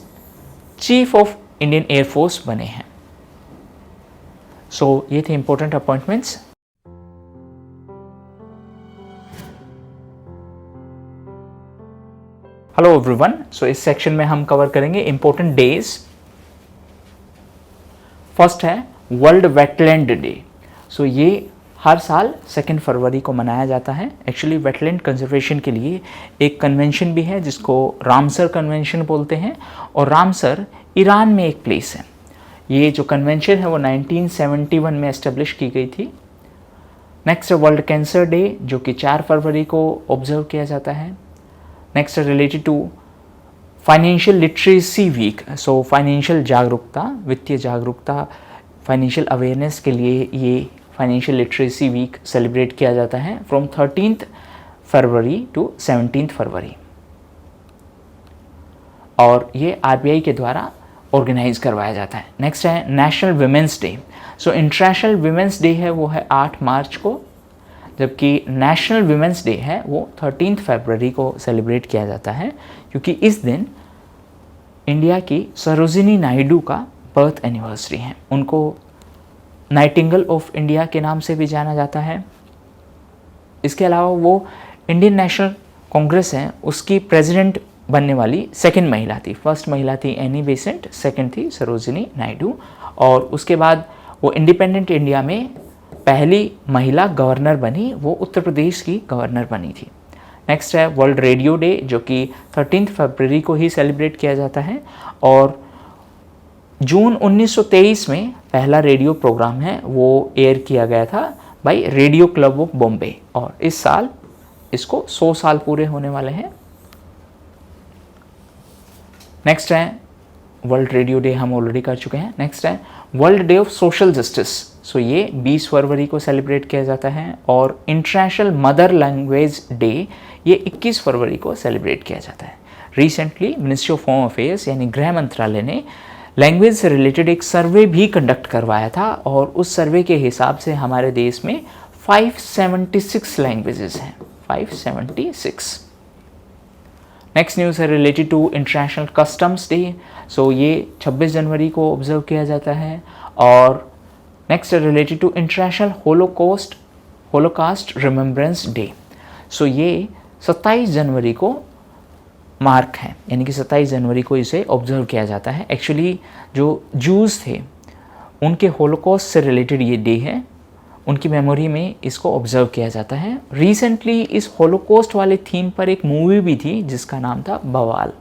chief of Indian air force बने हैं। सो ये थे important appointments. Hello everyone. So इस सेक्शन में हम कवर करेंगे इंपॉर्टेंट डेज। फर्स्ट है वर्ल्ड वेटलैंड डे। सो ये हर साल 2 फरवरी को मनाया जाता है। एक्चुअली वेटलैंड कंजर्वेशन के लिए एक कन्वेंशन भी है जिसको रामसर कन्वेंशन बोलते हैं और रामसर ईरान में एक प्लेस है। ये जो कन्वेंशन है वो 1971 में एस्टेब्लिश की गई थी। नेक्स्ट है वर्ल्ड कैंसर डे जो कि 4 फरवरी को ऑब्जर्व किया जाता है। नेक्स्ट है related to financial literacy week. So financial जागरूकता, वित्तीय जागरूकता, फाइनेंशियल अवेयरनेस के लिए ये फाइनेंशियल लिटरेसी वीक सेलिब्रेट किया जाता है फ्रॉम 13 फरवरी टू 17 फरवरी और ये RBI के द्वारा ऑर्गेनाइज करवाया जाता है। नेक्स्ट है national women's day. So international women's day है वो है 8 मार्च को, जबकि नेशनल विमेंस डे है वो 13 फरवरी को सेलिब्रेट किया जाता है क्योंकि इस दिन इंडिया की सरोजिनी नायडू का बर्थ एनिवर्सरी है। उनको नाइटिंगेल ऑफ इंडिया के नाम से भी जाना जाता है। इसके अलावा वो इंडियन नेशनल कांग्रेस है उसकी प्रेसिडेंट बनने वाली सेकंड महिला थी। फर्स्ट महिला थी एनी बेसेंट, सेकंड थी सरोजिनी नायडू और उसके बाद वो इंडिपेंडेंट इंडिया में पहली महिला गवर्नर बनी, वो उत्तर प्रदेश की गवर्नर बनी थी। नेक्स्ट है वर्ल्ड रेडियो डे जो कि 13 फरवरी को ही सेलिब्रेट किया जाता है और जून 1923 में पहला रेडियो प्रोग्राम है वो एयर किया गया था by radio club of Bombay और इस साल इसको 100 साल पूरे होने वाले हैं। नेक्स्ट है वर्ल्ड रेडियो डे, हम ऑलरेडी कर चुके हैं। नेक्स्ट है world day of social justice. So ये 20 फरवरी को सेलिब्रेट किया जाता है और इंटरनेशनल मदर लैंग्वेज डे ये 21 फरवरी को सेलिब्रेट किया जाता है। Recently ministry of home affairs यानी गृह मंत्रालय ने लैंग्वेज से रिलेटेड एक सर्वे भी कंडक्ट करवाया था और उस सर्वे के हिसाब से हमारे देश में 576 लैंग्वेजेस हैं, 576। नेक्स्ट न्यूज़ है related to international customs day. So ये 26 जनवरी को ऑब्जर्व किया जाता है और नेक्स्ट है related to international holocaust remembrance day. So ये 27 जनवरी को मार्क है, यानी कि 27 जनवरी को इसे ऑब्जर्व किया जाता है। एक्चुअली जो जूस थे उनके होलोकॉस्ट से रिलेटेड ये डे है, उनकी मेमोरी में इसको ऑब्जर्व किया जाता है। रिसेंटली इस होलोकॉस्ट वाले थीम पर एक मूवी भी थी जिसका नाम था बवाल।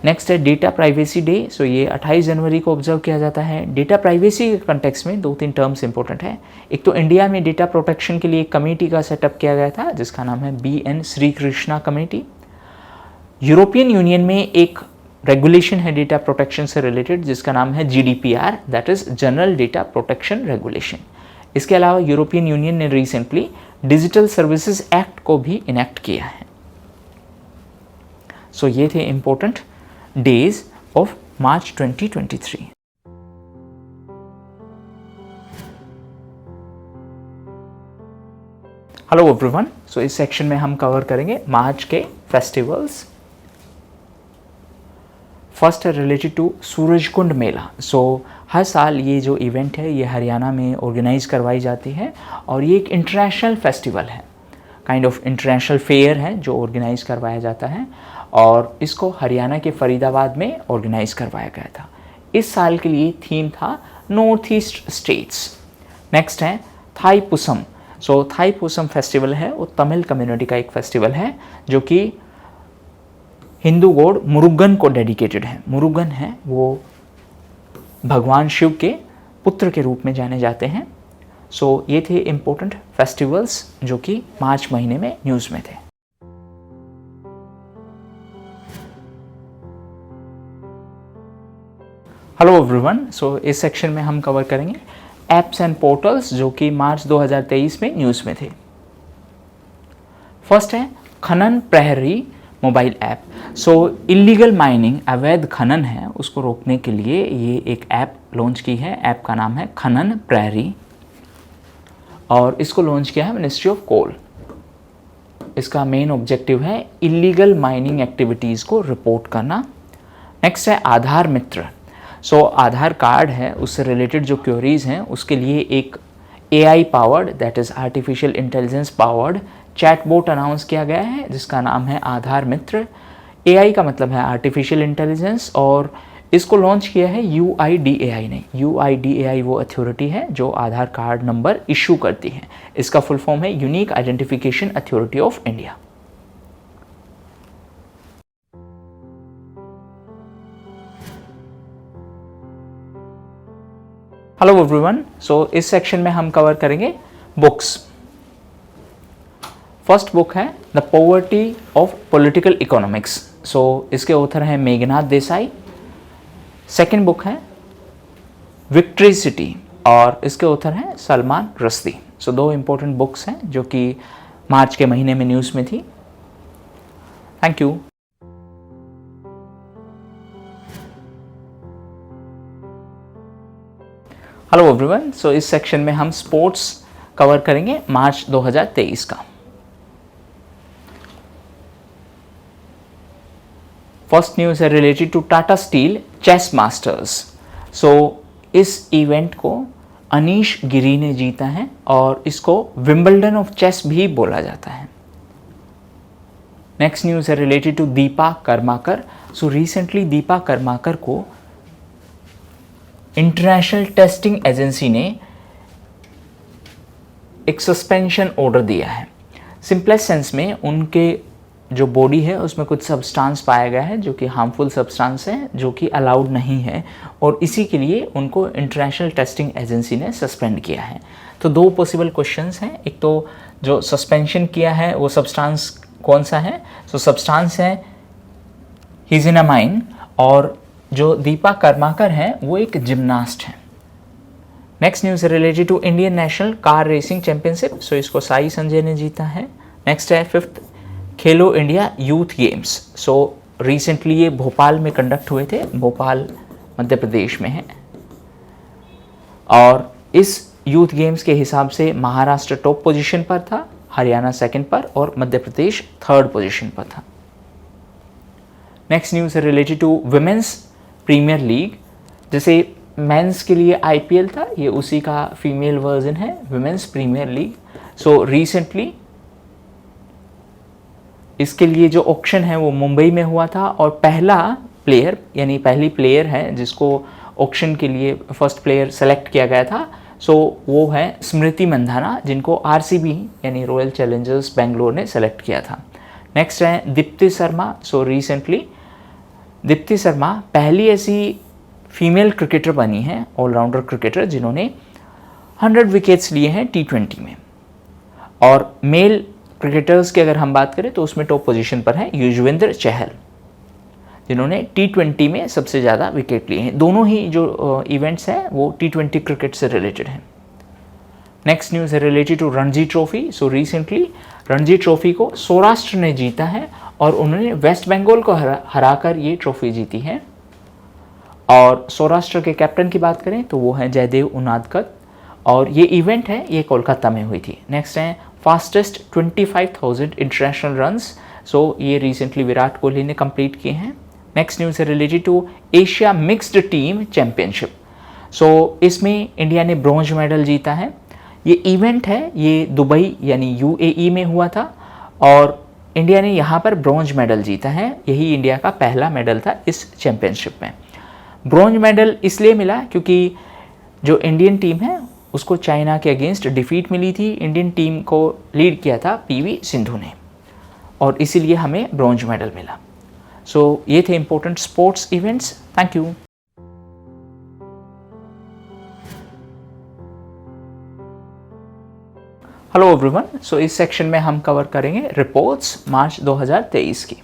नेक्स्ट है डेटा प्राइवेसी डे। सो ये 28 जनवरी को ऑब्जर्व किया जाता है। डेटा प्राइवेसी के कंटेक्स्ट में 2-3 टर्म्स इंपॉर्टेंट है। एक तो इंडिया में डेटा प्रोटेक्शन के लिए एक कमेटी का सेटअप किया गया था जिसका नाम है BN Shri Krishna committee. European union में एक रेगुलेशन है डेटा प्रोटेक्शन से रिलेटेड जिसका नाम है GDPR, that is general data protection regulation. इसके अलावा यूरोपियन यूनियन ने रिसेंटली डिजिटल सर्विसेज एक्ट को भी इनेक्ट किया है। सो ये थे important days of March 2023। Hello everyone, so इस सेक्शन में हम कवर करेंगे मार्च के फेस्टिवल्स। फर्स्ट है related to Surajkund Mela. So हर साल ये जो इवेंट है ये हरियाणा में ऑर्गेनाइज करवाई जाती है और ये एक इंटरनेशनल फेस्टिवल है, काइंड ऑफ इंटरनेशनल फेयर है जो ऑर्गेनाइज करवाया जाता है और इसको हरियाणा के फरीदाबाद में ऑर्गेनाइज करवाया गया था। इस साल के लिए थीम था नॉर्थ ईस्ट स्टेट्स। नेक्स्ट है थाईपुसम। सो थाईपुसम फेस्टिवल है वो तमिल कम्युनिटी का एक फेस्टिवल है जो कि हिंदू गॉड मुरुगन को डेडिकेटेड है। मुरुगन है वो भगवान शिव के पुत्र के रूप में जाने जाते हैं। सो ये थे इम्पोर्टेंट फेस्टिवल्स जो कि मार्च महीने में न्यूज़ में थे। हेलो एवरीवन, सो इस सेक्शन में हम कवर करेंगे एप्स एंड पोर्टल्स जो कि मार्च 2023 में न्यूज़ में थे। फर्स्ट है खनन प्रहरी मोबाइल ऐप। सो इलीगल माइनिंग, अवैध खनन है उसको रोकने के लिए ये एक ऐप लॉन्च की है। ऐप का नाम है खनन प्रहरी और इसको लॉन्च किया है मिनिस्ट्री ऑफ कोल। इसका मेन ऑब्जेक्टिव है इलीगल माइनिंग एक्टिविटीज़ को रिपोर्ट करना। नेक्स्ट है आधार मित्र। सो आधार कार्ड है उससे रिलेटेड जो क्वेरीज हैं उसके लिए एक AI powered, that is artificial intelligence powered chatbot announce किया गया है जिसका नाम है आधार मित्र। AI का मतलब है आर्टिफिशियल इंटेलिजेंस और इसको लॉन्च किया है UIDAI ने। UIDAI वो अथॉरिटी है जो आधार कार्ड नंबर इशू करती है। इसका फुल फॉर्म है unique identification authority of India. Hello everyone, so इस सेक्शन में हम कवर करेंगे बुक्स। फर्स्ट बुक है the poverty of political economics. So इसके ऑथर हैं मेघनाथ देसाई। सेकंड बुक है विक्ट्री सिटी और इसके ऑथर हैं सलमान रश्दी। सो दो इंपॉर्टेंट बुक्स हैं जो कि मार्च के महीने में न्यूज़ में थी। Thank you. Hello everyone, so इस सेक्शन में हम स्पोर्ट्स कवर करेंगे मार्च 2023 का। फर्स्ट न्यूज़ है related to Tata steel chess masters. So इस इवेंट को अनीश गिरी ने जीता है और इसको विंबलडन ऑफ चेस भी बोला जाता है। नेक्स्ट न्यूज़ है related to Dipa Karmakar. So recently Dipa Karmakar को इंटरनेशनल टेस्टिंग एजेंसी ने एक सस्पेंशन ऑर्डर दिया है। सिंपलेस्ट सेंस में उनके जो बॉडी है उसमें कुछ सब्सटेंस पाया गया है जो कि हार्मफुल सब्सटेंस है जो कि अलाउड नहीं है और इसी के लिए उनको इंटरनेशनल टेस्टिंग एजेंसी ने सस्पेंड किया है। तो दो पॉसिबल क्वेश्चंस हैं। एक तो जो सस्पेंशन किया है वो सब्सटेंस कौन सा है। सो सब्सटेंस है हिजिनामाइन और जो दीपा कर्माकर हैं वो एक जिम्नास्ट हैं। Next news related to Indian national car racing championship. So इसको साई संजय ने जीता है। नेक्स्ट है फिफ्थ खेलो इंडिया यूथ गेम्स। सो रिसेंटली ये भोपाल में कंडक्ट हुए थे। भोपाल मध्य प्रदेश में है और इस यूथ गेम्स के हिसाब से महाराष्ट्र टॉप पोजीशन पर था, हरियाणा सेकंड पर और मध्य प्रदेश थर्ड पोजीशन पर था। नेक्स्ट न्यूज़ है related to women's premier league. जैसे मेंस के लिए IPL था, ये उसी का फीमेल वर्जन है women's premier league. So recently इसके लिए जो ऑक्शन है वो मुंबई में हुआ था और पहला प्लेयर यानी पहली प्लेयर है जिसको ऑक्शन के लिए फर्स्ट प्लेयर सेलेक्ट किया गया था। सो वो है स्मृति मंधाना जिनको RCB यानी रॉयल चैलेंजर्स बेंगलोर ने सेलेक्ट किया था। नेक्स्ट है दीप्ति शर्मा। सो रिसेंटली दीप्ति शर्मा पहली ऐसी फीमेल क्रिकेटर बनी है, ऑलराउंडर क्रिकेटर, जिन्होंने 100 विकेट्स लिए हैं T20 में। और मेल क्रिकेटर्स की अगर हम बात करें तो उसमें टॉप पोजीशन पर है युजवेंद्र चहल जिन्होंने T20 में सबसे ज़्यादा विकेट लिए हैं। दोनों ही जो इवेंट्स हैं वो T20 क्रिकेट से रिलेटेड हैं। नेक्स्ट न्यूज़ है related to Ranji trophy. So recently Ranji trophy को सौराष्ट्र ने जीता है और उन्होंने वेस्ट बंगाल को हराकर ये ट्रॉफी जीती है। और सौराष्ट्र के कैप्टन की बात करें तो वो हैं जयदेव उनादकत और ये इवेंट है ये कोलकाता में हुई थी। नेक्स्ट है फास्टेस्ट 25,000 इंटरनेशनल रन्स, सो ये रिसेंटली विराट कोहली ने कंप्लीट किए हैं। नेक्स्ट न्यूज़ है related to Asia mixed team championship. So इसमें इंडिया ने ब्रॉन्ज मेडल जीता है। ये इवेंट है, ये दुबई यानी यूएई में हुआ था और इंडिया ने यहाँ पर ब्रॉन्ज मेडल जीता है। यही इंडिया का पहला मेडल था इस चैंपियनशिप में। ब्रॉन्ज मेडल इसलिए मिला क्योंकि जो इंडियन टीम है उसको चाइना के अगेंस्ट डिफीट मिली थी। इंडियन टीम को लीड किया था पीवी सिंधु ने और इसीलिए हमें ब्रॉन्ज मेडल मिला। सो ये थे important sports events. Thank you. Hello everyone, so इस सेक्शन में हम कवर करेंगे रिपोर्ट्स मार्च 2023 की।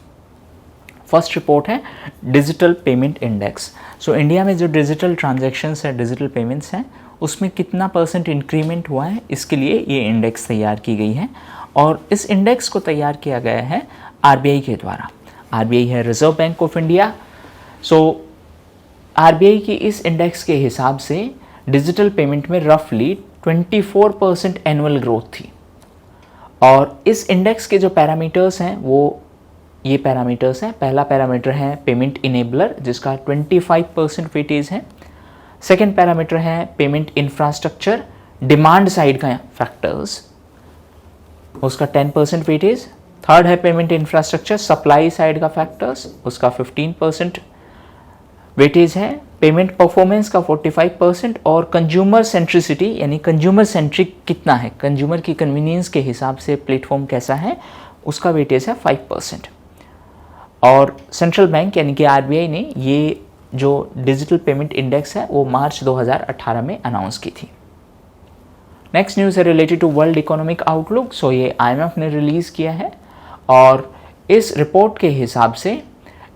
फर्स्ट रिपोर्ट है digital payment index. So India में जो डिजिटल ट्रांजैक्शंस है, डिजिटल पेमेंट्स हैं, उसमें कितना % इंक्रीमेंट हुआ है, इसके लिए ये इंडेक्स तैयार की गई है और इस इंडेक्स को तैयार किया गया है आरबीआई के द्वारा। आरबीआई है reserve bank of India. So RBI की इस इंडेक्स के हिसाब से डिजिटल पेमेंट में रफली 24% एनुअल ग्रोथ थी और इस इंडेक्स के जो पैरामीटर्स हैं वो ये पैरामीटर्स हैं। पहला पैरामीटर है पेमेंट इनेबलर जिसका 25% वेटेज है। सेकेंड पैरामीटर है पेमेंट इंफ्रास्ट्रक्चर, डिमांड साइड का फैक्टर्स, उसका 10% वेटेज। थर्ड है पेमेंट इंफ्रास्ट्रक्चर सप्लाई साइड का फैक्टर्स, उसका 15% वेटेज है। पेमेंट परफॉर्मेंस का 45% और कंज्यूमर सेंट्रिसिटी यानी कंज्यूमर सेंट्रिक कितना है, कंज्यूमर की कन्वीनियंस के हिसाब से प्लेटफॉर्म कैसा है, उसका वेटेज है 5%। और सेंट्रल बैंक यानी कि आरबीआई ने ये जो डिजिटल पेमेंट इंडेक्स है वो मार्च 2018 में अनाउंस की थी। नेक्स्ट न्यूज़ है related to world economic outlook. So ये आईएमएफ ने रिलीज़ किया है और इस रिपोर्ट के हिसाब से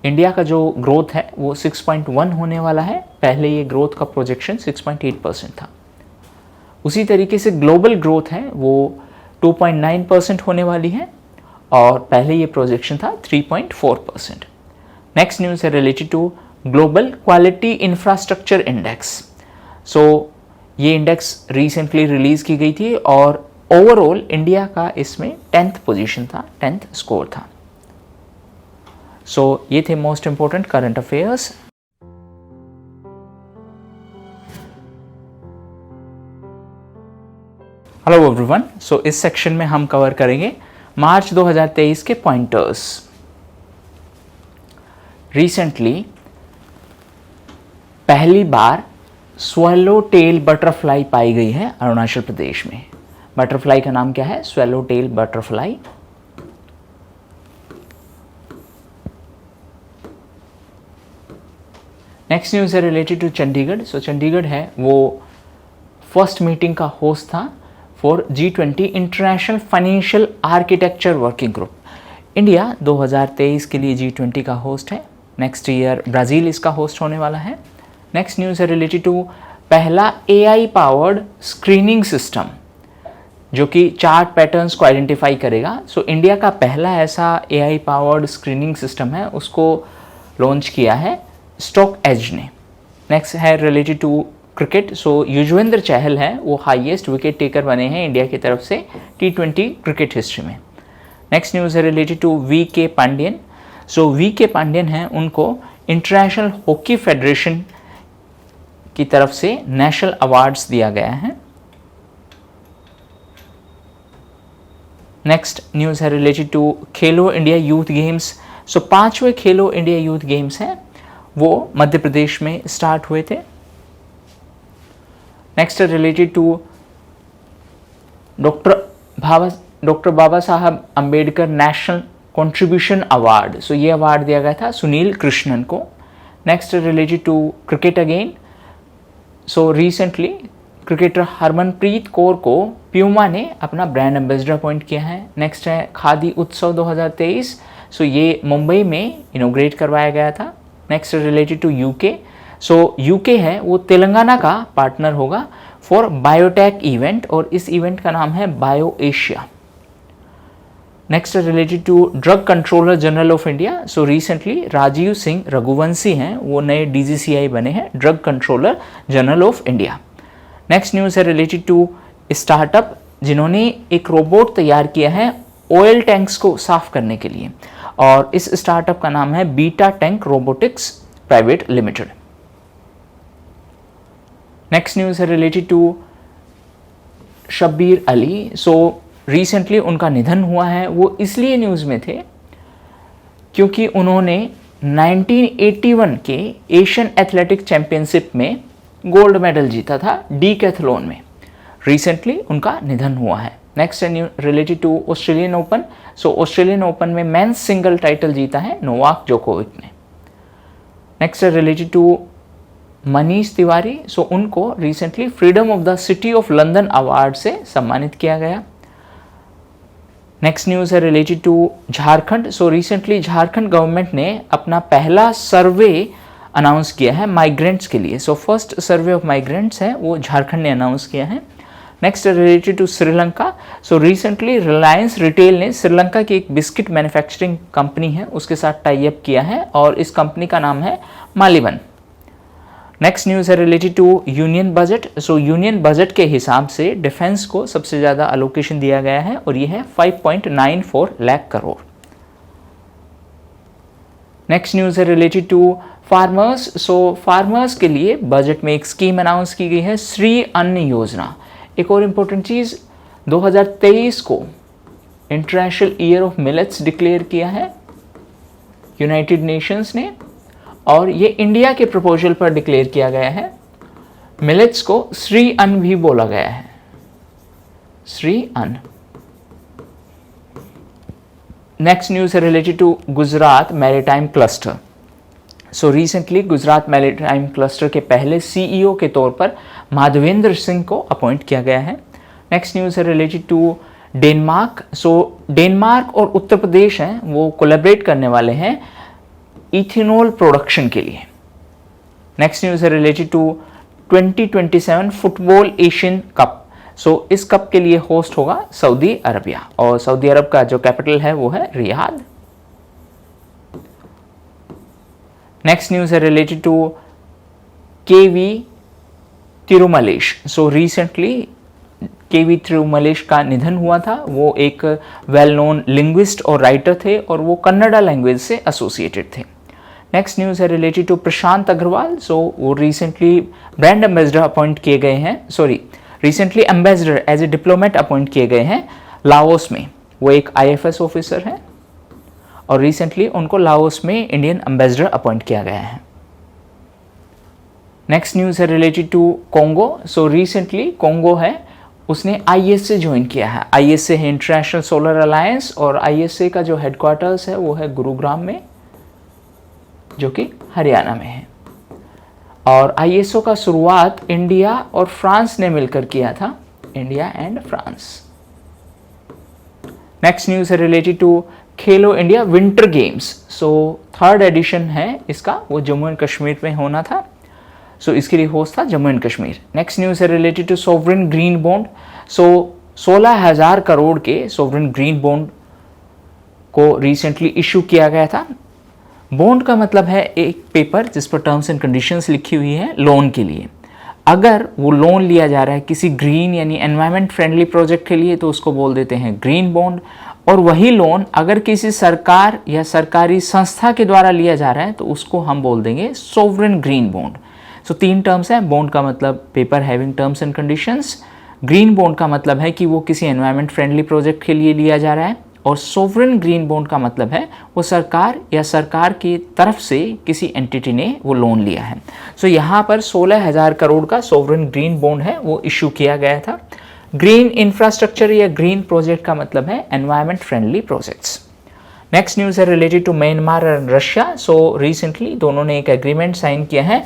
इंडिया का जो ग्रोथ है वो 6.1 होने वाला है। पहले ये ग्रोथ का प्रोजेक्शन 6.8% था। उसी तरीके से ग्लोबल ग्रोथ है वो 2.9% होने वाली है और पहले ये प्रोजेक्शन था 3.4%। नेक्स्ट न्यूज़ है related to global quality infrastructure index. So ये इंडेक्स रिसेंटली रिलीज़ की गई थी और ओवरऑल इंडिया का इसमें 10th पोजीशन था, 10th स्कोर था। सो ये थे most important current affairs. Hello everyone, so इस सेक्शन में हम कवर करेंगे मार्च 2023 के पॉइंटर्स। रिसेंटली पहली बार स्वेलो टेल बटरफ्लाई पाई गई है अरुणाचल प्रदेश में। बटरफ्लाई का नाम क्या है? Swallow tail butterfly. Next news है related to Chandigarh. So Chandigarh है वो फर्स्ट मीटिंग का होस्ट था for G20 international financial architecture working group. India 2023 के लिए G20 का होस्ट है। नेक्स्ट ईयर ब्राज़ील इसका होस्ट होने वाला है। नेक्स्ट न्यूज़ है रिलेटेड टू पहला AI पावर्ड स्क्रीनिंग सिस्टम जो कि चार्ट पैटर्न्स को आइडेंटिफाई करेगा। सो इंडिया का पहला ऐसा AI पावर्ड स्क्रीनिंग सिस्टम है, उसको लॉन्च किया है स्टॉक एज ने। नेक्स्ट है रिलेटेड टू क्रिकेट। सो युजवेंद्र चहल है वो हाईएस्ट विकेट टेकर बने हैं इंडिया की तरफ से T20 क्रिकेट हिस्ट्री में। नेक्स्ट न्यूज़ है related to VK Pandian. So VK Pandian हैं, उनको इंटरनेशनल हॉकी फेडरेशन की तरफ से नेशनल अवार्ड्स दिया गया है। नेक्स्ट न्यूज़ है related to Khelo India youth games. सो 5वें खेलो इंडिया यूथ गेम्स हैं वो मध्य प्रदेश में स्टार्ट हुए थे। नेक्स्ट है रिलेटेड टू डॉक्टर बाबा साहब Ambedkar national contribution award. So ये अवार्ड दिया गया था सुनील कृष्णन को। नेक्स्ट है related to cricket again. So recently cricketer Harmanpreet Kaur को प्यूमा ने अपना ब्रांड एम्बेसडर अपॉइंट किया है। नेक्स्ट है खादी उत्सव 2023। सो ये मुंबई में इनोग्रेट करवाया गया था। Next related to UK. So UK है वो तेलंगाना का पार्टनर होगा फॉर बायोटेक इवेंट और इस इवेंट का नाम है bio Asia. Next related to drug controller general of India. So recently Rajeev Singh Raghuvanshi हैं वो नए DGCI बने हैं, drug controller general of India. Next news है रिलेटेड टू स्टार्टअप जिन्होंने एक रोबोट तैयार किया है ऑयल टैंक्स को साफ करने के लिए, और इस स्टार्टअप का नाम है beta tank robotics private limited. Next news है related to Shabbir Ali. So recently उनका निधन हुआ है। वो इसलिए न्यूज़ में थे क्योंकि उन्होंने 1981 के एशियन एथलेटिक चैंपियनशिप में गोल्ड मेडल जीता था डीकैथलॉन में। रिसेंटली उनका निधन हुआ है। नेक्स्ट है related to Australian open. So Australian open में मेंस सिंगल टाइटल जीता है नोवाक जोकोविक ने। नेक्स्ट है related to Manish Tewari. So उनको recently freedom of the city of London award से सम्मानित किया गया। नेक्स्ट न्यूज़ है related to Jharkhand. So recently Jharkhand government ने अपना पहला सर्वे अनाउंस किया है माइग्रेंट्स के लिए। So first survey of migrants है वो झारखंड ने अनाउंस किया है। Next related to Sri Lanka. So recently Reliance retail ने श्रीलंका की एक बिस्किट मैन्युफैक्चरिंग कंपनी है उसके साथ टाई अप किया है और इस कंपनी का नाम है मालिवन। नेक्स्ट न्यूज़ है related to union budget. So union budget के हिसाब से डिफेंस को सबसे ज़्यादा अलोकेशन दिया गया है और ये है 5.94 लाख करोड़। नेक्स्ट न्यूज़ है related to farmers. So farmers के लिए बजट में एक स्कीम अनाउंस की गई है श्री अन्न योजना। एक और इम्पोर्टेंट चीज़ 2023 को international year of millets declare किया है यूनाइटेड नेशंस ने, और ये इंडिया के प्रपोजल पर डिक्लेयर किया गया है। मिलेट्स को श्री अन्न भी बोला गया है, श्री अन्न। नेक्स्ट न्यूज़ है related to Gujarat maritime cluster. So recently Gujarat maritime cluster के पहले सीईओ के तौर पर माधवेंद्र सिंह को अपॉइंट किया गया है। नेक्स्ट न्यूज़ है related to Denmark. So Denmark और उत्तर प्रदेश हैं वो कोलैबोरेट करने वाले हैं इथेनॉल प्रोडक्शन के लिए। नेक्स्ट न्यूज़ है related to 2027 football Asian cup. So इस कप के लिए होस्ट होगा सऊदी अरबिया और सऊदी अरब का जो कैपिटल है वो है रियाद। नेक्स्ट न्यूज़ है related to KV Tirumalesh. So recently KV Tirumalesh का निधन हुआ था। वो एक वेल नोन लिंग्विस्ट और राइटर थे और वो कन्नड़ा लैंग्वेज से एसोसिएटेड थे। नेक्स्ट न्यूज़ है रिलेटेड टू प्रशांत अग्रवाल। सो वो रिसेंटली ब्रांड एम्बेसडर अपॉइंट किए गए हैं, recently ambassador as a diplomat appoint किए गए हैं लाओस में। वो एक IFS ऑफिसर है और रिसेंटली उनको लाओस में इंडियन एम्बेसडर अपॉइंट किया गया है। नेक्स्ट न्यूज़ है related to Congo. So recently Congo है उसने ISA ज्वाइन किया है। ISA है इंटरनेशनल सोलर अलायंस और ISA का जो हेडक्वार्टर्स है वो है गुरुग्राम में जो कि हरियाणा में है। और ISO का शुरुआत इंडिया और फ्रांस ने मिलकर किया था, India and France. Next news है related to Khelo India winter games. So third edition है इसका, वो जम्मू एंड कश्मीर में होना था। सो इसके लिए होस्ट था Jammu and Kashmir. Next news है related to sovereign green bond. So 16,000 crore के सोवरेन ग्रीन बॉन्ड को रिसेंटली इशू किया गया था। बॉन्ड का मतलब है एक पेपर जिस पर टर्म्स एंड कंडीशंस लिखी हुई है लोन के लिए। अगर वो लोन लिया जा रहा है किसी ग्रीन यानी एनवायरमेंट फ्रेंडली प्रोजेक्ट के लिए तो उसको बोल देते हैं ग्रीन बॉन्ड, और वही लोन अगर किसी सरकार या सरकारी संस्था के द्वारा लिया जा रहा है तो उसको हम बोल देंगे सोवरेन ग्रीन बॉन्ड। सो 3 टर्म्स हैं। बॉन्ड का मतलब paper having terms and conditions, green bond का मतलब है कि वो किसी एनवायरमेंट फ्रेंडली प्रोजेक्ट के लिए लिया जा रहा है, और सोवरेन ग्रीन बॉन्ड का मतलब है वो सरकार या सरकार की तरफ से किसी एंटिटी ने वो लोन लिया है। सो यहाँ पर 16,000 करोड़ का सोवरेन ग्रीन बॉन्ड है वो इशू किया गया था। ग्रीन इंफ्रास्ट्रक्चर या ग्रीन प्रोजेक्ट का मतलब है environment friendly projects. Next news है related to Myanmar and Russia. So recently दोनों ने एक एग्रीमेंट साइन किया है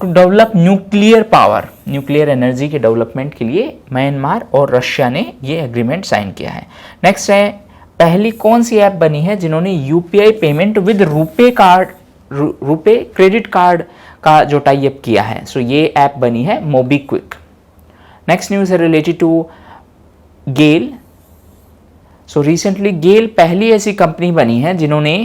to develop nuclear power, nuclear energy के डेवलपमेंट के लिए म्यांमार और रशिया ने ये एग्रीमेंट साइन किया है। नेक्स्ट है पहली कौन सी ऐप बनी है जिन्होंने UPI payment with RuPay credit card का जो टाई अप किया है। सो ये ऐप बनी है मोबीक्विक। नेक्स्ट न्यूज़ है related to GAIL. So recently GAIL पहली ऐसी कंपनी बनी है जिन्होंने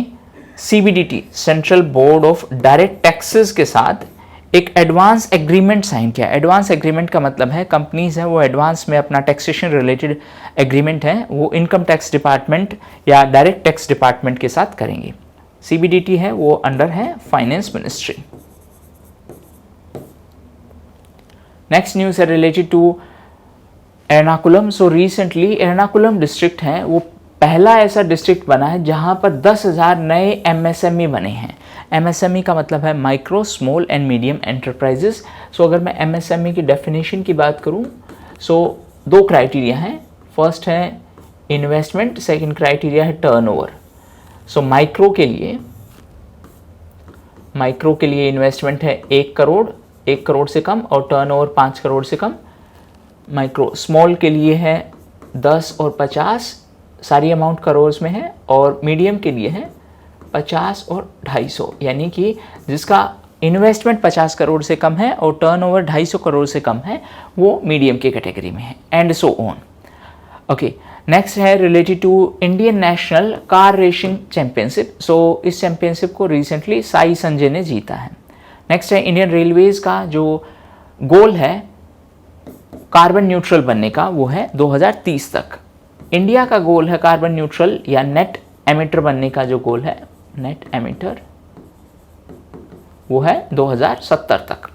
CBDT central board of direct taxes के साथ एक एडवांस एग्रीमेंट साइन किया। एडवांस एग्रीमेंट का मतलब है कंपनीज हैं वो एडवांस में अपना टैक्सेशन रिलेटेड एग्रीमेंट है वो इनकम टैक्स डिपार्टमेंट या डायरेक्ट टैक्स डिपार्टमेंट के साथ करेंगे। CBDT है वो अंडर है फाइनेंस मिनिस्ट्री। नेक्स्ट न्यूज़ है related to Ernakulam. So recently Ernakulam district है वो पहला ऐसा डिस्ट्रिक्ट बना है जहां पर 10,000 नए MSME बने हैं। MSME का मतलब है micro small and medium enterprises. So अगर मैं MSME की डेफिनेशन की बात करूं सो 2 क्राइटेरिया हैं। फर्स्ट है इन्वेस्टमेंट, सेकंड क्राइटेरिया है टर्नओवर। सो माइक्रो के लिए इन्वेस्टमेंट है 1 करोड़ से कम और टर्नओवर 5 करोड़ से कम। माइक्रो स्मॉल के लिए है 10 और 50, सारी अमाउंट करोड़ में है, और मीडियम के लिए है 50 और 250, यानी कि जिसका इन्वेस्टमेंट 50 करोड़ से कम है और टर्नओवर 250 करोड़ से कम है वो मीडियम की कैटेगरी में है, and so on. Okay, next है related to Indian national car racing championship. So इस चैंपियनशिप को रिसेंटली साई संजय ने जीता है। नेक्स्ट है इंडियन रेलवेज का जो गोल है कार्बन न्यूट्रल बनने का वो है 2030 तक। इंडिया का गोल है कार्बन न्यूट्रल या नेट एमिटर बनने का जो गोल है, नेट एमिटर, वो है 2070 तक।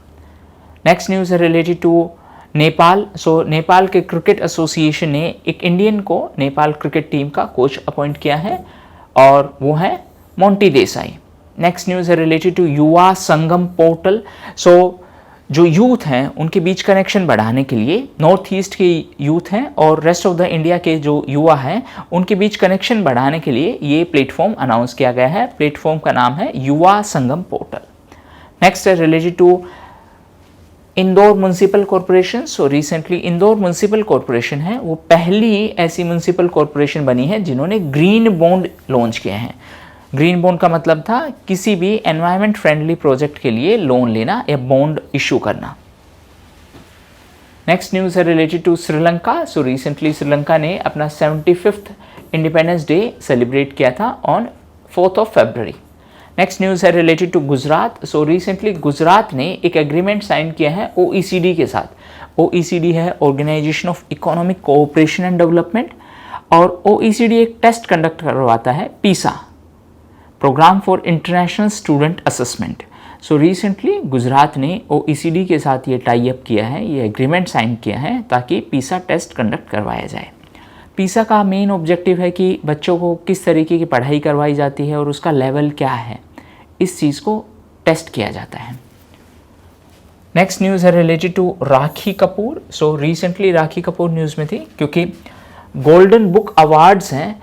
नेक्स्ट न्यूज़ है रिलेटेड टू नेपाल। सो नेपाल के क्रिकेट एसोसिएशन ने एक इंडियन को नेपाल क्रिकेट टीम का कोच अपॉइंट किया है और वो है मोंटी देसाई। नेक्स्ट न्यूज़ है रिलेटेड टू युवा संगम पोर्टल। सो जो यूथ हैं उनके बीच कनेक्शन बढ़ाने के लिए, नॉर्थ ईस्ट के यूथ हैं और रेस्ट ऑफ द इंडिया के जो युवा हैं उनके बीच कनेक्शन बढ़ाने के लिए ये प्लेटफॉर्म अनाउंस किया गया है। प्लेटफॉर्म का नाम है युवा संगम पोर्टल। नेक्स्ट है related to Indore municipal corporation. So recently Indore municipal corporation है वो पहली ऐसी म्यूनसिपल कॉरपोरेशन बनी है जिन्होंने ग्रीन बॉन्ड लॉन्च किए हैं। ग्रीन बॉन्ड का मतलब था किसी भी एनवायरनमेंट फ्रेंडली प्रोजेक्ट के लिए लोन लेना या बॉन्ड इशू करना। नेक्स्ट न्यूज़ है related to Sri Lanka. So recently Sri Lanka ने अपना 75th इंडिपेंडेंस डे सेलिब्रेट किया था on 4th February। Next news है related to Gujarat. So recently Gujarat ने एक एग्रीमेंट साइन किया है OECD के साथ। OECD है organisation of economic cooperation and development, और OECD एक टेस्ट कंडक्ट करवाता है PISA, program for international student assessment. So recently Gujarat ने OECD के साथ ये टाई अप किया है, ये एग्रीमेंट साइन किया है ताकि PISA टेस्ट कंडक्ट करवाया जाए। PISA का मेन ऑब्जेक्टिव है कि बच्चों को किस तरीके की पढ़ाई करवाई जाती है और उसका लेवल क्या है, इस चीज़ को टेस्ट किया जाता है। नेक्स्ट न्यूज़ है related to Rakhi Kapoor. So recently Rakhi Kapoor news में थी क्योंकि गोल्डन बुक अवार्ड्स हैं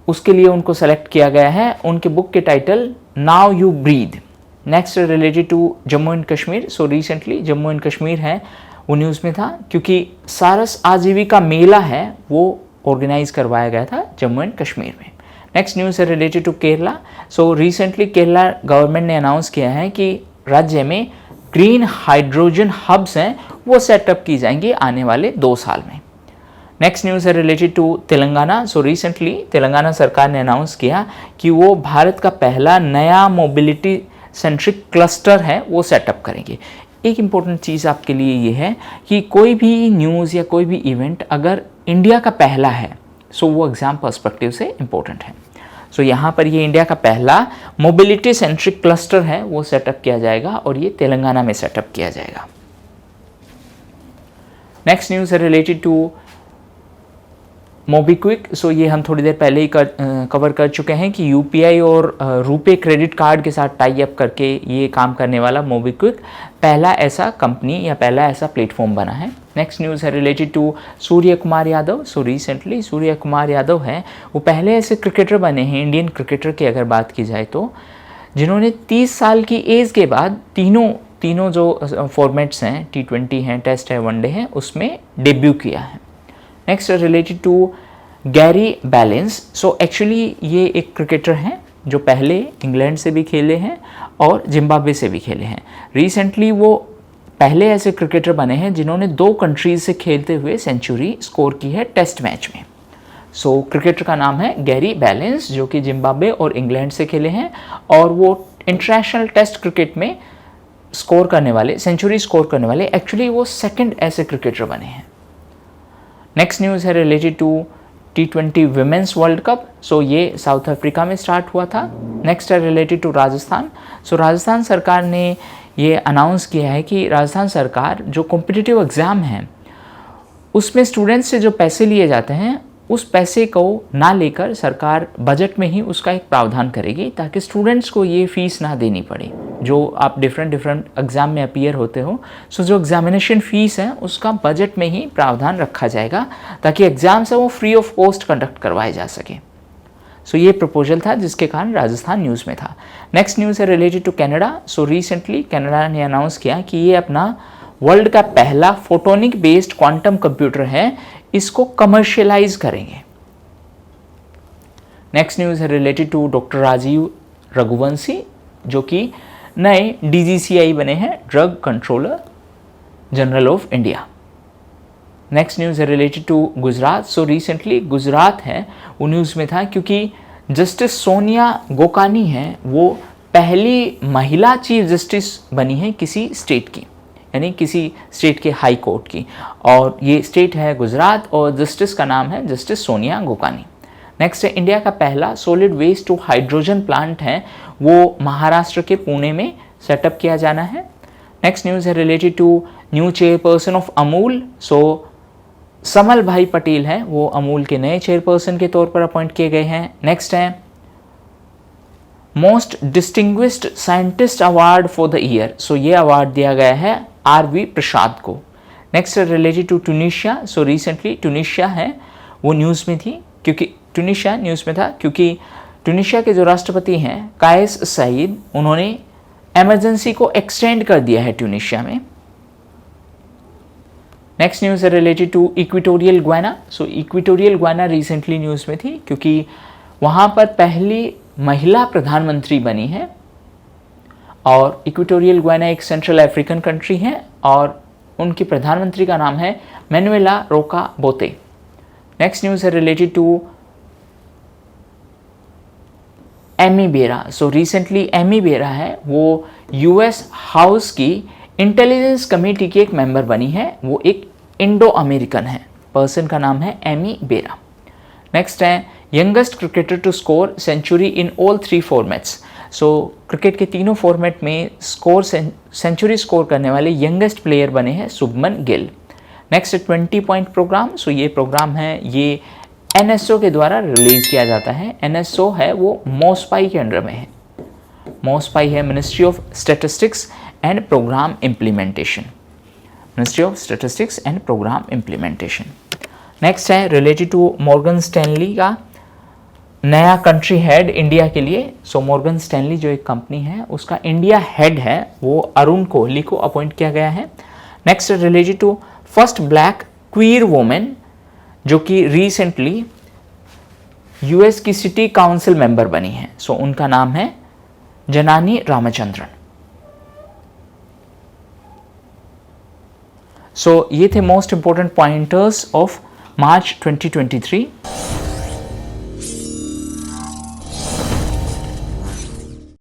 उसके लिए उनको सेलेक्ट किया गया है। उनके बुक के title now you breathe. Next related to Jammu and Kashmir. So recently Jammu and Kashmir है वो न्यूज़ में था क्योंकि सारस आजीविका मेला है वो ऑर्गेनाइज करवाया गया था जम्मू एंड कश्मीर में। नेक्स्ट न्यूज़ है related to Kerala. So recently Kerala government ने अनाउंस किया है कि राज्य में ग्रीन हाइड्रोजन हब्स हैं वो सेटअप की जाएंगी आने वाले 2 साल में। नेक्स्ट न्यूज़ है related to Telangana. So recently Telangana सरकार ने अनाउंस किया कि वो भारत का पहला नया मोबिलिटी सेंट्रिक क्लस्टर है वो सेटअप करेंगे। एक इम्पॉर्टेंट चीज़ आपके लिए ये है कि कोई भी न्यूज़ या कोई भी इवेंट अगर इंडिया का पहला है सो वो एग्ज़ाम पर्सपेक्टिव से इम्पोर्टेंट है। सो यहाँ पर ये इंडिया का पहला मोबिलिटी सेंट्रिक क्लस्टर है वो सेटअप किया जाएगा और ये तेलंगाना में सेटअप किया जाएगा। नेक्स्ट न्यूज़ है रिलेटेड टू मोबीक्विक। सो ये हम थोड़ी देर पहले ही कवर कर चुके हैं कि UPI और रुपे क्रेडिट कार्ड के साथ टाई अप करके ये काम करने वाला मोबीक्विक पहला ऐसा कंपनी या पहला ऐसा प्लेटफॉर्म बना है। नेक्स्ट न्यूज़ है related to Surya Kumar Yadav. So recently Surya Kumar Yadav हैं वो पहले ऐसे क्रिकेटर बने हैं इंडियन क्रिकेटर की अगर बात की जाए तो जिन्होंने 30 साल की एज के बाद तीनों जो फॉर्मेट्स हैं T20 हैं, टेस्ट है, वनडे है, उसमें डेब्यू किया है। Next related to Gary Ballance. So actually ये एक क्रिकेटर हैं जो पहले इंग्लैंड से भी खेले हैं और जिम्बाब्वे से भी खेले हैं। रिसेंटली वो पहले ऐसे क्रिकेटर बने हैं जिन्होंने 2 कंट्रीज से खेलते हुए सेंचुरी स्कोर की है टेस्ट मैच में। सो क्रिकेटर का नाम है गैरी बैलेंस जो कि जिम्बाब्वे और इंग्लैंड से खेले हैं और वो इंटरनेशनल टेस्ट क्रिकेट में स्कोर करने वाले, सेंचुरी स्कोर करने वाले, एक्चुअली वो सेकंड ऐसे क्रिकेटर बने हैं। नेक्स्ट न्यूज़ है related to T20 women's world cup. So ये साउथ अफ्रीका में स्टार्ट हुआ था। नेक्स्ट है related to Rajasthan. So Rajasthan सरकार ने ये अनाउंस किया है कि राजस्थान सरकार जो कॉम्पिटिटिव एग्ज़ाम है उसमें स्टूडेंट्स से जो पैसे लिए जाते हैं उस पैसे को ना लेकर सरकार बजट में ही उसका एक प्रावधान करेगी, ताकि स्टूडेंट्स को ये फ़ीस ना देनी पड़े जो आप डिफरेंट एग्ज़ाम में अपीयर होते हो। सो जो एग्जामिनेशन फ़ीस है उसका बजट में ही प्रावधान रखा जाएगा, ताकि एग्ज़ाम्स है वो फ्री ऑफ कॉस्ट कंडक्ट करवाए जा सके। सो ये प्रपोजल था जिसके कारण राजस्थान न्यूज़ में था। नेक्स्ट न्यूज़ है related to Canada. So recently Canada ने अनाउंस किया कि ये अपना वर्ल्ड का पहला फोटोनिक बेस्ड क्वांटम कंप्यूटर है, इसको कमर्शियलाइज करेंगे। नेक्स्ट न्यूज़ है related to doctor Rajeev Raghuvanshi, जो कि नए DGCI बने हैं, drug controller general of India. Next news है related to Gujarat. So recently Gujarat है वो न्यूज़ में था क्योंकि जस्टिस सोनिया गोकानी है वो पहली महिला चीफ जस्टिस बनी है किसी स्टेट की, यानी किसी स्टेट के हाई कोर्ट की, और ये स्टेट है गुजरात और जस्टिस का नाम है जस्टिस सोनिया गोकानी। नेक्स्ट है इंडिया का पहला solid waste to hydrogen plant है वो महाराष्ट्र के पुणे में सेटअप किया जाना है। नेक्स्ट न्यूज़ है related to new chairperson of Amul. So Shamal bhai Patel हैं वो अमूल के नए चेयरपर्सन के तौर पर अपॉइंट किए गए हैं। नेक्स्ट है most distinguished scientist award for the year. So ये अवार्ड दिया गया है RV प्रसाद को। नेक्स्ट है related to Tunisia. So recently Tunisia है वो न्यूज़ में थी क्योंकि ट्यूनीशिया न्यूज़ में था क्योंकि ट्यूनीशिया के जो राष्ट्रपति हैं कायस सईद, उन्होंने इमरजेंसी को एक्सटेंड कर दिया है ट्यूनीशिया में। नेक्स्ट न्यूज़ है related to equatorial Guinea. So equatorial Guinea recently news में थी क्योंकि वहाँ पर पहली महिला प्रधानमंत्री बनी है, और इक्वेटोरियल ग्वाना एक सेंट्रल अफ्रीकन कंट्री है और उनकी प्रधानमंत्री का नाम है मैनुएला रोका बोते। नेक्स्ट न्यूज़ है रिलेटेड टू एमी बेरा। सो रिसेंटली एमी बेरा है वो US हाउस की इंटेलिजेंस कमेटी की एक मेंबर बनी है, वो एक इंडो अमेरिकन है, पर्सन का नाम है एमी बेरा। नेक्स्ट है youngest cricketer to score century in all 3 formats. So cricket के तीनों फॉर्मेट में सेंचुरी स्कोर करने वाले यंगेस्ट प्लेयर बने हैं Shubman Gill. Next 20 point programme. So ये प्रोग्राम है ये NSO के द्वारा रिलीज किया जाता है। NSO है वो MOSPI के अंडर में है। MOSPI है ministry of statistics and programme implementation, ministry of statistics and programme implementation. Next है रिलेटेड टू मॉर्गन स्टैनली का नया कंट्री हेड इंडिया के लिए। सो मॉर्गन स्टैनली जो एक कंपनी है उसका इंडिया हेड है वो अरुण कोहली को अपॉइंट किया गया है। Next related to first black queer women जो कि रिसेंटली US की सिटी काउंसिल मेंबर बनी है। सो उनका नाम है जनानी रामचंद्रन। सो ये थे most important pointers of March 2023।